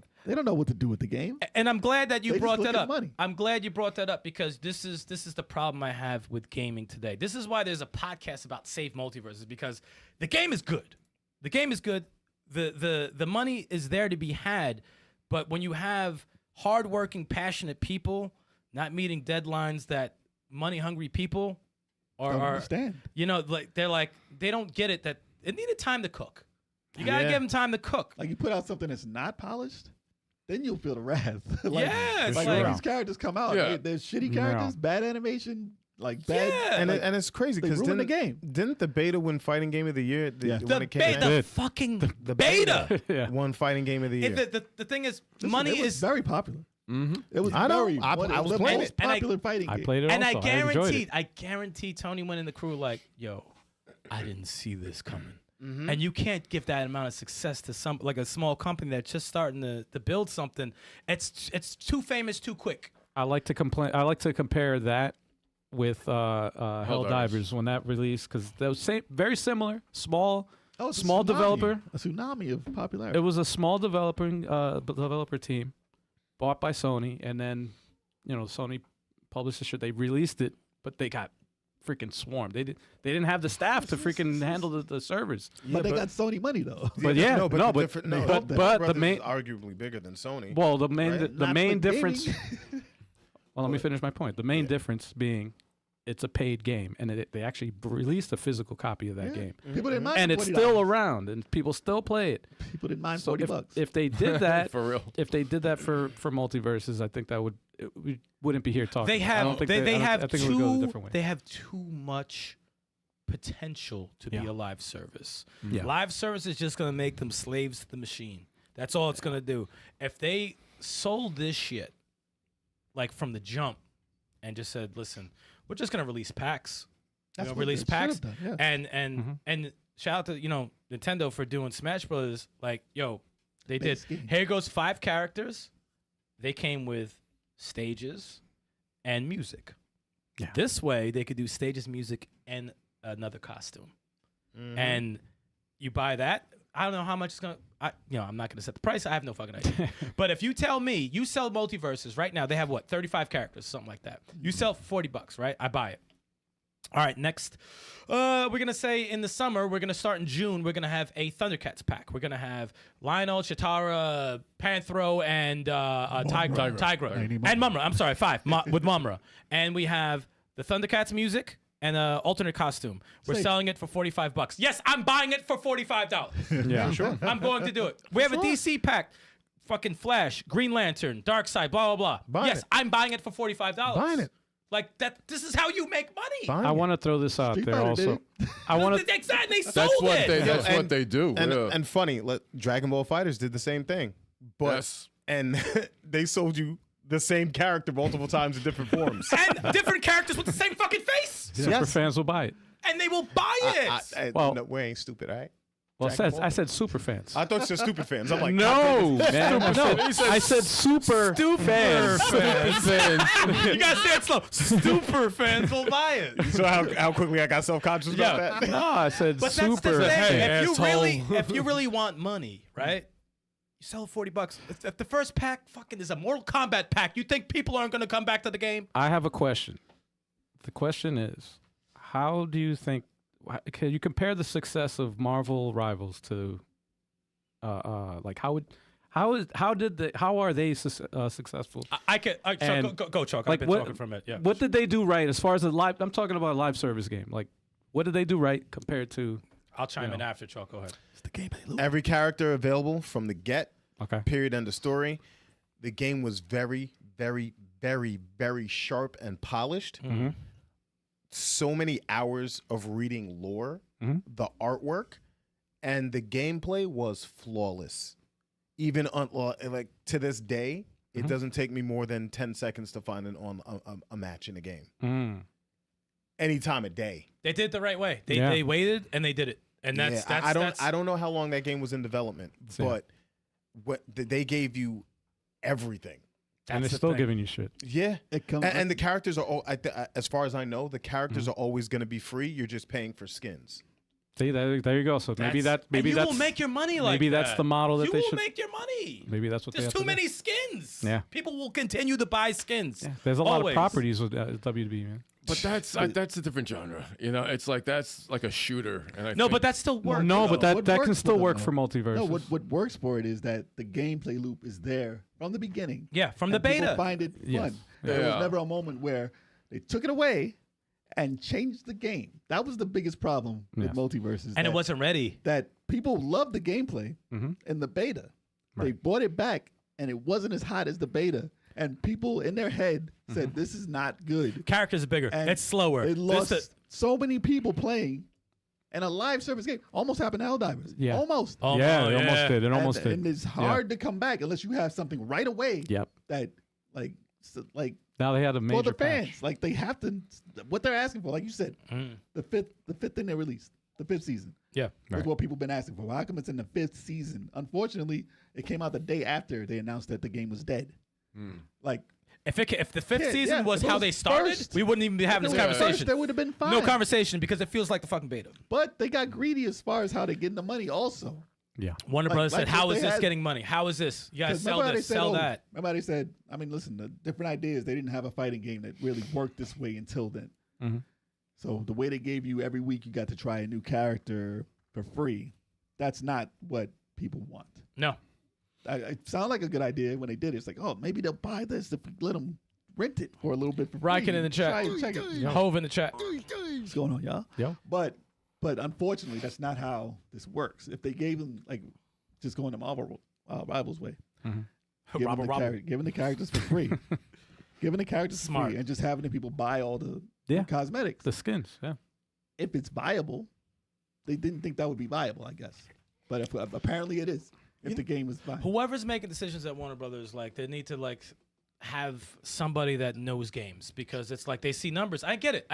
what to do with the game. And I'm glad that you They just brought look that at up. money. I'm glad you brought that up because this is the problem I have with gaming today. This is why there's a podcast about SaveMultiversus because the game is good. The game is good. The money is there to be had, but when you have hardworking, passionate people not meeting deadlines that money-hungry people Don't understand. they don't get it that it needed time to cook. You gotta give them time to cook. Like you put out something that's not polished, then you'll feel the wrath. Yeah, it's like like- when these characters come out, there's shitty characters, bad animation, like bad. And like, and it's crazy they because ruined the game. Didn't the beta win fighting game of the year when it came out? The fucking beta. Yeah. Won fighting game of the year. The thing is, Listen, money it was is very popular. It was I know. very. I one of was the playing most it. popular fighting I game. played it and also. I I guarantee Tony went in the crew like, yo, I didn't see this coming. Mm-hmm. And you can't give that amount of success to a small company that's just starting to build something. It's too famous too quick. I like to compare that with Helldivers when that released because they were very similar, It's a small tsunami. developer. A tsunami of popularity. It was a small developer team bought by Sony, and then Sony published the shit. They released it, but they got freaking swarmed. They didn't have the staff to freaking handle the servers. but they got Sony money though. But the main arguably bigger than Sony. well the main Right? the Not main with gaming. difference. Well, let me finish my point. The main difference being it's a paid game, and they actually released a physical copy of that game, People didn't mind. and it's $40. still around, and people still play it. People didn't mind So $40. if they did that, for real. if they did that for Multiversus, I think we wouldn't be here talking. They I don't have think they I have think it would go a too different way. they have too much potential to be Yeah. a live service. Yeah. Live service is just gonna make them slaves to the machine. That's all it's gonna do. If they sold this shit like from the jump and just said, listen, we're just gonna release packs. That's what Release they packs should've done, yeah. and shout out to Nintendo for doing Smash Brothers. Like, yo, they Base did. game. Here goes 5 characters. they came with stages and music. Yeah. This way, they could do stages, music, and another costume. And you buy that. I don't know how much it's gonna. I'm not gonna set the price. I have no fucking idea. But if you tell me you sell Multiversus right now, they have what 35 characters, something like that. You sell for $40, right? I buy it. All right, next. We're going to say in the summer, we're going to start in June, we're going to have a Thundercats pack. We're going to have Lionel, Chitara, Panthro, and Tigra. And Mumra. I'm sorry, 5 with Mumra. And we have the Thundercats music and an alternate costume. We're selling it for $45. Yes, I'm buying it for $45. Yeah, sure. I'm going to do it. We have a DC pack. Fucking Flash, Green Lantern, Darkseid, blah, blah, blah. Yes, I'm buying it for $45. Buying it. Like that. This is how you make money. I want to throw this out there also. I want to. Exactly. They sold That's what it. they. That's what they do. And funny, Dragon Ball Fighters did the same thing, but and they sold you the same character multiple times in different forms And different characters with the same fucking face. Super fans will buy it. And they will buy it. Well- no, we ain't stupid, all right? Well, I said super fans. I thought you said stupid fans. I'm like, No, man. No, I said super fans. You gotta say it slow. Super fans will buy it. so how quickly I got self-conscious about that? No, I said But super. that's the thing. Hey, If you really want money, right? You sell it $40. If the first pack fucking is a Mortal Kombat pack, you think people aren't gonna come back to the game? I have a question. The question is, how do you think? Can you compare the success of Marvel Rivals to, like how are they successful? I could And, go Choc. like, I've been what- talking from it. Yeah. What did they do right as far as the live? I'm talking about a live service game. Like, what did they do right compared to? I'll chime in after Choc. Go ahead. It's the gameplay loop. Every character available from the get, Okay. period, end of story. The game was very, very, very, very sharp and polished. Mm-hmm. So many hours of reading lore, the artwork, and the gameplay was flawless. Even like to this day, it doesn't take me more than 10 seconds to find a match in a game. Any time of day. They did it the right way. They waited and they did it. And that's I don't know how long that game was in development, but they gave you everything. And they're still giving you shit. Yeah, It comes and the characters are all. As far as I know, the characters are always going to be free. You're just paying for skins. See, there you go. So maybe and you that's will make your money like maybe that. that's the model that you they will should. make your money. Maybe that's what they There's have too to do. many skins. Yeah. People will continue to buy skins. Yeah, there's a lot Always. of properties with WB, man. But that's a different genre. You know, it's like that's like a shooter. And I No, think but that still works. No, but that what can works still for work them, for though. Multiversus. No, what works for it is that the gameplay loop is there from the beginning. Yeah, from the And people beta. find it Yes. fun. There Yeah. was never a moment where they took it away and changed the game. That was the biggest problem with Yes. Multiversus. And it wasn't ready. that people loved the gameplay in the beta. They Right. bought it back, and it wasn't as hot as the beta. And people in their head said, "This is not good." Characters are bigger. And It's slower. It lost This is- so many people playing, and a live service game almost happened to Helldivers. Yeah. Almost. Oh, yeah, no, it almost yeah. did. It almost did. And it's hard to come back unless you have something right away Yep. that, like, Now they had a for major the fans, patch. like they have to. What they're asking for, like you said, the fifth thing they released, the 5th season. Yeah. That's what people been asking for. How come it's in the 5th season? Unfortunately, it came out the day after they announced that the game was dead. Like, If the fifth Yeah, season yeah, was if it how was they started, first- we wouldn't even be having if this it was first, conversation. there would have been fine. No conversation because it feels like the fucking beta. But they got greedy as far as how they getting the money. Also, Yeah. Warner Brothers said, like "How they is this had- getting money? How is this? You guys 'cause sell remember how this, they said, sell that." Remember how they said, I mean, listen, the different ideas. They didn't have a fighting game that really worked this way until then. So the way they gave you every week, you got to try a new character for free. That's not what people want. No. It sounded like a good idea when they did it. It's like, oh, maybe they'll buy this if we let them rent it for a little bit for free. Riken in the chat. Try it, check it. Hove in the chat. What's going on, y'all? Yeah. But unfortunately, that's not how this works. If they gave them, like, just going the Marvel Rivals way, giving the characters for free, giving the characters for Smart. free, and just having the people buy all the Yeah. cosmetics. The skins. Yeah. If it's viable, they didn't think that would be viable, I guess. But if, apparently it is. If the game is viable. Whoever's making decisions at Warner Brothers, like they need to like have somebody that knows games because it's like they see numbers. I get it.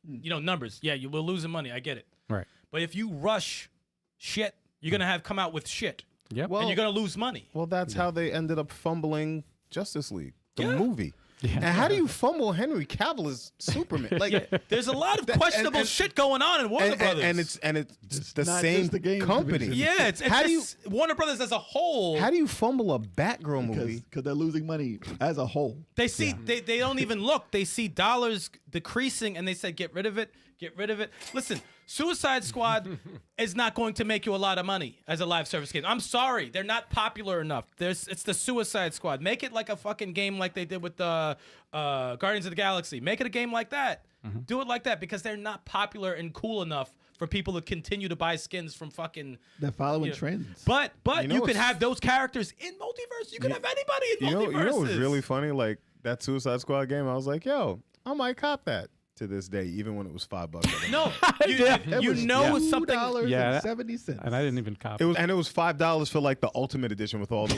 You know, numbers. Yeah, you will losing money. I get it. Right. But if you rush shit, you're gonna have come out with shit. Yep. Well, and you're gonna lose money. Well, that's how they ended up fumbling Justice League, the movie. Yeah. And how do you fumble Henry Cavill as Superman? Like, There's a lot of questionable shit going on in Warner Brothers. and it's the not same just the game company. division. Yeah, it's How do just Warner Brothers as a whole. How do you fumble a Batgirl movie? Because they're losing money as a whole. They see they don't even look. They see dollars decreasing and they say get rid of it. Get rid of it. Listen, Suicide Squad is not going to make you a lot of money as a live service game. I'm sorry, they're not popular enough. It's the Suicide Squad. Make it like a fucking game like they did with the Guardians of the Galaxy. Make it a game like that. Do it like that because they're not popular and cool enough for people to continue to buy skins from fucking. They're following trends. But You know you can what's- have those characters in Multiverse. You can have anybody in You Multiverse. know what's really funny? Like that Suicide Squad game, I was like, yo, I might cop that to this day, even when it was $5. No, It you was know something. $2.70. And I didn't even copy. It was $5 for like the Ultimate Edition with all the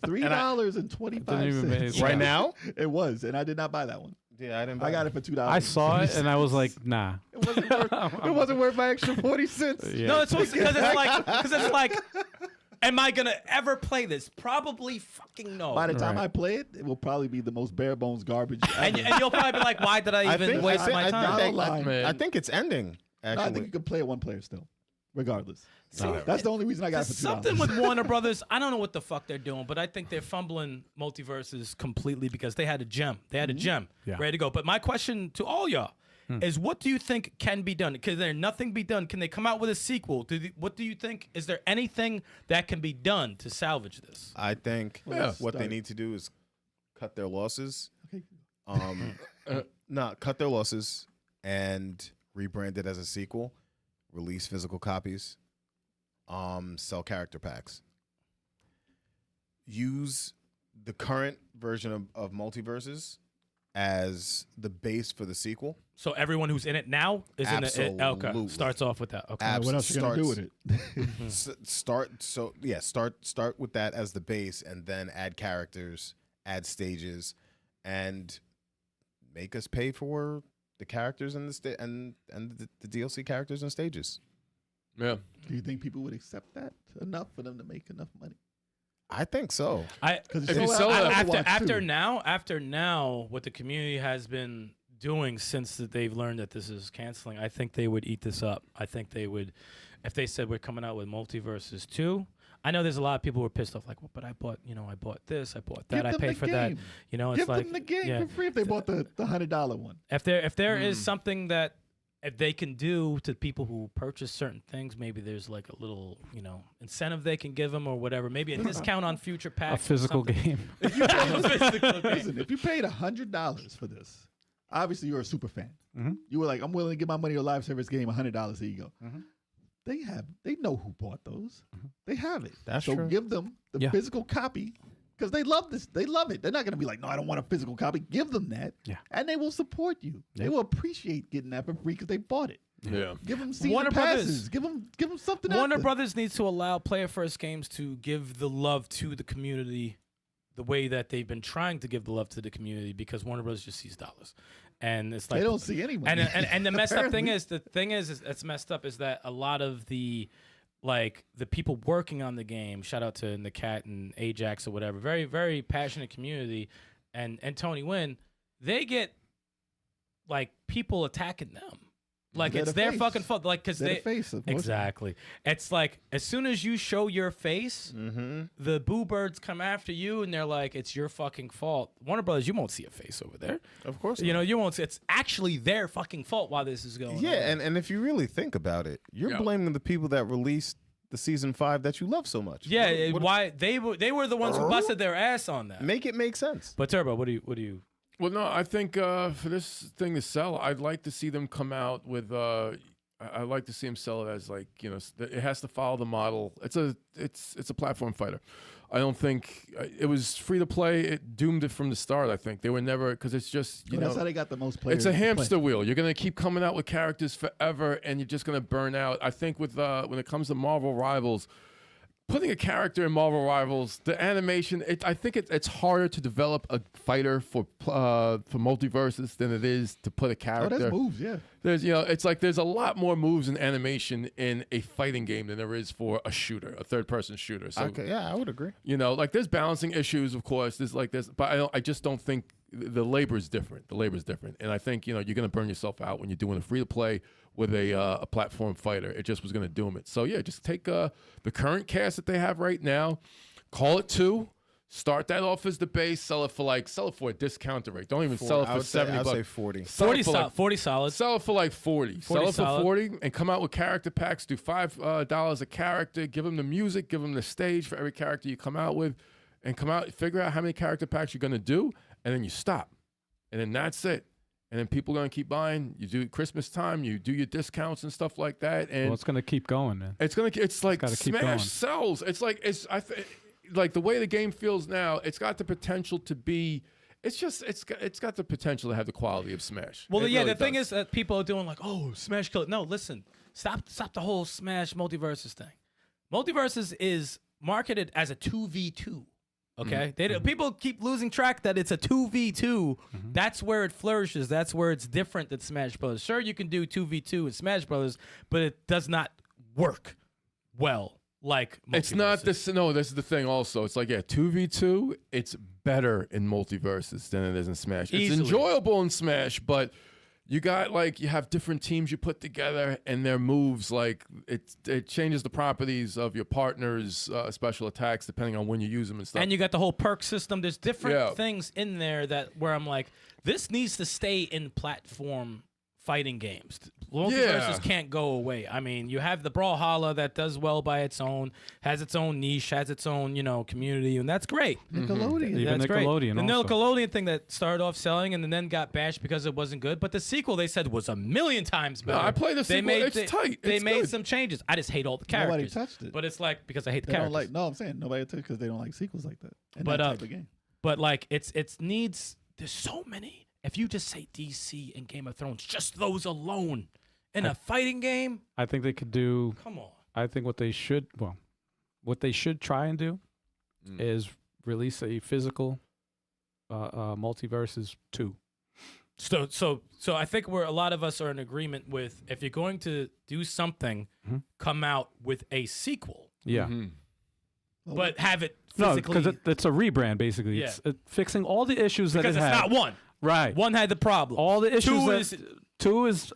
$3.25. Didn't even make- right now. It was, and I did not buy that one. Yeah, I didn't. I got it for $2. I saw it and I was like, nah. It wasn't worth my extra 40 cents. Yeah. No, it's because it's like, am I gonna ever play this? Probably fucking no. By the time Right. I play it, it will probably be the most bare bones garbage ever. and you'll probably be like, why did I even waste my time? I think it's ending. No, I Actually, think you can play it one player still, regardless. See, That's the only reason I got it There's for $2. something with Warner Brothers. I don't know what the fuck they're doing, but I think they're fumbling Multiverses completely because they had a gem. They had a gem Yeah. ready to go. But my question to all y'all is, what do you think can be done? Can there nothing be done? Can they come out with a sequel? What do you think? Is there anything that can be done to salvage this? I think Yeah. what they Start. need to do is cut their losses. Okay. Cut their losses and rebrand it as a sequel. Release physical copies. Sell character packs. Use the current version of Multiversus as the base for the sequel. So everyone who's in it now is in it. Okay, Absolutely. starts off with that. Okay. What else you gonna do with it? Start with that as the base, and then add characters, add stages, and make us pay for the characters and the DLC characters and stages. Yeah. Do you think people would accept that enough for them to make enough money? I think so. Because If you sell it- After now, what the community has been doing since that they've learned that this is canceling, I think they would eat this up. I think they would, if they said we're coming out with Multiversus 2. I know there's a lot of people who are pissed off, like, well, but I bought this, I bought that, Give I them paid the for that. game. You know, it's Give like them the game yeah. for free if they bought the $100 one. If there is something that if they can do to people who purchase certain things, maybe there's like a little, incentive they can give them or whatever. Maybe a discount on future A packs. physical game. Physical game. Listen, if you paid $100 for this, obviously you're a super fan. Mhm. You were like, I'm willing to give my money to a live service game, $100. Here you go. They know who bought those. They have it. That's so true. give them the Yeah. physical copy because they love this. They love it. They're not going to be like, no, I don't want a physical copy. Give them that, Yeah. and they will support you. They will appreciate getting that for free because they bought it. Yeah. Give them season Warner passes. Brothers. Give them something. Warner after. Brothers needs to allow player first games to give the love to the community the way that they've been trying to give the love to the community because Warner Brothers just sees dollars. And it's like They don't see anyone. and the messed up thing Apparently. is that's messed up is that a lot of the people working on the game, shout out to Nakat and Ajax or whatever, very, very passionate community, and Tony Wynn, they get like people attacking them. Like They're it's the their face. fucking fault. Like because They're they the face of most- exactly. It's like as soon as you show your face, the boo birds come after you, and they're like, "It's your fucking fault." Warner Brothers, you won't see a face over there. Of course, You know, you won't. It's actually their fucking fault why this is going on. Yeah, and if you really think about it, you're blaming the people that released the season 5 that you love so much. Yeah, What- why they were the ones who busted their ass on that. make it make sense. But Turbo, what do you? Well, no, I think for this thing to sell, I'd like to see them come out with. I'd like to see them sell it as like it has to follow the model. It's a platform fighter. I don't think it was free to play. It doomed it from the start. I think they were never because it's just That's how they got the most players. it's a to play. hamster wheel. You're gonna keep coming out with characters forever, and you're just gonna burn out. I think with when it comes to Marvel Rivals, putting a character in Marvel Rivals, the animation, I think it's harder to develop a fighter for Multiversus than it is to put a character. Oh, that's moves, yeah. There's, it's like there's a lot more moves and animation in a fighting game than there is for a shooter, a third-person shooter. So, I would agree. like there's balancing issues, of course. There's like this, but I just don't think the labor is different. The labor is different, and I think you're going to burn yourself out when you're doing a free-to-play with a platform fighter. It just was going to doom it. So yeah, just take the current cast that they have right now, call it 2. Start that off as the base. Sell it for a discounted rate. Don't even sell it for $70. I'd say 40. 40 solid. Sell it for like 40. Sell it for solid. 40 and come out with character packs. Do $5 a character. Give them the music. Give them the stage for every character you come out with, and figure out how many character packs you're gonna do, and then you stop, and then that's it. And then people are gonna keep buying. You do Christmas time. You do your discounts and stuff like that. And it's gonna keep going, man. It's like Smash sells. It's like like the way the game feels now, it's got the potential to be. It's got the potential to have the quality of Smash. Well, yeah, the thing is that people are doing like, oh, Smash kill it. No, listen, stop the whole Smash Multiversus thing. Multiversus is marketed as a 2v2. Okay, people keep losing track that it's a 2v2. That's where it flourishes. That's where it's different than Smash Brothers. Sure, you can do 2v2 in Smash Brothers, but it does not work well. Like it's not this. No, this is the thing. Also, it's like 2v2. It's better in Multiversus than it is in Smash. Easily. It's enjoyable in Smash, but you have different teams you put together, and their moves it changes the properties of your partner's special attacks depending on when you use them and stuff. And you got the whole perk system. There's different things in there where I'm like, this needs to stay in platform fighting games. Multiversus can't go away. I mean, you have the Brawlhalla that does well by its own, has its own niche, has its own, community, and that's great. Nickelodeon. Even That's Nickelodeon great. The also. Nickelodeon thing that started off selling and then got bashed because it wasn't good, but the sequel they said was a million times better. No, I played the sequel. It's tight. They It's made good. some changes. I just hate all the characters. Nobody touched it. But it's like because I hate the They don't characters. like. No, I'm saying nobody touched it because they don't like sequels like that. And But, that type of game. But like it's needs. There's so many. If you just say DC and Game of Thrones, just those alone in a fighting game, I think they could do. come on. I think what they should try and do is release a physical Multiversus 2. So I think a lot of us are in agreement with if you're going to do something, come out with a sequel, Yeah. but have it No, physically. because it's a rebrand basically. Yeah. It's fixing all the issues that because it it's had. not one. Right. One had the problem. All the issues. Two is Two is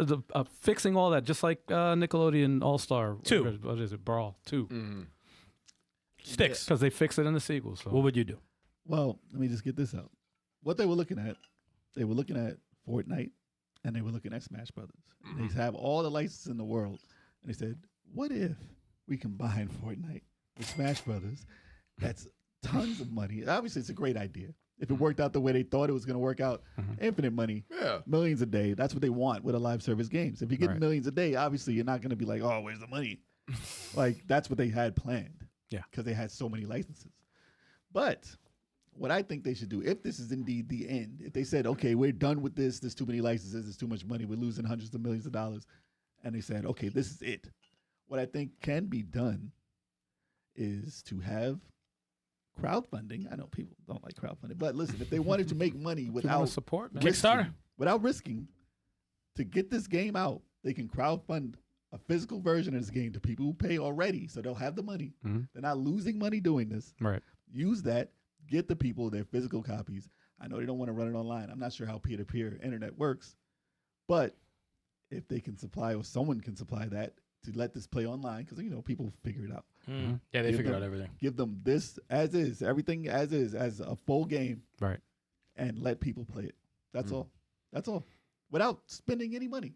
fixing all that, just like Nickelodeon All Star. 2. What is it? Brawl 2. Stikz. Because they fix it in the sequel. So What would you do? Well, let me just get this out. What they were looking at Fortnite, and they were looking at Smash Brothers. And they have all the licenses in the world, and they said, "What if we combine Fortnite with Smash Brothers? That's tons of money. Obviously, it's a great idea. If it worked out the way they thought it was going to work out, infinite money, millions a day. That's what they want with a live service games. If you get millions a day, obviously you're not going to be like, oh, where's the money? Like that's what they had planned. Yeah, because they had so many licenses. But what I think they should do, if this is indeed the end, if they said, okay, we're done with this, there's too many licenses, there's too much money, we're losing hundreds of millions of dollars, and they said, okay, this is it. What I think can be done is to have crowdfunding. I know people don't like crowdfunding, but listen, if they wanted to make money without support, man. Kickstarter. without risking, to get this game out, they can crowdfund a physical version of this game to people who pay already, so they'll have the money. They're not losing money doing this. Right. Use that. Get the people their physical copies. I know they don't want to run it online. I'm not sure how peer-to-peer internet works, but if they can supply or someone can supply that to let this play online, because people figure it out. Yeah, they figured out everything. Give them this as is, everything as is, as a full game, Right. and let people play it. That's all. That's all. Without spending any money.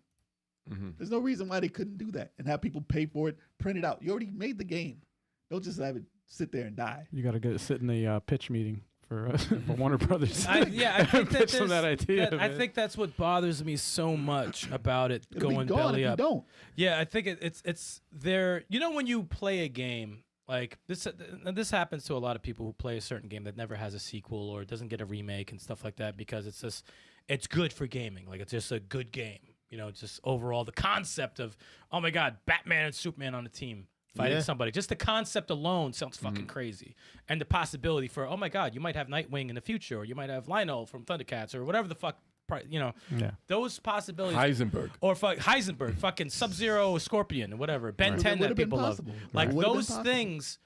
There's no reason why they couldn't do that and have people pay for it, print it out. You already made the game. Don't just have it sit there and die. You got to sit in the pitch meeting for Warner Brothers. I think pitch them that idea. I think that's what bothers me so much about it It'll going be gone belly if up. you don't. Yeah, I think it's there. When you play a game like this, and this happens to a lot of people who play a certain game that never has a sequel or doesn't get a remake and stuff like that because it's good for gaming. Like it's just a good game. Just overall the concept of, oh my God, Batman and Superman on a team. fighting somebody. Just the concept alone sounds fucking crazy. And the possibility for, oh my God, you might have Nightwing in the future, or you might have Lionel from Thundercats, or whatever the fuck, those possibilities. Heisenberg. Or Heisenberg, fucking Sub-Zero, Scorpion, or whatever. Ben 10 that Would've been people love. possible. Like Would've been those possible. things,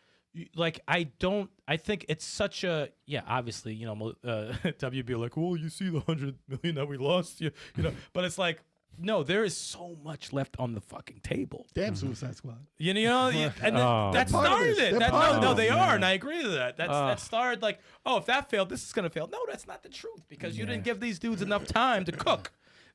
I think it's such a, obviously, WB are like, well, you see the 100 million that we lost, you know, but it's like, no, there is so much left on the fucking table. Damn Suicide Squad. And that part of started this. it. They're part of No, this. they are, and I agree to that. That started like, oh, if that failed, this is gonna fail. No, that's not the truth because you didn't give these dudes enough time to cook,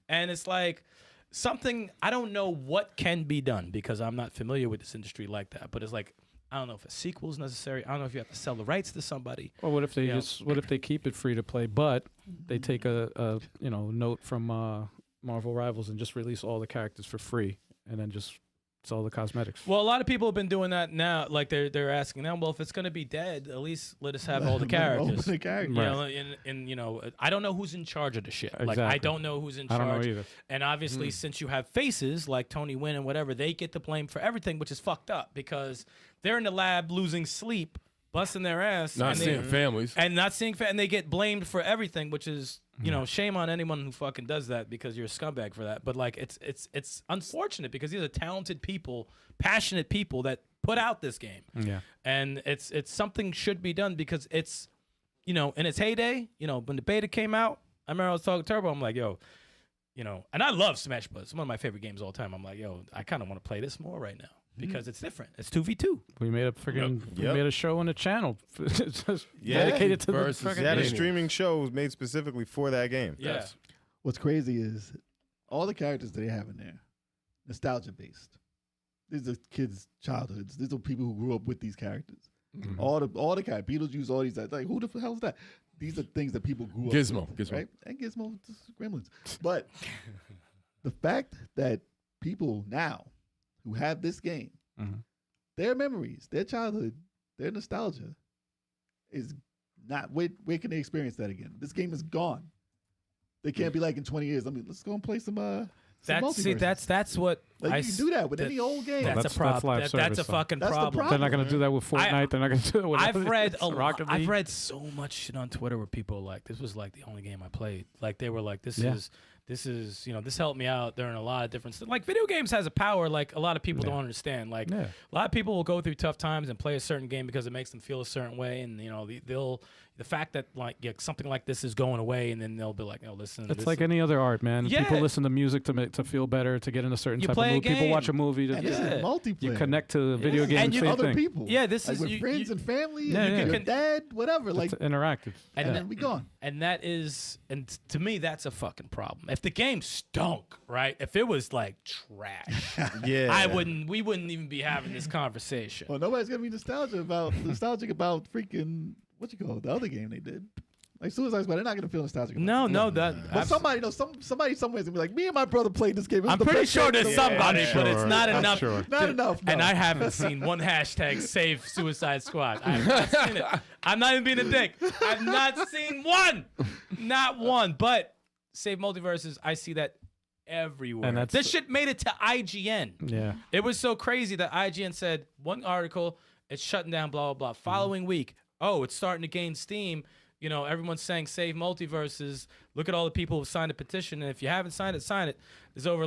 and it's like something I don't know what can be done because I'm not familiar with this industry like that. But it's like I don't know if a sequel is necessary. I don't know if you have to sell the rights to somebody. Or what if they what if they keep it free to play, but they take a note from Marvel Rivals and just release all the characters for free, and then just sell the cosmetics. Well, a lot of people have been doing that now. Like they're asking now, well, if it's gonna be dead, at least let us have all the characters. The characters. You know, and I don't know who's in charge of the shit. Like I Exactly. don't know who's in I charge. don't know either. And obviously, since you have faces like Tony Wynn and whatever, they get the blame for everything, which is fucked up because they're in the lab losing sleep, busting their ass, Not and seeing families. and not seeing, and they get blamed for everything, which is shame on anyone who fucking does that because you're a scumbag for that. But like, it's unfortunate because these are talented people, passionate people that put out this game. Yeah. And it's something should be done because it's, in its heyday, when the beta came out, I remember I was talking to Turbo, I'm like, yo, and I love Smash Bros. It's one of my favorite games of all time. I'm like, yo, I kind of want to play this more right now because it's different. It's 2v2. We made a freaking we made a show on the channel it's just Yeah. dedicated to the Versus freaking They had a game. streaming show made specifically for that game. Yeah. What's crazy is all the characters that they have in there, nostalgia based. These are kids' childhoods. These are people who grew up with these characters. Mm-hmm. All the characters. Beetlejuice, all these. Like, who the hell is that? These are things that people grew up Gizmo, with. Gizmo. Right? And Gizmo, just Gremlins. But the fact that people now who have this game, Mhm. their memories, their childhood, their nostalgia is not, where can they experience that again? This game is gone. They can't be like in 20 years, let's go and play some Multiversus. That's what Like, you can do that with any old game. That's That's a problem. live That's service, a though. fucking That's the problem. They're not going to do that with Fortnite. I- They're not going to do it with I've read Rocket I've League. read so much shit on Twitter where people are like, this was like the only game I played. Like they were like, this is this helped me out during a lot of different stuff. Like video games has a power like a lot of people don't understand. Like a lot of people will go through tough times and play a certain game because it makes them feel a certain way, and the fact that like something like this is going away, and then they'll be like, oh, listen. It's like any other art, man. Yeah. People listen to music to feel better, to get in a certain You type of play a mood. People watch a game. movie. And this is multiplayer. You connect to the video game. And you- same other thing. people. Yeah, this like is- with you- friends you- and family. Yeah, and yeah. your can- dad, whatever. Like, It's interactive. And and that- then we gone. And that is, and to me, that's a fucking problem. If the game stunk, right? If it was like trash, Yeah. we wouldn't even be having this conversation. Well, nobody's gonna be nostalgic about freaking what you call it, the other game they did. Like Suicide Squad, they're not gonna feel nostalgic. About No, it. that. But somebody knows. Somebody somewhere's gonna be like, me and my brother played this game. It was I'm the pretty best sure game there's in the world." somebody, but it's not I'm enough. sure. Not enough. No. And I haven't seen one hashtag save Suicide Squad. I have not seen it. I'm not even being a dick. I've not seen one. Not one. But save Multiversus, I see that everywhere. And that's- This shit made it to IGN. Yeah. It was so crazy that IGN said one article, it's shutting down, blah, blah, blah. Following week, oh, it's starting to gain steam. Everyone's saying save Multiversus. Look at all the people who signed a petition. And if you haven't signed it, sign it. There's over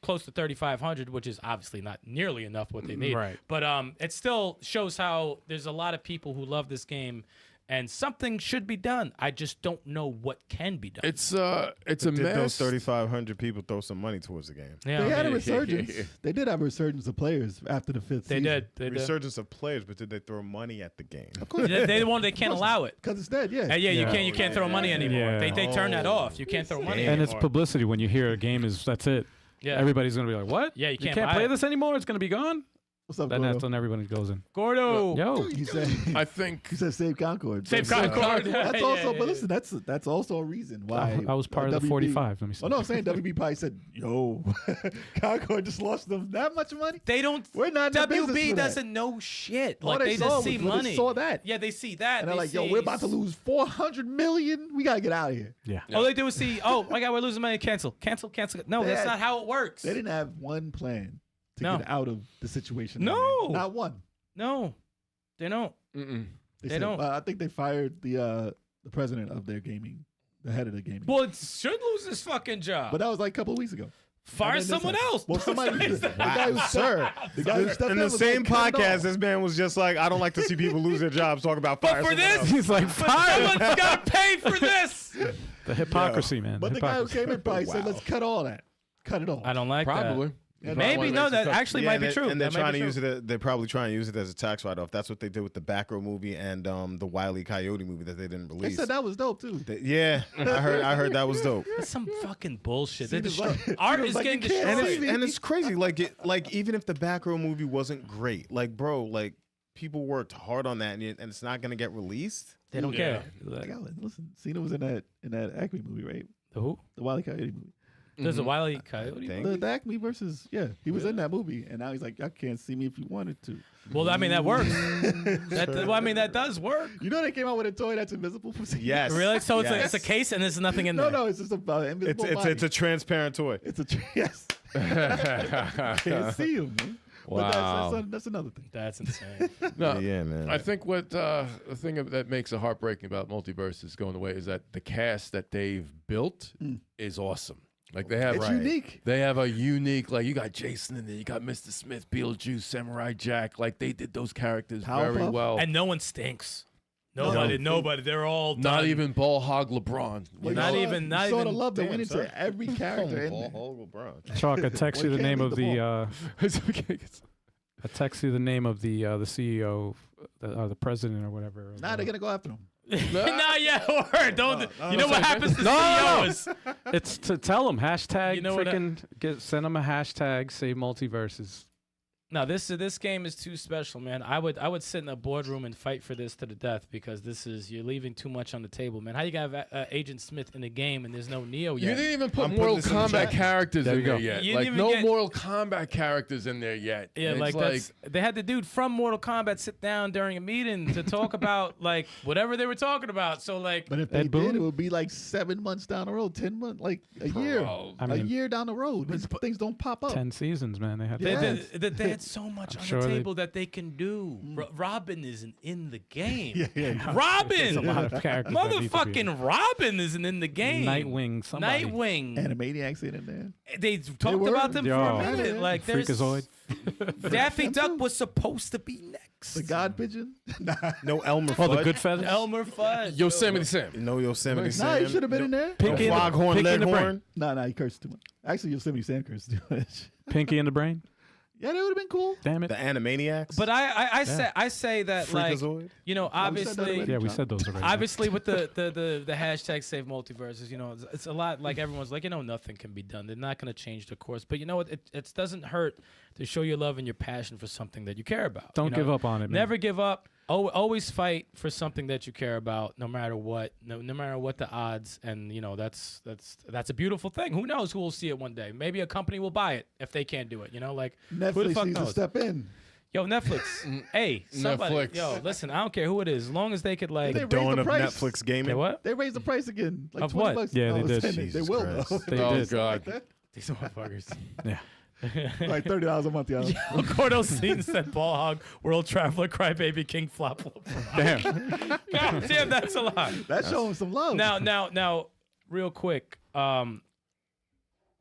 close to 3,500, which is obviously not nearly enough what they need. Right. But it still shows how there's a lot of people who love this game. And something should be done. I just don't know what can be done. It's a Did those mess. 3,500 people throw some money towards the game? Yeah, They had a yeah. resurgence. They did have a resurgence of players after the fifth They season. did. They did. Resurgence of players, but did they throw money at the game? Of course. They can't allow it. Because it's dead, yeah. Yeah, Yeah. you can't throw money anymore. Yeah. They turn that off. You can't throw money And anymore. it's publicity when you hear a game that's it. Yeah. Everybody's going to be like, what? Yeah, you can't buy play it. this anymore? It's going to be gone? What's up, Then that's Gordo? when everybody goes in. Gordo. Yo. He said, I think he said save Concord. Save But- Concord. That's Yeah, also, yeah, but listen, that's also a reason why. I was part of the WB 45. Let me see. Oh no, I'm saying WB probably said, "Yo, Concord just lost them that much money." They don't. We're not in the business WB for that. doesn't know shit. All Like they they saw just see was when they money. saw that. Yeah, they see that. And they're they like, "Yo, see- we're about to lose 400 million. We gotta get out of here." Yeah. All they do is see, oh my God, we're losing money. Cancel. No, They that's had- not how it works. They didn't have one plan to No. get out of the situation. No. Not one. No, they don't. They They don't. I think they fired the president of their gaming, the head of the gaming. Well, it should lose his fucking job. But that was like a couple of weeks ago. Fire And then this someone happened. else. Well, somebody, the guy who Sir, the guy who stepped in the was same like, cut it podcast, off. this man was just like, I don't like to see people lose their jobs. Talk about But fire. for someone this, else. He's like, fire. someone's got to pay for this. The hypocrisy, man. But the guy who hypocrisy. came in probably said, "Let's cut all that. Cut it all." I don't like Probably. Yeah, Maybe no, that actually Yeah, might be and true. And they're That might trying be to true. use it. They're probably trying to use it as a tax write-off. That's what they did with the Batgirl movie and the Wile E. Coyote movie that they didn't They release. said that was dope too. Yeah, I heard that was dope. That's some fucking bullshit. They Cena's destroy- like- art Cena's is like, getting you can't destroyed. see And it's crazy. Like even if the Batgirl movie wasn't great, like bro, like people worked hard on that, and it's not gonna get released. They don't Yeah. care. Like, listen, Cena was in that Acme movie, right? The who? The Wile E. Coyote movie. There's a Wile E. Coyote. Think? The Acme versus he was in that movie, and now he's like, y'all can't see me if you wanted to. Well, I mean that works. That does work. You know they came out with a toy that's invisible. Yes. Really? So Yes. it's a case and there's nothing in No, there. no, it's just a invisible body. It's a transparent toy. It's a yes. Can't see him, man. Wow. But that's another thing. That's insane. No, Yeah, man. I think what the thing that makes it heartbreaking about Multiversus going away is that the cast that they've built is awesome. Like they have It's unique. They have a unique, like you got Jason in there, you got Mr. Smith, Beetlejuice, Samurai Jack. Like they did those characters very Powerpuff. well. And no one stinks. Nobody. They're all Not done. even ball hog LeBron. Well, Not you even- saw not the even- love that Damn, went into son. every character in there. Chalk, I text you the Well, name can't of leave the. It's okay. I text you the name of the CEO, the president or whatever. Now they're gonna go after him. Not yet. Word. Don't. You know what happens to No. CEOs? It's to tell them hashtag. You know what I- freaking send them a hashtag. Save Multiversus. No, this game is too special, man. I would sit in a boardroom and fight for this to the death because you're leaving too much on the table, man. How you gonna have Agent Smith in the game and there's no Neo You yet? didn't even put I'm putting Mortal this in the Kombat chat. characters There in you there go. yet. You Like didn't no even get- Mortal Kombat characters in there yet. Yeah, And like it's they had the dude from Mortal Kombat sit down during a meeting to talk about like whatever they were talking about. So like, But if they Ed did, Boon? it would be like 7 months down the road, 10 months, like a year, I a mean, year down the road. These things don't pop up. 10 seasons, man. They had. they, Yes. they had so much I'm on sure the they- table that they can do. Robin isn't in the game. Yeah. There's a lot Robin, of characters. that need to be- motherfucking Robin isn't in the game. Nightwing. Somebody. Nightwing. Animaniacs in there. They talked were. about them for Yo. a minute. Like there's Freakazoid. Daffy Duck was supposed to be next. The God Pigeon. No Elmer Oh, the Fudd. good feathers. Elmer Fudd. Yosemite Sam. No Yosemite Sam. Nah, he should have been in there. Pinky No and the- Foghorn Pinky and the Leghorn. Nah, he cursed too much. Actually, Yosemite Sam cursed too much. Pinky and the Brain. Yeah, that would have been cool. Damn it. The Animaniacs. But I say that like Freakazoid. you know we said that obviously already. Yeah, we said those already. obviously with the hashtag Save Multiversus, you know it's a lot like everyone's like nothing can be done. They're not going to change the course, but you know what? It doesn't hurt to show your love and your passion for something that you care about. Don't you know? give up on it, man. Never give up. Always fight for something that you care about, no matter what. No matter what the odds, and you know that's a beautiful thing. Who knows who will see it one day? Maybe a company will buy it if they can't do it. You know, like who the Netflix fuck needs to knows? step in. Yo, Netflix. Hey, somebody. Netflix. Yo, listen. I don't care who it is, as long as they could like. They The raised dawn the of price. Netflix gaming. They what? They raised the price again, like Of $20. what? Yeah, they Oh, did. They Jesus will Christ. though. They Oh did. God. These motherfuckers. Yeah. Like $30 a month, y'all. Gordo Scene said Ball Hog, World Traveler, Crybaby, King Flop. Damn. God damn, that's a lot. That's showing some love. Now, real quick.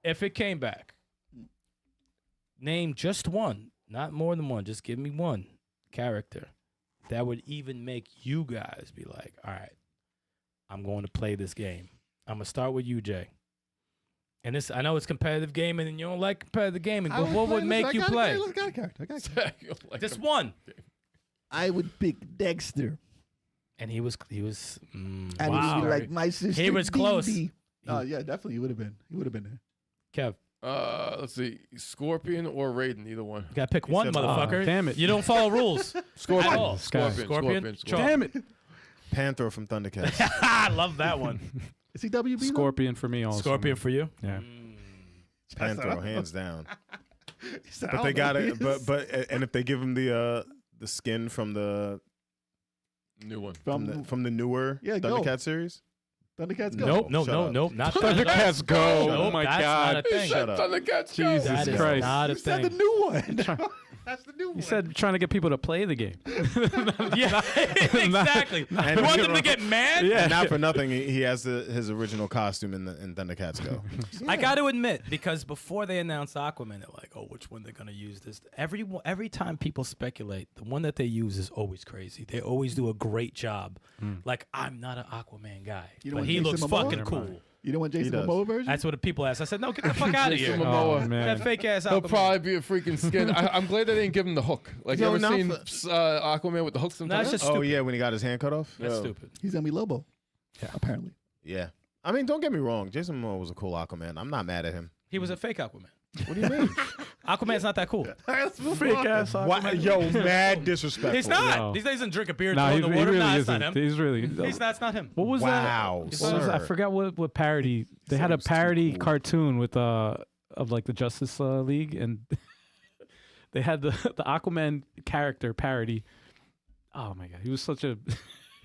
If it came back, name just one, not more than one. Just give me one character that would even make you guys be like, all right, I'm going to play this game. I'm gonna start with you, Jay. And this, I know it's competitive gaming, and you don't like competitive gaming, but what would make you play? I got a character. Like Just a- one. I would pick Dexter. And he was. And wow. he would be like my sister. He was close. Dee Dee. Oh yeah, definitely. He would have been. He would have been there. Kev, Let's see, Scorpion or Raiden, either one. you gotta pick one, said- motherfucker. damn it. You don't follow rules. Scorpion. At all. Scorpion. Scorpion. Damn it. Panther from Thundercats. I love that one. Is he WB? though? Scorpion for me also. Scorpion for you. Yeah. Panther, hands down. He said, But I they don't know got who he it. is. But and if they give him the skin from the New one. from the newer Yeah, go. Thundercat series, Thundercats Go. Nope, Shut up. nope, not Thundercats Go. Nope, Oh my that's God. not a thing. Shut up. Thundercats Jesus That is Christ. not a You said the thing. new one. That's the new one. You said trying to get people to play the game. Yeah, exactly. And You want them to get mad? Yeah. And not for nothing, he has his original costume in Thundercats Go. I got to admit, because before they announced Aquaman, they're like, "Oh, which one they're gonna use?" This every time people speculate, the one that they use is always crazy. They always do a great job. Like, I'm not an Aquaman guy, You don't but want he Jason looks Momoa? fucking Never cool. mind. You know what Jason does. Momoa version? That's what the people ask. I said, "No, get the fuck out of here." Jason Momoa. Oh, man. That fake ass He'll Aquaman. probably be a freaking skin. I'm glad they didn't give him the hook. Like, you Yo, ever now seen for- Aquaman with the hook sometimes? That's just Oh stupid. yeah, when he got his hand cut off. That's Yo. stupid. He's gonna be Lobo. Yeah. Apparently. Yeah, I mean, don't get me wrong. Jason Momoa was a cool Aquaman. I'm not mad at him. He was a fake Aquaman. What do you mean? Aquaman's not that cool. Fake ass. What? Yo, mad disrespectful. He's not. No. He doesn't drink a beer and Nah, throw he in the water. really Nah, it's isn't. not him. He's really. That's not him. What was Wow, that? What was that? I sir. forgot what parody. They had a Seems too parody cool. cartoon with of like the Justice League, and they had the Aquaman character parody. Oh my God, he was such a.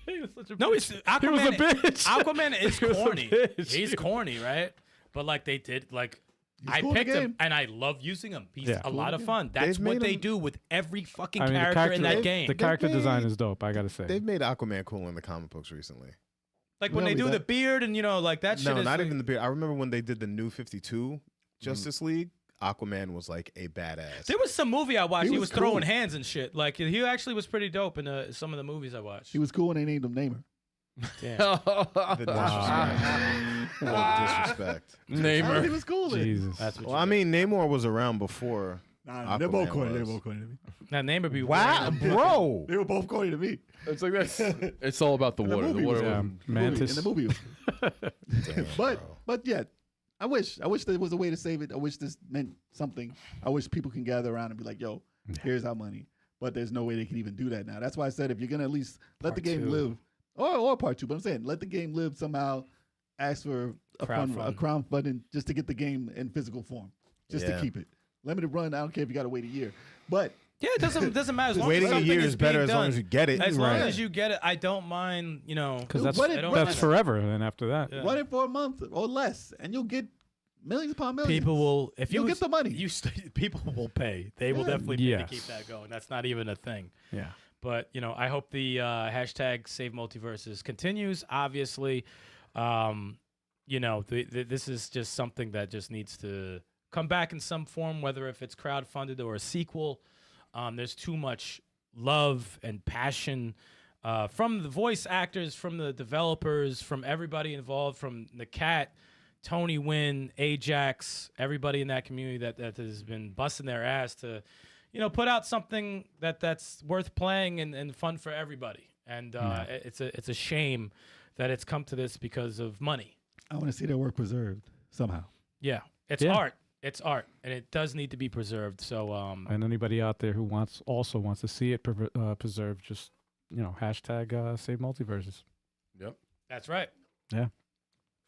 He was such a. No, it's Aquaman. He was a bitch. Aquaman is He was a corny. bitch. He's corny, right? But like they did, like I cool in the picked him game. and I love using him. He's Yeah. a lot of game. fun. That's They've what made they him- do with every fucking I mean, character in that they- game. The character made- design is dope. I gotta say. They've made Aquaman cool in the comic books recently. Like when No, they we do the don't. beard and like that shit. No, is not like, even the beard. I remember when they did the new 52 Justice League. Aquaman was like a badass. There was some movie I watched. He He was was throwing cool. hands and shit. Like he actually was pretty dope in some of the movies I watched. He was cool when they named him Namer. Damn. The disrespect. The disrespect. He Namer. was cool then. Jesus. That's what Well, I mean, Namor was around before. Nah, they're both Aquaman corny. They're was. both corny to me. that name would be Wow, wearing bro. They were both corny to me. It's like this. It's all about the In the water. The movie was, water. Yeah, was- Mantis. In the movie. Damn, But bro. but yeah, I wish there was a way to save it. I wish this meant something. I wish people can gather around and be like, "Yo, here's our money." But there's no way they can even do that now. That's why I said if you're gonna at least let the Part game two. live, or part two. But I'm saying let the game live somehow. Ask for a Crowdfund. crowdfunding just to get the game in physical form, just Yeah. to keep it limited run. I don't care if you got to wait a year, but Yeah, it doesn't matter. As long Waiting as a something year is is better being as long done. as you get it. As long Right. as you get it, I don't mind. Because that's What if- don't that's mind. forever. And after that, Yeah. run it for a month or less, and you'll get millions upon millions. People will if You'll you get the money. people will pay. They will Yeah. definitely pay Yes. to keep that going. That's not even a thing. yeah. But I hope the hashtag SaveMultiversus continues. Obviously, this is just something that just needs to come back in some form, whether if it's crowdfunded or a sequel. There's too much love and passion from the voice actors, from the developers, from everybody involved, from the Cat, Tony Wynn, Ajax, everybody in that community that has been busting their ass to, put out something that's worth playing and fun for everybody. And it's a shame that it's come to this because of money. I want to see their work preserved somehow. Yeah, it's Yeah. art. It's art, and it does need to be preserved. So, And anybody out there who wants to see it preserved, just hashtag Save Multiversus. Yep. that's right. Yeah.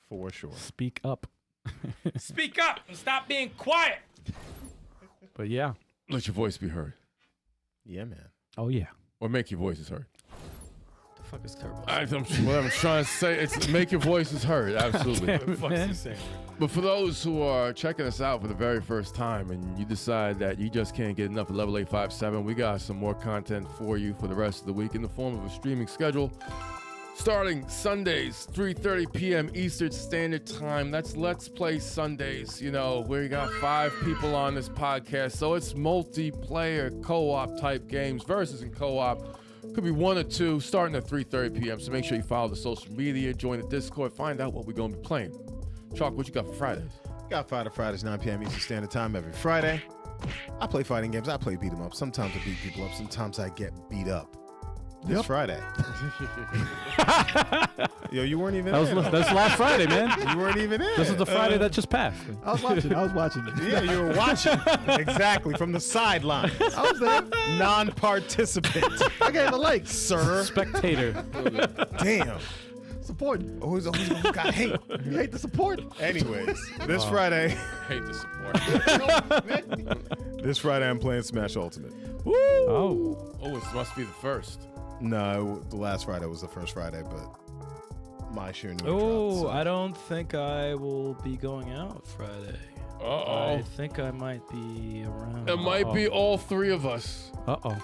For sure. Speak up. Speak up and stop being quiet. But yeah. Let your voice be heard, Yeah, man. Oh yeah. or make your voices heard. The fuck is Turbo? What I'm trying to say, it's make your voices heard. Absolutely. What the fuck is he saying? But for those who are checking us out for the very first time and you decide that you just can't get enough of Level 857, we got some more content for you for the rest of the week in the form of a streaming schedule. Starting Sundays, 3:30 p.m. Eastern Standard Time. That's Let's Play Sundays. We got 5 people on this podcast, so it's multiplayer co-op type games, versus in co-op. Could be 1 or 2, starting at 3:30 p.m. So make sure you follow the social media, join the Discord, find out what we're going to be playing. Choc, what you got for Fridays? Got Fighter Fridays, 9 p.m. Eastern Standard Time every Friday. I play fighting games. I play beat 'em up. Sometimes I beat people up. Sometimes I get beat up. This Friday. Yo, you weren't even in. That's last Friday, man. You weren't even in. This is the Friday that just passed. I was watching. Yeah, you were watching. Exactly, from the sidelines. I was there. Non-participant, I gave a like. sir. Spectator. Damn. Supporting. Who's got hate? You hate the support. Anyways, this Friday, Hate the support. this Friday I'm playing Smash Ultimate. Oh. Oh, it must be the first. No, the last Friday was the first Friday, but my Shiranui Oh, dropped. So. I don't think I will be going out Friday. Uh-oh. I think I might be around. It might be all three of us Uh-oh. Might be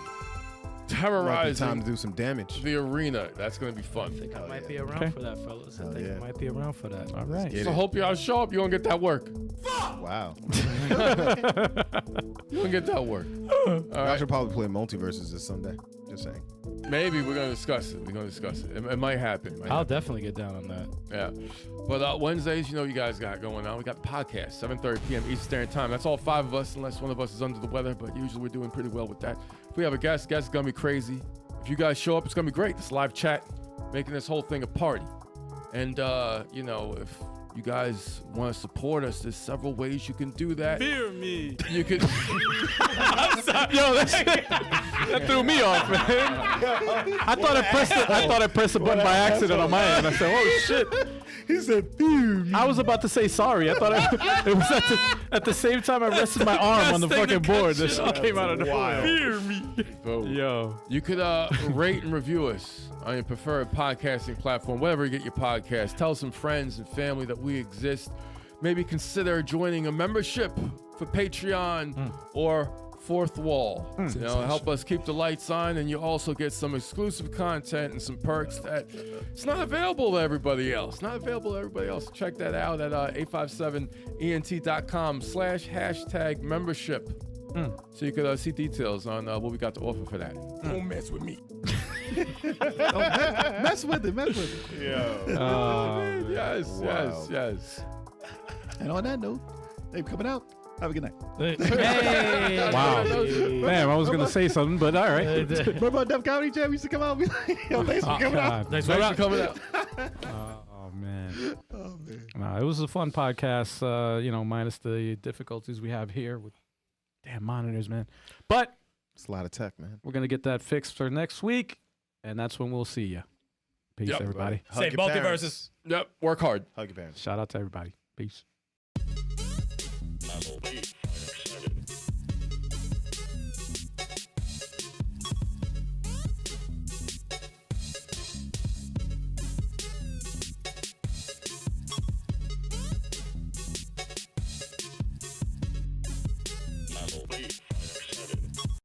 terrorizing time to do some damage. the arena. That's going to be I fun. think I might yeah. be around Okay. for that, fellas. I Hell think yeah. I might be around for that. All right. Get So it. hope y'all show up. You going to get that work. Wow. You going to get that work. All I right. should probably play Multiversus this Sunday. Just saying. Maybe we're going to discuss it. We're going to discuss it. It might happen. It might I'll happen. definitely get down on that. Yeah. But Wednesdays, you know what you guys got going on. We got the podcast, 7:30 p.m. Eastern Standard Time. That's all 5 of us, unless one of us is under the weather, but usually we're doing pretty well with that. If we have a guest is going to be crazy. If you guys show up, it's going to be great. It's live chat, making this whole thing a party. And, you know, if you guys want to support us, there's several ways you can do that. Fear me. You could... I'm sorry. Yo, that threw me off, man. I thought I pressed the button by accident on my end. I said, "Oh shit!" He said, "Phew." I was about to say sorry. I thought it was at the same time I rested my arm on the fucking board. This shit came out of the wild. Fear me. Boom. Yo. You could rate and review us on your preferred podcasting platform, wherever you get your podcast. Tell some friends and family that we exist. Maybe consider joining a membership for Patreon or Fourth Wall. You know, help us keep the lights on, and you also get some exclusive content and some perks that it's not available to everybody else. Not available to everybody else. Check that out at 857ent.com/membership. So you could see details on what we got to offer for that. Don't mess with me. Mess with it. Mess with it. Yo. Yes, Wow. yes. And on that note, they coming out. Have a good night. Hey. Wow. Damn, I was gonna say something, but all right. Remember Def Comedy Jam? We used to come out and be like, yo, thanks for coming out. God. Thanks Thanks for for coming out. Oh man. Oh, man. No, it was a fun podcast. You know, minus the difficulties we have here with damn monitors, man. But It's a lot of tech, man. we're gonna get that fixed for next week, and that's when we'll see you. Peace, Yep. everybody. Hug Save your Multiversus. parents. Yep, work hard. Hug your parents. Shout out to everybody. Peace.